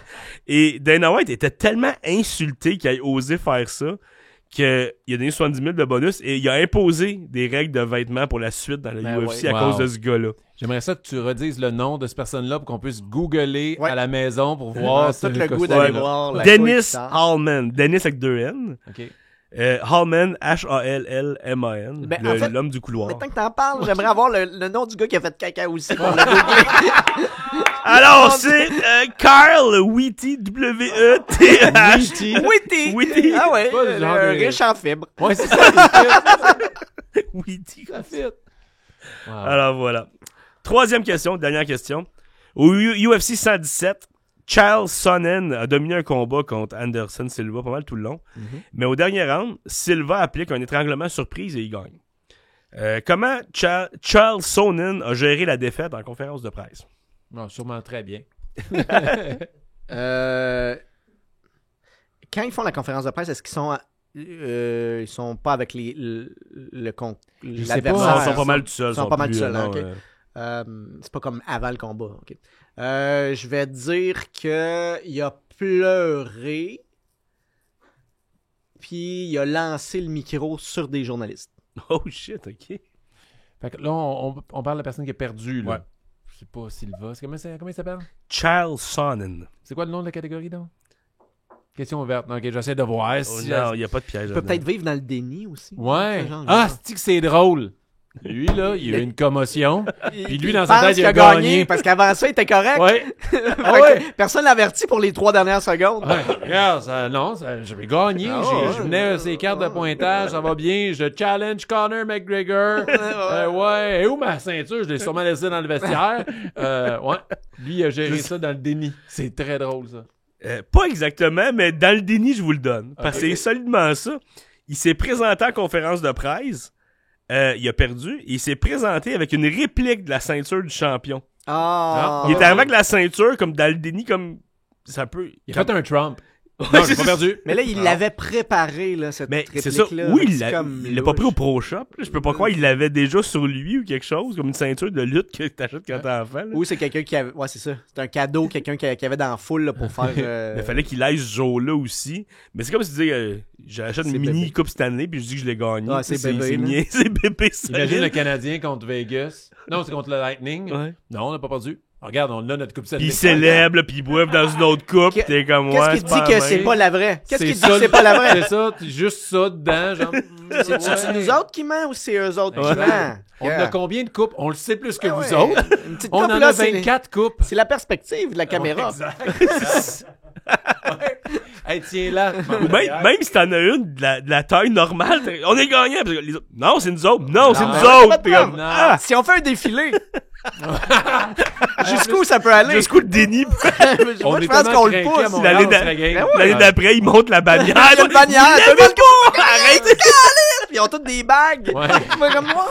Speaker 2: Et Dana White était tellement insulté qu'il ait osé faire ça qu'il a donné 70 000 de bonus et il a imposé des règles de vêtements pour la suite dans la
Speaker 3: Ben
Speaker 2: UFC
Speaker 3: ouais.
Speaker 2: à
Speaker 1: Wow.
Speaker 2: cause de ce gars-là.
Speaker 1: J'aimerais ça que tu redises le nom de cette personne-là pour qu'on puisse googler
Speaker 3: Ouais.
Speaker 1: à la maison pour voir
Speaker 3: ah,
Speaker 1: ce
Speaker 3: tout le goût
Speaker 1: costume.
Speaker 3: d'aller
Speaker 2: Ouais.
Speaker 3: voir la couille qui
Speaker 2: Dennis
Speaker 3: sort.
Speaker 2: Hallman. Dennis avec 2 N.
Speaker 1: OK.
Speaker 2: Hallman, Hallman.
Speaker 3: Ben, en fait,
Speaker 2: l'homme du couloir.
Speaker 3: Maintenant que t'en parles, j'aimerais avoir le nom du gars qui a fait caca aussi pour le googler.
Speaker 2: Alors, c'est Carl Wheaty, W-E-T-H.
Speaker 1: Wheaty.
Speaker 3: Witty!
Speaker 2: Wheaty.
Speaker 3: Ah ouais,
Speaker 1: C'est pas le genre de-
Speaker 3: riche en fibres.
Speaker 1: Ouais, c'est ça.
Speaker 2: Wheaty.
Speaker 1: Ça fit. Wow.
Speaker 2: Alors, voilà. Troisième question, dernière question. Au UFC 117, Charles Sonnen a dominé un combat contre Anderson Silva pas mal tout le long. Mais au dernier round, Silva applique un étranglement surprise et il gagne. Comment Charles Sonnen a géré la défaite en conférence de presse?
Speaker 1: Non, sûrement très bien.
Speaker 3: Quand ils font la conférence de presse, est-ce qu'ils sont... ils sont pas avec
Speaker 1: sais
Speaker 3: l'adversaire.
Speaker 1: pas,
Speaker 2: Ils sont pas mal tout seuls.
Speaker 3: Ils sont pas mal tout seuls,
Speaker 2: non,
Speaker 3: ok. C'est pas comme avant le combat. Ok. Je vais dire qu'il a pleuré, puis il a lancé le micro sur des journalistes.
Speaker 2: Oh shit, ok.
Speaker 1: Fait que là, on parle de la personne qui a perdu. Là.
Speaker 2: Ouais.
Speaker 1: Je sais pas, Silva. Comment il s'appelle?
Speaker 2: Charles Sonnen.
Speaker 1: C'est quoi le nom de la catégorie, donc? Question ouverte. Ok, j'essaie de voir
Speaker 2: Oh,
Speaker 1: si...
Speaker 2: non, il n'y a pas de piège.
Speaker 3: Il peut peut-être vivre dans le déni aussi.
Speaker 1: Ouais.
Speaker 3: Ce genre,
Speaker 1: Ah,
Speaker 3: genre.
Speaker 1: c'est que c'est drôle. Lui, là, il a eu une commotion. Puis lui, dans
Speaker 3: Il
Speaker 1: sa
Speaker 3: pense
Speaker 1: tête, il
Speaker 3: qu'il
Speaker 1: a gagné.
Speaker 3: parce qu'avant ça, il était correct.
Speaker 1: Ouais.
Speaker 3: Fait
Speaker 1: Ah
Speaker 3: que
Speaker 1: ouais.
Speaker 3: Personne l'avertit pour les 3 dernières secondes.
Speaker 1: Ouais, regarde, j'avais gagné.
Speaker 3: Ah
Speaker 1: Je
Speaker 3: ouais.
Speaker 1: venais ces cartes de pointage, ça va bien. Je challenge Conor McGregor. Ouais. Et où ma ceinture? Je l'ai sûrement laissée dans le vestiaire. Ouais. Lui, il a géré ça dans le déni. C'est très drôle, ça.
Speaker 2: Pas exactement, mais dans le déni, je vous le donne. Parce que
Speaker 1: Ok.
Speaker 2: c'est solidement ça. Il s'est présenté en conférence de presse. Il a perdu. Il s'est présenté avec une réplique de la ceinture du champion.
Speaker 3: Ah.
Speaker 2: Il est arrivé avec la ceinture, comme dans le déni, comme ça peut...
Speaker 1: Il a fait un Trump.
Speaker 2: Ouais,
Speaker 1: Non, j'ai
Speaker 2: c'est
Speaker 1: pas perdu.
Speaker 3: Mais là, il l'avait préparé, là, cette
Speaker 2: Mais
Speaker 3: réplique-là.
Speaker 2: c'est ça. Oui, il
Speaker 3: comme
Speaker 2: l'a pas pris au
Speaker 3: louche.
Speaker 2: Pro Shop. Là. Je peux pas croire qu'il l'avait déjà sur lui ou quelque chose, comme une ceinture de lutte que t'achètes quand t'es enfant. Là.
Speaker 3: Ou c'est quelqu'un qui avait... Ouais, c'est ça. C'est un cadeau, quelqu'un qui avait dans la foule là, pour faire...
Speaker 2: Mais il fallait qu'il aille ce jour-là aussi. Mais c'est comme si tu disais, j'achète
Speaker 3: C'est
Speaker 2: une mini
Speaker 3: bébé.
Speaker 2: Coupe Stanley puis je dis que je l'ai gagné.
Speaker 3: Ah, c'est bébé, là.
Speaker 2: niais, c'est bébé
Speaker 1: Imagine le
Speaker 2: solide.
Speaker 1: Canadien contre Vegas. Non, c'est contre le Lightning.
Speaker 2: Ouais.
Speaker 1: Non, on n'a pas perdu. Regarde, on a notre coupe
Speaker 2: Puis ils célèbrent, là, puis ils boivent dans une autre coupe.
Speaker 3: Qu'est-
Speaker 2: T'es comme,
Speaker 3: Qu'est-ce
Speaker 2: ouais,
Speaker 3: qui te dit
Speaker 2: pas
Speaker 3: que
Speaker 2: la
Speaker 3: c'est
Speaker 2: même.
Speaker 3: pas la vraie? Qu'est-ce qui te dit
Speaker 1: ça,
Speaker 3: que c'est pas la vraie?
Speaker 1: C'est ça, juste ça dedans, genre.
Speaker 3: C'est nous autres qui ment ou c'est eux autres qui
Speaker 1: Ouais.
Speaker 3: ment?
Speaker 1: On a combien de coupes? On le sait plus que
Speaker 3: Ah
Speaker 1: vous
Speaker 3: ouais.
Speaker 1: autres.
Speaker 3: Une petite
Speaker 1: On
Speaker 3: coupe,
Speaker 1: en
Speaker 3: là,
Speaker 1: a
Speaker 3: c'est-
Speaker 1: 24 coupes.
Speaker 3: C'est la perspective de la caméra.
Speaker 1: Exact. Ouais. Hey, tiens là.
Speaker 2: Ou même si t'en as une de la taille normale, on est gagnant. Parce que les autres, non, c'est nous autres. Non, c'est
Speaker 1: Non,
Speaker 2: nous
Speaker 3: mais
Speaker 2: autres.
Speaker 3: pas de
Speaker 2: T'es comme,
Speaker 3: problème.
Speaker 2: ah,
Speaker 3: Si on fait un défilé, jusqu'où ça peut aller?
Speaker 2: jusqu'où le déni.
Speaker 3: Moi, je pense qu'on le pousse.
Speaker 2: L'année
Speaker 3: ouais.
Speaker 2: d'après, ils montent la bannière.
Speaker 3: Il y a une bannière, tout le monde
Speaker 2: Arrête!
Speaker 3: Puis ils ont toutes des bagues.
Speaker 1: Ouais.
Speaker 3: Moi, comme, what?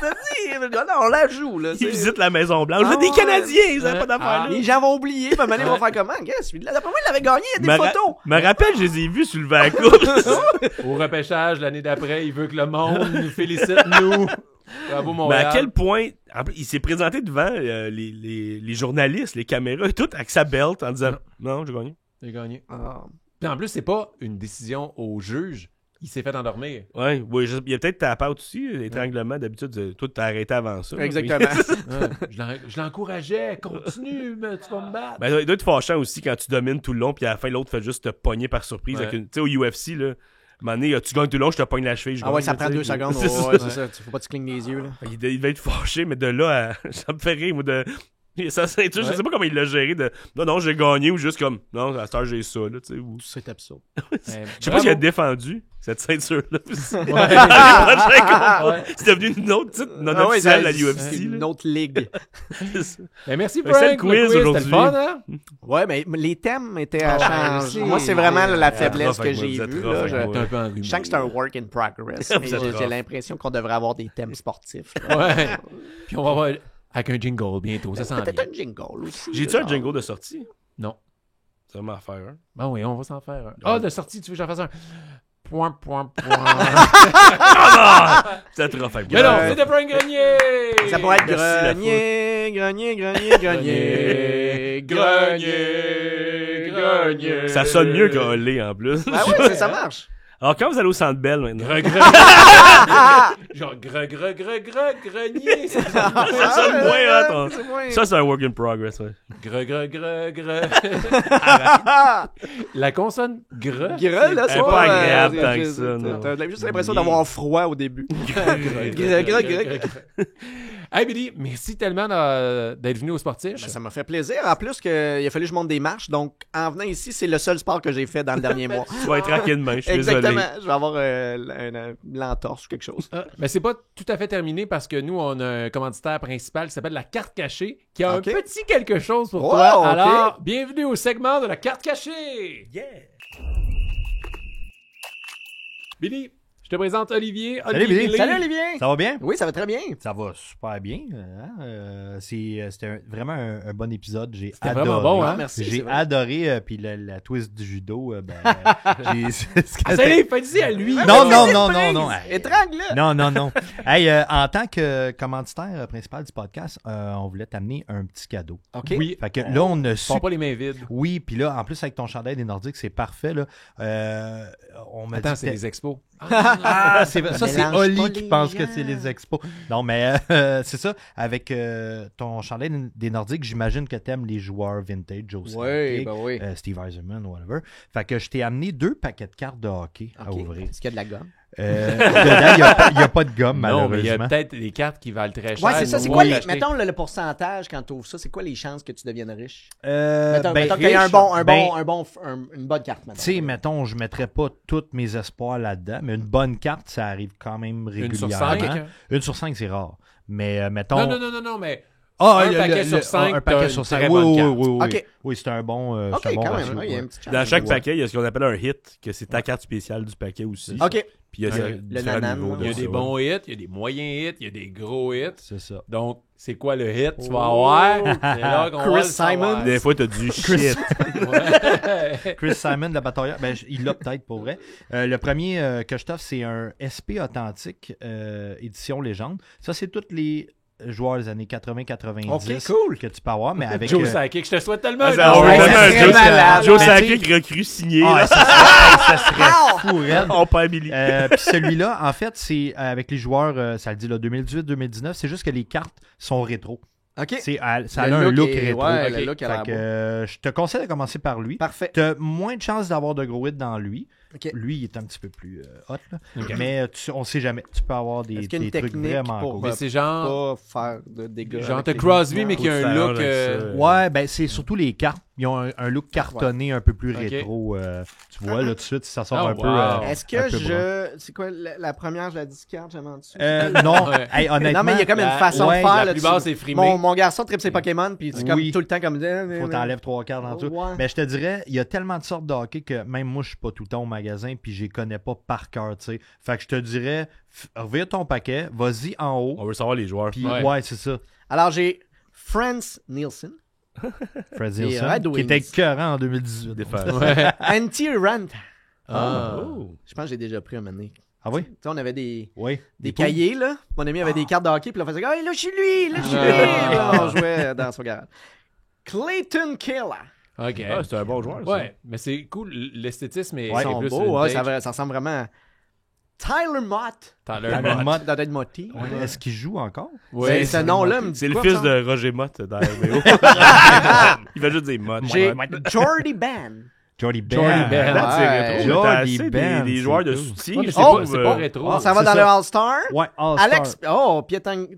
Speaker 3: T'as dit? Non, on la joue, là.
Speaker 2: Ils visitent la Maison Blanche.
Speaker 3: Ah
Speaker 2: Des
Speaker 3: ouais.
Speaker 2: Canadiens, ils avaient pas d'affaires là.
Speaker 3: Les gens vont oublier, puis maintenant, ils vont faire comment? Gars, celui-là, d'après moi, il l'avait gagné, il y a des photos.
Speaker 2: Me rappelle, je les ai vus sur le coupe.
Speaker 1: Au repêchage, l'année d'après, il veut que le monde nous félicite, nous. Bravo,
Speaker 2: Mais
Speaker 1: Montréal.
Speaker 2: à quel point, en plus, il s'est présenté devant les journalistes, les caméras et tout, avec sa belt en disant non, j'ai gagné.
Speaker 1: Il a gagné.
Speaker 3: Ah.
Speaker 1: Puis en plus, c'est pas une décision au juge. Il s'est fait endormir.
Speaker 2: Ouais, il y a peut-être ta part aussi, l'étranglement. D'habitude, toi, t'as arrêté avant ça.
Speaker 3: Exactement.
Speaker 1: Ouais. Je l'encourageais. Continue, mais tu vas me battre.
Speaker 2: Ben, il doit être fâchant aussi quand tu domines tout le long, puis à la fin, l'autre fait juste te pogner par surprise.
Speaker 1: Ouais.
Speaker 2: Tu sais, au UFC, là, à un moment donné, tu gagnes tout le long, je te pogne la cheville.
Speaker 3: Ah ouais, ça prend 2 secondes.
Speaker 2: C'est ça.
Speaker 3: Ouais, c'est ça. Faut pas que tu clignes les yeux, là.
Speaker 2: Il devait être fâché, mais de là à... ça me fait rire, moi, de... Ça, ceinture, je
Speaker 1: Ouais.
Speaker 2: sais pas comment il l'a géré de non, j'ai gagné ou juste comme non, à cette heure, j'ai ça, là, tu sais. Ou...
Speaker 3: C'est absurde.
Speaker 2: Je sais pas s'il a défendu cette ceinture-là.
Speaker 1: Ouais.
Speaker 2: C'est devenu une autre titre non
Speaker 3: Ah ouais,
Speaker 2: officielle à
Speaker 3: c'est
Speaker 2: l'UFC.
Speaker 3: une autre ligue.
Speaker 1: Ben, merci,
Speaker 2: Fait que c'est
Speaker 1: Frank.
Speaker 2: le quiz
Speaker 1: C'était
Speaker 2: aujourd'hui.
Speaker 1: le fun, hein?
Speaker 3: Ouais, mais les thèmes étaient à
Speaker 1: Ah,
Speaker 3: changer.
Speaker 1: ouais,
Speaker 3: Moi, c'est vraiment là, la
Speaker 2: Ah,
Speaker 3: faiblesse
Speaker 2: rough
Speaker 3: que
Speaker 2: avec moi,
Speaker 3: j'ai
Speaker 2: vous êtes
Speaker 3: vue.
Speaker 2: rough
Speaker 3: là.
Speaker 2: avec moi.
Speaker 1: T'es un peu enrhumé.
Speaker 3: Je sens que c'est un work in progress.
Speaker 2: Vous
Speaker 3: mais
Speaker 2: êtes
Speaker 3: j'ai
Speaker 2: rough.
Speaker 3: l'impression qu'on devrait avoir des thèmes sportifs. là.
Speaker 1: Ouais. Puis on va voir avec un jingle bientôt. Ça sent
Speaker 3: Peut-être
Speaker 1: bien.
Speaker 3: un jingle aussi.
Speaker 2: J'ai-tu
Speaker 3: là.
Speaker 2: un jingle de sortie?
Speaker 1: Non.
Speaker 2: Ça va m'en faire un.
Speaker 1: Ben oui, on va s'en faire un. Ah, de sortie, tu veux que j'en fasse un? Point.
Speaker 2: C'est trop faible.
Speaker 1: Mais non, c'est de Frank Grenier!
Speaker 3: Ça pourrait être
Speaker 2: Merci, la
Speaker 3: Grenier.
Speaker 2: Ça sonne mieux qu'un lait en plus.
Speaker 3: Ah ouais, ça marche.
Speaker 2: Alors, quand vous allez au Centre Bell maintenant,
Speaker 1: Genre, grenier.
Speaker 2: ça sonne moins, hein, ton-
Speaker 3: C'est moins.
Speaker 2: Ça, c'est un work in progress, ouais.
Speaker 1: La consonne gre.
Speaker 3: Gre, là, c'est
Speaker 2: Elle est pas agréable
Speaker 3: euh,
Speaker 2: tant que
Speaker 3: j'ai-
Speaker 2: ça, non.
Speaker 3: T'as juste l'impression d'avoir froid au début. Gre.
Speaker 1: Hey Billy, merci tellement d'être venu au sportif.
Speaker 3: Ben, ça m'a fait plaisir. En plus, il a fallu que je monte des marches. Donc, en venant ici, c'est le seul sport que j'ai fait dans le dernier mois.
Speaker 2: Tu vas être raqué demain, je suis
Speaker 3: Exactement.
Speaker 2: désolé.
Speaker 3: Je vais avoir l'entorse ou quelque chose.
Speaker 1: Mais c'est pas tout à fait terminé parce que nous, on a un commanditaire principal qui s'appelle la carte cachée qui a
Speaker 3: Ok.
Speaker 1: un petit quelque chose pour
Speaker 3: Oh,
Speaker 1: toi.
Speaker 3: ok.
Speaker 1: Alors, bienvenue au segment de la carte cachée.
Speaker 2: Yeah!
Speaker 1: Billy, Je te présente Olivier.
Speaker 5: Salut, Billy.
Speaker 1: Billy.
Speaker 3: Salut, Olivier!
Speaker 5: Ça va bien?
Speaker 3: Oui, ça va très bien.
Speaker 5: Ça va super bien. C'était vraiment un bon épisode. J'ai
Speaker 1: C'était
Speaker 5: adoré.
Speaker 1: vraiment bon, hein?
Speaker 3: Merci, c'est
Speaker 5: J'ai
Speaker 3: vrai.
Speaker 5: adoré. Puis la twist du judo,
Speaker 1: Salut, fais-y à lui.
Speaker 5: Non. Hey.
Speaker 3: Étrangle-là!
Speaker 5: Non. Hey, en tant que commanditaire principal du podcast, on voulait t'amener un petit cadeau.
Speaker 3: OK.
Speaker 1: Oui.
Speaker 5: Fait que là, on a su.
Speaker 1: Ils pas les mains vides.
Speaker 5: Oui, puis là, en plus, avec ton chandail des Nordiques, c'est parfait. Là. On m'a
Speaker 1: Attends,
Speaker 5: dit
Speaker 1: c'est
Speaker 5: que
Speaker 1: les expos.
Speaker 5: Ah, ça, c'est
Speaker 3: Mélange
Speaker 5: Oli
Speaker 3: pas
Speaker 5: qui
Speaker 3: les
Speaker 5: pense que
Speaker 3: gens.
Speaker 5: c'est les expos. Non, mais c'est ça. Avec ton chandail des Nordiques, j'imagine que t'aimes les joueurs vintage, Joe
Speaker 3: Oui,
Speaker 5: Sakic,
Speaker 3: ben oui.
Speaker 5: Steve Eiserman, whatever. Fait que je t'ai amené 2 paquets de cartes de hockey à
Speaker 3: OK.
Speaker 5: ouvrir.
Speaker 3: Est-ce qu'il y a de la gomme?
Speaker 5: Dedans, il n'y a pas de gomme,
Speaker 1: Non, mais il y a
Speaker 5: malheureusement.
Speaker 1: peut-être des cartes qui valent très cher.
Speaker 3: Ouais, c'est ça.
Speaker 1: Nous,
Speaker 3: C'est
Speaker 1: on
Speaker 3: quoi,
Speaker 1: va
Speaker 3: les,
Speaker 1: l'acheter.
Speaker 3: mettons le pourcentage quand tu ouvres ça? C'est quoi les chances que tu deviennes riche?
Speaker 5: Ben,
Speaker 3: Mettons qu'il y a une bonne carte,
Speaker 5: tu
Speaker 3: mettons.
Speaker 5: sais, mettons, je mettrais pas tous mes espoirs là-dedans, mais une bonne carte, ça arrive quand même
Speaker 1: Une sur
Speaker 5: régulièrement.
Speaker 1: 5.
Speaker 5: Une sur 5, c'est rare. Mais mettons...
Speaker 1: Non, mais
Speaker 5: Ah,
Speaker 1: Un paquet sur cinq,
Speaker 5: un
Speaker 1: t'as
Speaker 5: paquet
Speaker 1: une
Speaker 5: sur
Speaker 1: très
Speaker 5: 5.
Speaker 1: bonne
Speaker 5: Oui,
Speaker 1: carte.
Speaker 5: oui, oui.
Speaker 3: OK.
Speaker 5: Oui, c'est un bon,
Speaker 3: OK,
Speaker 5: c'est un bon
Speaker 3: quand
Speaker 5: ratio.
Speaker 3: même. Il y a
Speaker 5: ouais.
Speaker 3: une petite chance.
Speaker 2: Dans chaque
Speaker 3: Ouais.
Speaker 2: paquet, il y a ce qu'on appelle un hit, que c'est ta carte spéciale du paquet aussi.
Speaker 3: OK.
Speaker 2: Puis il y a
Speaker 3: Le
Speaker 2: différents
Speaker 3: nanan,
Speaker 2: niveaux
Speaker 3: là.
Speaker 2: de
Speaker 1: il y a
Speaker 2: ça,
Speaker 1: des
Speaker 2: ouais.
Speaker 1: bons hits, il y a des moyens hits, il y a des gros hits.
Speaker 5: C'est ça.
Speaker 1: Donc, c'est quoi le hit tu vas avoir? C'est là qu'on
Speaker 3: Chris
Speaker 1: va le
Speaker 3: Simon.
Speaker 1: savoir.
Speaker 2: Des fois, t'as du shit.
Speaker 1: Ouais.
Speaker 5: Chris Simon de la Batailleur, il l'a peut-être pour vrai. Le premier que je t'offre, c'est un SP authentique édition légende. Ça, c'est tous les joueurs des années 80-90
Speaker 3: OK, cool.
Speaker 5: que tu peux avoir, mais avec...
Speaker 1: Joe Sakic, je te souhaite tellement.
Speaker 2: Ah,
Speaker 1: un
Speaker 2: ça,
Speaker 1: bon
Speaker 2: on veut
Speaker 1: hit.
Speaker 2: tellement un
Speaker 3: serait
Speaker 2: Joe
Speaker 3: malade.
Speaker 2: Joe
Speaker 5: Mais
Speaker 2: Sakic recrue signé.
Speaker 5: Ah,
Speaker 2: là.
Speaker 5: ça serait fou, raide.
Speaker 2: On perd Billy.
Speaker 5: Puis celui-là, en fait, c'est avec les joueurs, ça le dit là, 2018-2019, c'est juste que les cartes sont rétro.
Speaker 3: OK.
Speaker 5: Ça a
Speaker 3: Le
Speaker 5: un look
Speaker 3: est-
Speaker 5: rétro.
Speaker 3: Ouais,
Speaker 1: OK.
Speaker 3: le look a
Speaker 5: Fait
Speaker 3: l'air
Speaker 5: que,
Speaker 3: beau.
Speaker 5: je te conseille de commencer par lui.
Speaker 3: Parfait.
Speaker 5: Tu as moins de chances d'avoir de gros hits dans lui.
Speaker 3: OK.
Speaker 5: Lui, il est un petit peu plus hot. Là.
Speaker 1: OK.
Speaker 5: Mais on sait jamais. Tu peux avoir des,
Speaker 3: Est-ce qu'il y a une
Speaker 5: des trucs
Speaker 3: technique
Speaker 5: vraiment
Speaker 3: pour-
Speaker 5: cool.
Speaker 1: Mais c'est genre.
Speaker 3: Pas faire de dégâts.
Speaker 1: Genre,
Speaker 3: avec
Speaker 1: t'as
Speaker 3: les
Speaker 1: Crosby,
Speaker 3: mouvements.
Speaker 1: mais qui a
Speaker 2: Faut
Speaker 1: un
Speaker 2: que tu
Speaker 1: look.
Speaker 2: t'arranges avec ça.
Speaker 5: Ouais, ben c'est surtout les cartes. Ils ont un look cartonné un peu plus
Speaker 1: Ok.
Speaker 5: rétro. Tu vois, là, tout de suite, ça sort
Speaker 1: Oh,
Speaker 5: un peu.
Speaker 1: wow.
Speaker 3: Est-ce
Speaker 5: un
Speaker 3: que
Speaker 5: peu brun.
Speaker 3: c'est quoi la première, je la discarte, jamais en dessous?
Speaker 5: Non,
Speaker 1: Ouais.
Speaker 5: hey, honnêtement,
Speaker 3: Non, mais il y a comme une façon
Speaker 5: ouais,
Speaker 3: de faire.
Speaker 1: La
Speaker 3: là,
Speaker 1: plus
Speaker 3: tu-
Speaker 1: basse, c'est frimé.
Speaker 3: Mon garçon tripe ses Pokémon, puis c'est comme
Speaker 5: Oui.
Speaker 3: tout le temps comme...
Speaker 5: faut t'enlèves 3 cartes en dessous.
Speaker 3: Ouais.
Speaker 5: Mais je te dirais, il y a tellement de sortes de hockey que même moi, je suis pas tout le temps au magasin puis je les connais pas par cœur, tu sais. Fait que je te dirais, revire ton paquet, vas-y en haut.
Speaker 2: On veut savoir les joueurs.
Speaker 5: Puis
Speaker 1: Ouais.
Speaker 5: ouais, c'est ça.
Speaker 3: Alors, j'ai Franz Nielsen,
Speaker 5: Fred
Speaker 3: Et
Speaker 5: Nielsen,
Speaker 3: Red
Speaker 5: qui
Speaker 3: Wings.
Speaker 5: était écœurant en 2018.
Speaker 2: Défense.
Speaker 1: Ouais.
Speaker 3: Antti Ranta.
Speaker 1: Ah.
Speaker 2: Oh.
Speaker 3: Je pense que j'ai déjà pris un moment donné.
Speaker 5: Ah oui?
Speaker 3: Tu sais, on avait des
Speaker 5: Oui.
Speaker 3: cahiers, là. Mon ami avait des cartes de hockey, puis là, on faisait « Hey, là, je suis lui! Là, je suis
Speaker 1: Ah.
Speaker 3: lui! » Là, on jouait dans son garage. Clayton Keller.
Speaker 1: OK.
Speaker 2: Ah, c'est un bon joueur, ça.
Speaker 1: Ouais, mais c'est cool. L'esthétisme est
Speaker 3: Ils
Speaker 1: c'est
Speaker 3: sont
Speaker 1: plus
Speaker 3: beaux, ouais,
Speaker 1: vintage.
Speaker 3: ça ressemble vraiment à Tyler Mott.
Speaker 1: Tyler
Speaker 5: Tyler
Speaker 1: Mott.
Speaker 5: Mott.
Speaker 3: Ça doit être Motti.
Speaker 5: Ouais. Est-ce qu'il joue encore?
Speaker 1: Ouais,
Speaker 3: Ce nom-là me dit
Speaker 2: C'est le
Speaker 3: quoi,
Speaker 2: fils
Speaker 3: ça?
Speaker 2: de Roger Mott dans RBO. Il va juste dire Mott.
Speaker 3: J'ai
Speaker 2: Ouais.
Speaker 3: Jordy Ban.
Speaker 5: Jordy Ben.
Speaker 1: Jordy Ben.
Speaker 2: Là, c'est
Speaker 3: Ouais.
Speaker 2: rétro, mais
Speaker 5: Jordy
Speaker 2: t'as assez
Speaker 5: Ben,
Speaker 2: des
Speaker 5: c'est
Speaker 2: joueurs de
Speaker 5: cool.
Speaker 2: soutien.
Speaker 1: Ouais, mais
Speaker 2: je
Speaker 1: c'est
Speaker 2: sais
Speaker 1: pas, c'est pas
Speaker 2: euh,
Speaker 1: rétro.
Speaker 3: On s'en va
Speaker 5: c'est
Speaker 3: dans
Speaker 5: ça.
Speaker 3: le All-Star.
Speaker 5: Ouais, All-Star.
Speaker 3: Alex. Oh,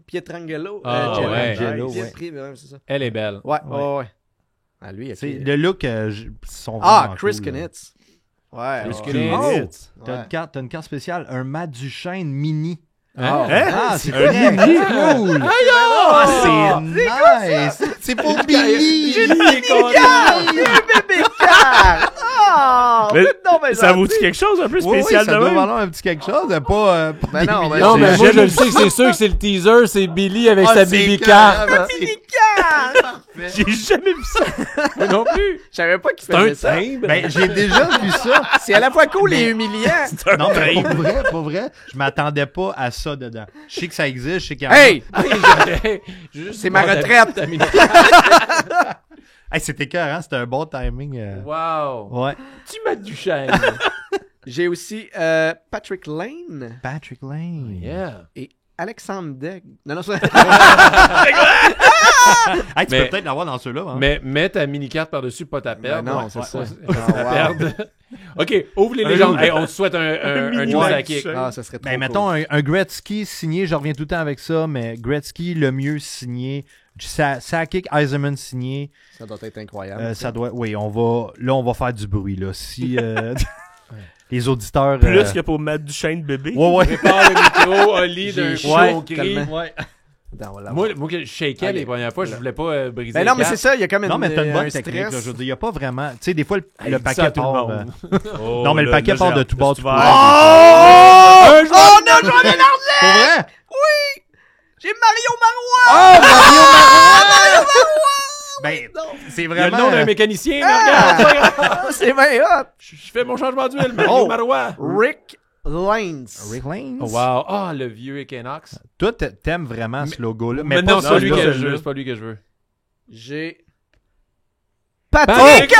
Speaker 3: Pietrangelo.
Speaker 1: Ah,
Speaker 3: Jello.
Speaker 1: ouais.
Speaker 5: Jello,
Speaker 3: Piet-
Speaker 5: ouais.
Speaker 3: Piet- ouais, c'est ça.
Speaker 1: Elle est belle.
Speaker 3: Ouais,
Speaker 5: Ouais.
Speaker 3: ouais, ouais. Ah, lui,
Speaker 5: C'est
Speaker 3: ok.
Speaker 5: le look, sont
Speaker 3: Ah,
Speaker 5: vraiment
Speaker 3: Chris
Speaker 5: cool, là.
Speaker 3: Kunitz. Ouais.
Speaker 1: Chris
Speaker 3: ouais.
Speaker 1: Kunitz.
Speaker 5: Oh!
Speaker 3: Ouais.
Speaker 5: T'as une carte spéciale, un Matt Duchesne mini.
Speaker 1: Hein?
Speaker 2: Hein?
Speaker 5: c'est
Speaker 2: un
Speaker 5: très
Speaker 2: mini?
Speaker 5: cool!
Speaker 3: Ah,
Speaker 5: c'est nice! C'est pour Billy!
Speaker 3: J'ai une bébé car! Ah!
Speaker 2: Mais
Speaker 3: non, mais
Speaker 2: Ça vaut-tu quelque chose un peu
Speaker 5: Oui,
Speaker 2: spécial
Speaker 5: ça
Speaker 2: de
Speaker 5: doit
Speaker 2: même?
Speaker 5: valoir un petit quelque chose, pas
Speaker 3: Ben
Speaker 5: des
Speaker 3: non,
Speaker 5: millions.
Speaker 3: ben
Speaker 1: Non, mais
Speaker 2: C'est
Speaker 1: moi, je
Speaker 2: jamais
Speaker 1: le sais que c'est sûr que c'est le teaser, c'est Billy avec
Speaker 5: Ah,
Speaker 1: sa
Speaker 5: c'est
Speaker 1: BB
Speaker 5: carré,
Speaker 1: carte.
Speaker 2: J'ai jamais vu ça.
Speaker 1: Moi non plus.
Speaker 3: Je savais pas qu'il
Speaker 1: C'est un
Speaker 3: faisait ça.
Speaker 1: timbre.
Speaker 5: Ben, j'ai déjà vu ça.
Speaker 3: C'est à la fois cool et humiliant.
Speaker 5: Non, mais pour vrai, je m'attendais pas à ça dedans. Je sais que ça existe, je sais qu'il y en a.
Speaker 3: Hey!
Speaker 1: C'est
Speaker 3: ma retraite.
Speaker 5: Hey, c'était écœurant, c'était un bon timing.
Speaker 1: Wow.
Speaker 5: Ouais.
Speaker 1: Tu m'as du chêne.
Speaker 3: J'ai aussi Patrick Lane
Speaker 5: Patrick Lane.
Speaker 1: Yeah.
Speaker 3: et Alexandre Degg. Non, c'est
Speaker 5: Hey, tu
Speaker 1: Mais-
Speaker 5: peux peut-être l'avoir dans ceux-là. Hein?
Speaker 1: Mais mets ta mini-carte par-dessus, pas ta perte.
Speaker 3: Ben non,
Speaker 1: Ouais,
Speaker 3: c'est
Speaker 1: ouais,
Speaker 3: ça.
Speaker 1: ouais,
Speaker 3: Ah,
Speaker 1: c'est ta
Speaker 3: wow.
Speaker 1: perte. OK, ouvre les légendes. Hey, on te souhaite un Joe
Speaker 5: Ouais.
Speaker 1: Sakic.
Speaker 3: Ah, ça serait trop
Speaker 5: Ben,
Speaker 3: cool.
Speaker 5: mettons un Gretzky signé, je reviens tout le temps avec ça, mais Gretzky le mieux signé, Sakic, Eiserman signé,
Speaker 3: Ça doit être incroyable.
Speaker 5: ça doit, oui, on va faire du bruit là. Si les auditeurs,
Speaker 2: Plus que pour Matt Duchesne bébé.
Speaker 5: ouais,
Speaker 1: Prépare le micro, Oli, d'un
Speaker 3: J'ai
Speaker 1: chaud
Speaker 3: chaud
Speaker 1: cri.
Speaker 3: tellement.
Speaker 5: ouais.
Speaker 1: Moi, que je shakeais les premières fois, je voulais pas briser
Speaker 3: Ben non,
Speaker 1: les
Speaker 3: mais c'est
Speaker 1: cartes.
Speaker 3: ça, il y a comme
Speaker 5: Non, mais t'as une bonne
Speaker 3: un
Speaker 5: technique.
Speaker 3: stress.
Speaker 5: Là, je veux dire, il n'y a pas vraiment. Tu sais, des fois,
Speaker 1: Hey,
Speaker 5: le
Speaker 1: dis ça
Speaker 5: paquet
Speaker 1: à tout le
Speaker 5: part.
Speaker 1: monde.
Speaker 2: Oh,
Speaker 5: Non, mais le
Speaker 2: là,
Speaker 5: paquet
Speaker 2: là,
Speaker 5: part
Speaker 2: j'ai
Speaker 5: de
Speaker 2: hâte.
Speaker 5: tout bord,
Speaker 2: Tu
Speaker 5: tu
Speaker 2: vas-
Speaker 5: peux.
Speaker 3: Oh!
Speaker 1: Un joueur
Speaker 3: Oh non, je vais aller
Speaker 5: Pour vrai?
Speaker 3: J'ai Mario Marois!
Speaker 5: Oh, Mario Marois! Ben, c'est
Speaker 1: Il y a
Speaker 5: vraiment.
Speaker 1: le nom d'un mécanicien, là, regarde, c'est pas grave.
Speaker 3: Ah, c'est bien hot!
Speaker 1: Je fais mon changement d'huile, Mario
Speaker 3: Oh.
Speaker 1: Marois.
Speaker 3: Rick Lanes.
Speaker 5: Rick Lanes.
Speaker 1: Oh, wow. Ah, le vieux Equinox.
Speaker 5: Toi, t'aimes vraiment ce logo-là.
Speaker 1: Mais
Speaker 5: pas
Speaker 1: non, c'est pas lui
Speaker 5: celui-là.
Speaker 1: que je veux. C'est pas lui que je veux.
Speaker 3: J'ai Patrick
Speaker 1: Patrick!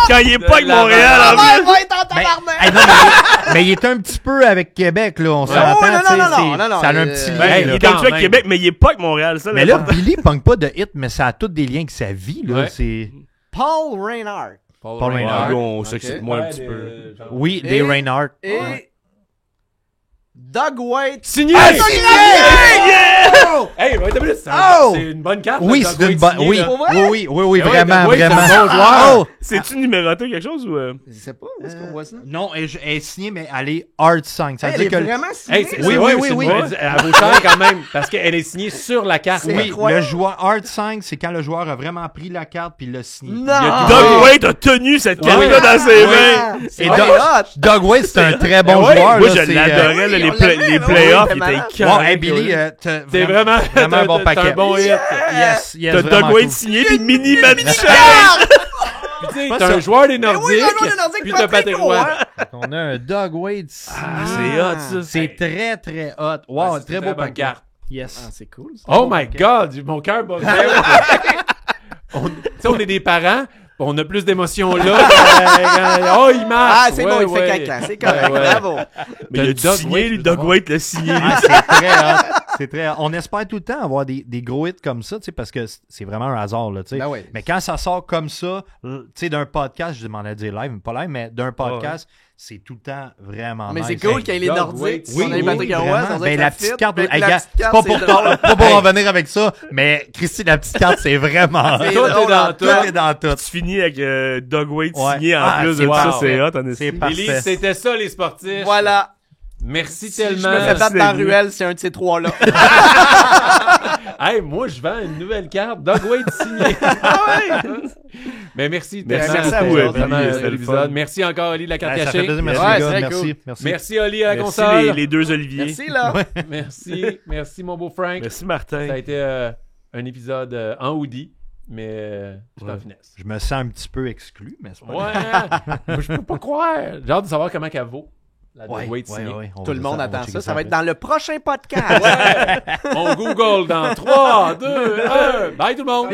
Speaker 2: Quand il est pas avec
Speaker 1: la
Speaker 2: Montréal, en
Speaker 3: Laval
Speaker 2: plus.
Speaker 3: va être en
Speaker 5: Mais,
Speaker 3: tabarnak!
Speaker 5: hey, non, mais il est un petit peu avec Québec, là. On s'entend.
Speaker 3: oui, non,
Speaker 5: tu sais,
Speaker 3: non,
Speaker 5: c'est-
Speaker 3: non,
Speaker 5: ça a un
Speaker 3: non,
Speaker 5: petit lien.
Speaker 2: Ben, il
Speaker 5: là.
Speaker 2: est
Speaker 1: quand
Speaker 2: habitué avec
Speaker 1: même.
Speaker 2: Québec, mais il est pas avec Montréal, ça.
Speaker 5: Mais là,
Speaker 2: l'important.
Speaker 5: Billy pogne pas de hit, mais ça a tous des liens avec sa vie, là.
Speaker 1: Ouais.
Speaker 5: C'est.
Speaker 3: Paul Reinhardt.
Speaker 5: Paul
Speaker 2: Ouais,
Speaker 5: Reinhardt.
Speaker 2: là, on
Speaker 3: Ok.
Speaker 2: s'excite moins un petit peu.
Speaker 5: Oui,
Speaker 3: Et-
Speaker 5: des Reinhardt.
Speaker 3: Et Doug White.
Speaker 1: Signé! Hey, ouais, t'as vu,
Speaker 5: Oh!
Speaker 1: c'est une bonne carte.
Speaker 5: Oui,
Speaker 1: là,
Speaker 5: c'est
Speaker 1: Doug
Speaker 5: une
Speaker 1: White
Speaker 5: bonne. Oui,
Speaker 1: signé, là.
Speaker 3: Pour vrai?
Speaker 5: oui,
Speaker 1: Ben ouais,
Speaker 5: vraiment,
Speaker 1: Doug White, c'est un
Speaker 5: vraiment.
Speaker 1: bon joueur.
Speaker 5: Oh!
Speaker 2: C'est-tu numéroté quelque chose ou.
Speaker 3: Je sais pas, où est-ce qu'on voit ça?
Speaker 5: Non, elle est signée, mais elle est Hard 5. Ça veut
Speaker 3: Elle
Speaker 5: dire
Speaker 3: est
Speaker 5: que.
Speaker 3: vraiment signée.
Speaker 1: Hey, c'est-
Speaker 5: Oui,
Speaker 1: c'est
Speaker 5: oui,
Speaker 1: vrai,
Speaker 5: oui,
Speaker 1: c'est
Speaker 5: oui.
Speaker 1: une- Elle vaut cher quand même, parce qu'elle est signée sur la carte.
Speaker 3: C'est
Speaker 5: Oui,
Speaker 3: incroyable.
Speaker 5: le joueur Hard 5, c'est quand le joueur a vraiment pris la carte puis l'a signé.
Speaker 3: Non!
Speaker 2: Doug White a tenu cette carte-là dans ses mains.
Speaker 3: C'est
Speaker 5: Et
Speaker 3: bien
Speaker 5: Doug-
Speaker 3: hot.
Speaker 5: Doug White, c'est un très bon
Speaker 1: ouais,
Speaker 5: joueur.
Speaker 2: Moi,
Speaker 5: là,
Speaker 2: je
Speaker 5: c'est,
Speaker 2: l'adorais, là,
Speaker 3: oui,
Speaker 2: les
Speaker 3: on l'aimait,
Speaker 2: les
Speaker 3: là,
Speaker 2: playoffs,
Speaker 3: oui,
Speaker 2: il
Speaker 3: il
Speaker 2: était
Speaker 3: était
Speaker 1: malade.
Speaker 2: carré.
Speaker 5: Wow, hey, Billy, t'as
Speaker 1: T'es vraiment,
Speaker 5: vraiment bon paquet.
Speaker 1: un bon hit.
Speaker 5: Yes, yes,
Speaker 2: T'as
Speaker 5: vraiment
Speaker 2: Doug White
Speaker 5: cool.
Speaker 2: signé, puis Mini Michel.
Speaker 1: Puis tu sais,
Speaker 5: Pas
Speaker 1: t'as
Speaker 5: ça.
Speaker 1: un joueur des
Speaker 3: oui, un
Speaker 1: Nordiques,
Speaker 3: joueur des Nordiques,
Speaker 1: puis t'as
Speaker 3: Patrick
Speaker 1: Patrick Roy.
Speaker 3: Roy.
Speaker 5: On a un Doug White signé.
Speaker 2: C'est hot, ça.
Speaker 5: C'est très, très hot. Wow,
Speaker 1: c'est
Speaker 5: très
Speaker 1: une
Speaker 5: beau
Speaker 1: bonne
Speaker 5: paquet.
Speaker 1: carte.
Speaker 5: Yes.
Speaker 3: Ah, c'est cool. ça.
Speaker 1: Oh my God, mon cœur bat. Tu sais, on est des parents, on a plus d'émotions là. Oh, il marche.
Speaker 3: Ah, c'est
Speaker 1: Ouais,
Speaker 3: bon, il
Speaker 1: ouais.
Speaker 3: fait caca. C'est correct,
Speaker 1: Ouais, ouais.
Speaker 3: bravo.
Speaker 2: Mais il a
Speaker 1: Doug
Speaker 2: signé,
Speaker 1: White,
Speaker 2: lui,
Speaker 1: c'est
Speaker 2: Doug
Speaker 1: bon.
Speaker 2: White l'a signé.
Speaker 5: Ah, c'est très hot. C'est très hot. On espère tout le temps avoir des gros hits comme ça, tu sais, parce que c'est vraiment un hasard, là, tu sais.
Speaker 3: Ben oui.
Speaker 5: Mais quand ça sort comme ça, tu sais, d'un podcast, je demandais à dire live, mais pas live, mais d'un podcast, c'est tout le temps vraiment
Speaker 3: Mais
Speaker 5: nice.
Speaker 3: c'est cool
Speaker 5: Hey,
Speaker 3: qu'il y ait les
Speaker 1: Doug
Speaker 3: Nordiques.
Speaker 1: White,
Speaker 3: Si on a
Speaker 1: oui,
Speaker 3: Patrick
Speaker 5: oui,
Speaker 3: Roy,
Speaker 5: vraiment.
Speaker 3: on dirait
Speaker 5: Ben,
Speaker 3: que
Speaker 5: la
Speaker 3: ça
Speaker 5: petite
Speaker 3: fit.
Speaker 5: carte,
Speaker 3: Ben,
Speaker 5: hey,
Speaker 3: la
Speaker 5: gars,
Speaker 3: petite
Speaker 5: c'est
Speaker 3: carte,
Speaker 5: pas pour,
Speaker 3: c'est drôle.
Speaker 5: pas pour en venir avec ça, mais Christy, la petite carte, c'est vraiment
Speaker 3: C'est
Speaker 1: Tout est
Speaker 3: drôle
Speaker 1: dans
Speaker 3: en
Speaker 1: tout.
Speaker 5: tout est dans tout.
Speaker 2: Tu finis avec Doug White
Speaker 5: Ouais.
Speaker 2: signé en
Speaker 5: Ah,
Speaker 2: plus
Speaker 5: c'est
Speaker 2: de ça,
Speaker 1: parfait.
Speaker 2: c'est hot, en
Speaker 5: C'est
Speaker 2: effet.
Speaker 5: parfait.
Speaker 1: Billy, c'était ça les sportifs.
Speaker 3: Voilà.
Speaker 1: Merci
Speaker 3: Si je
Speaker 1: tellement.
Speaker 3: me fais battre dans la
Speaker 2: Merci,
Speaker 3: ruelle, c'est un de ces trois-là.
Speaker 1: Hey, moi, je vends une nouvelle carte. Doug White signé. Ah ouais? Mais merci
Speaker 2: Merci
Speaker 1: tellement.
Speaker 3: beaucoup,
Speaker 1: C'était
Speaker 3: Billy,
Speaker 1: vraiment
Speaker 2: c'était
Speaker 1: un
Speaker 2: le
Speaker 1: l'épisode.
Speaker 2: fun.
Speaker 1: Merci encore, Oli, de la carte
Speaker 5: Ça fait
Speaker 1: cachée.
Speaker 5: plaisir, merci
Speaker 3: Ouais,
Speaker 5: les gars,
Speaker 3: c'est
Speaker 5: merci,
Speaker 3: cool.
Speaker 5: merci.
Speaker 1: Merci, Oli, à la
Speaker 2: Merci
Speaker 1: console.
Speaker 2: les deux Olivier.
Speaker 3: Merci, là.
Speaker 1: Merci, mon beau Frank.
Speaker 2: Merci Martin.
Speaker 1: Ça a été un épisode en hoodie, mais c'est en finesse.
Speaker 5: Je me sens un petit peu exclu, mais c'est pas
Speaker 1: Ouais, je peux pas croire. J'ai hâte de savoir comment qu'elle vaut. La
Speaker 5: Ouais,
Speaker 1: Doug White
Speaker 5: ouais,
Speaker 1: signée.
Speaker 5: ouais, on
Speaker 3: Tout
Speaker 5: va
Speaker 3: le
Speaker 5: dire
Speaker 3: monde
Speaker 5: on
Speaker 3: attend
Speaker 5: checker
Speaker 3: ça. Ça va être
Speaker 5: après.
Speaker 3: dans le prochain podcast.
Speaker 1: On Google dans 3, 2, 1. Bye tout le monde.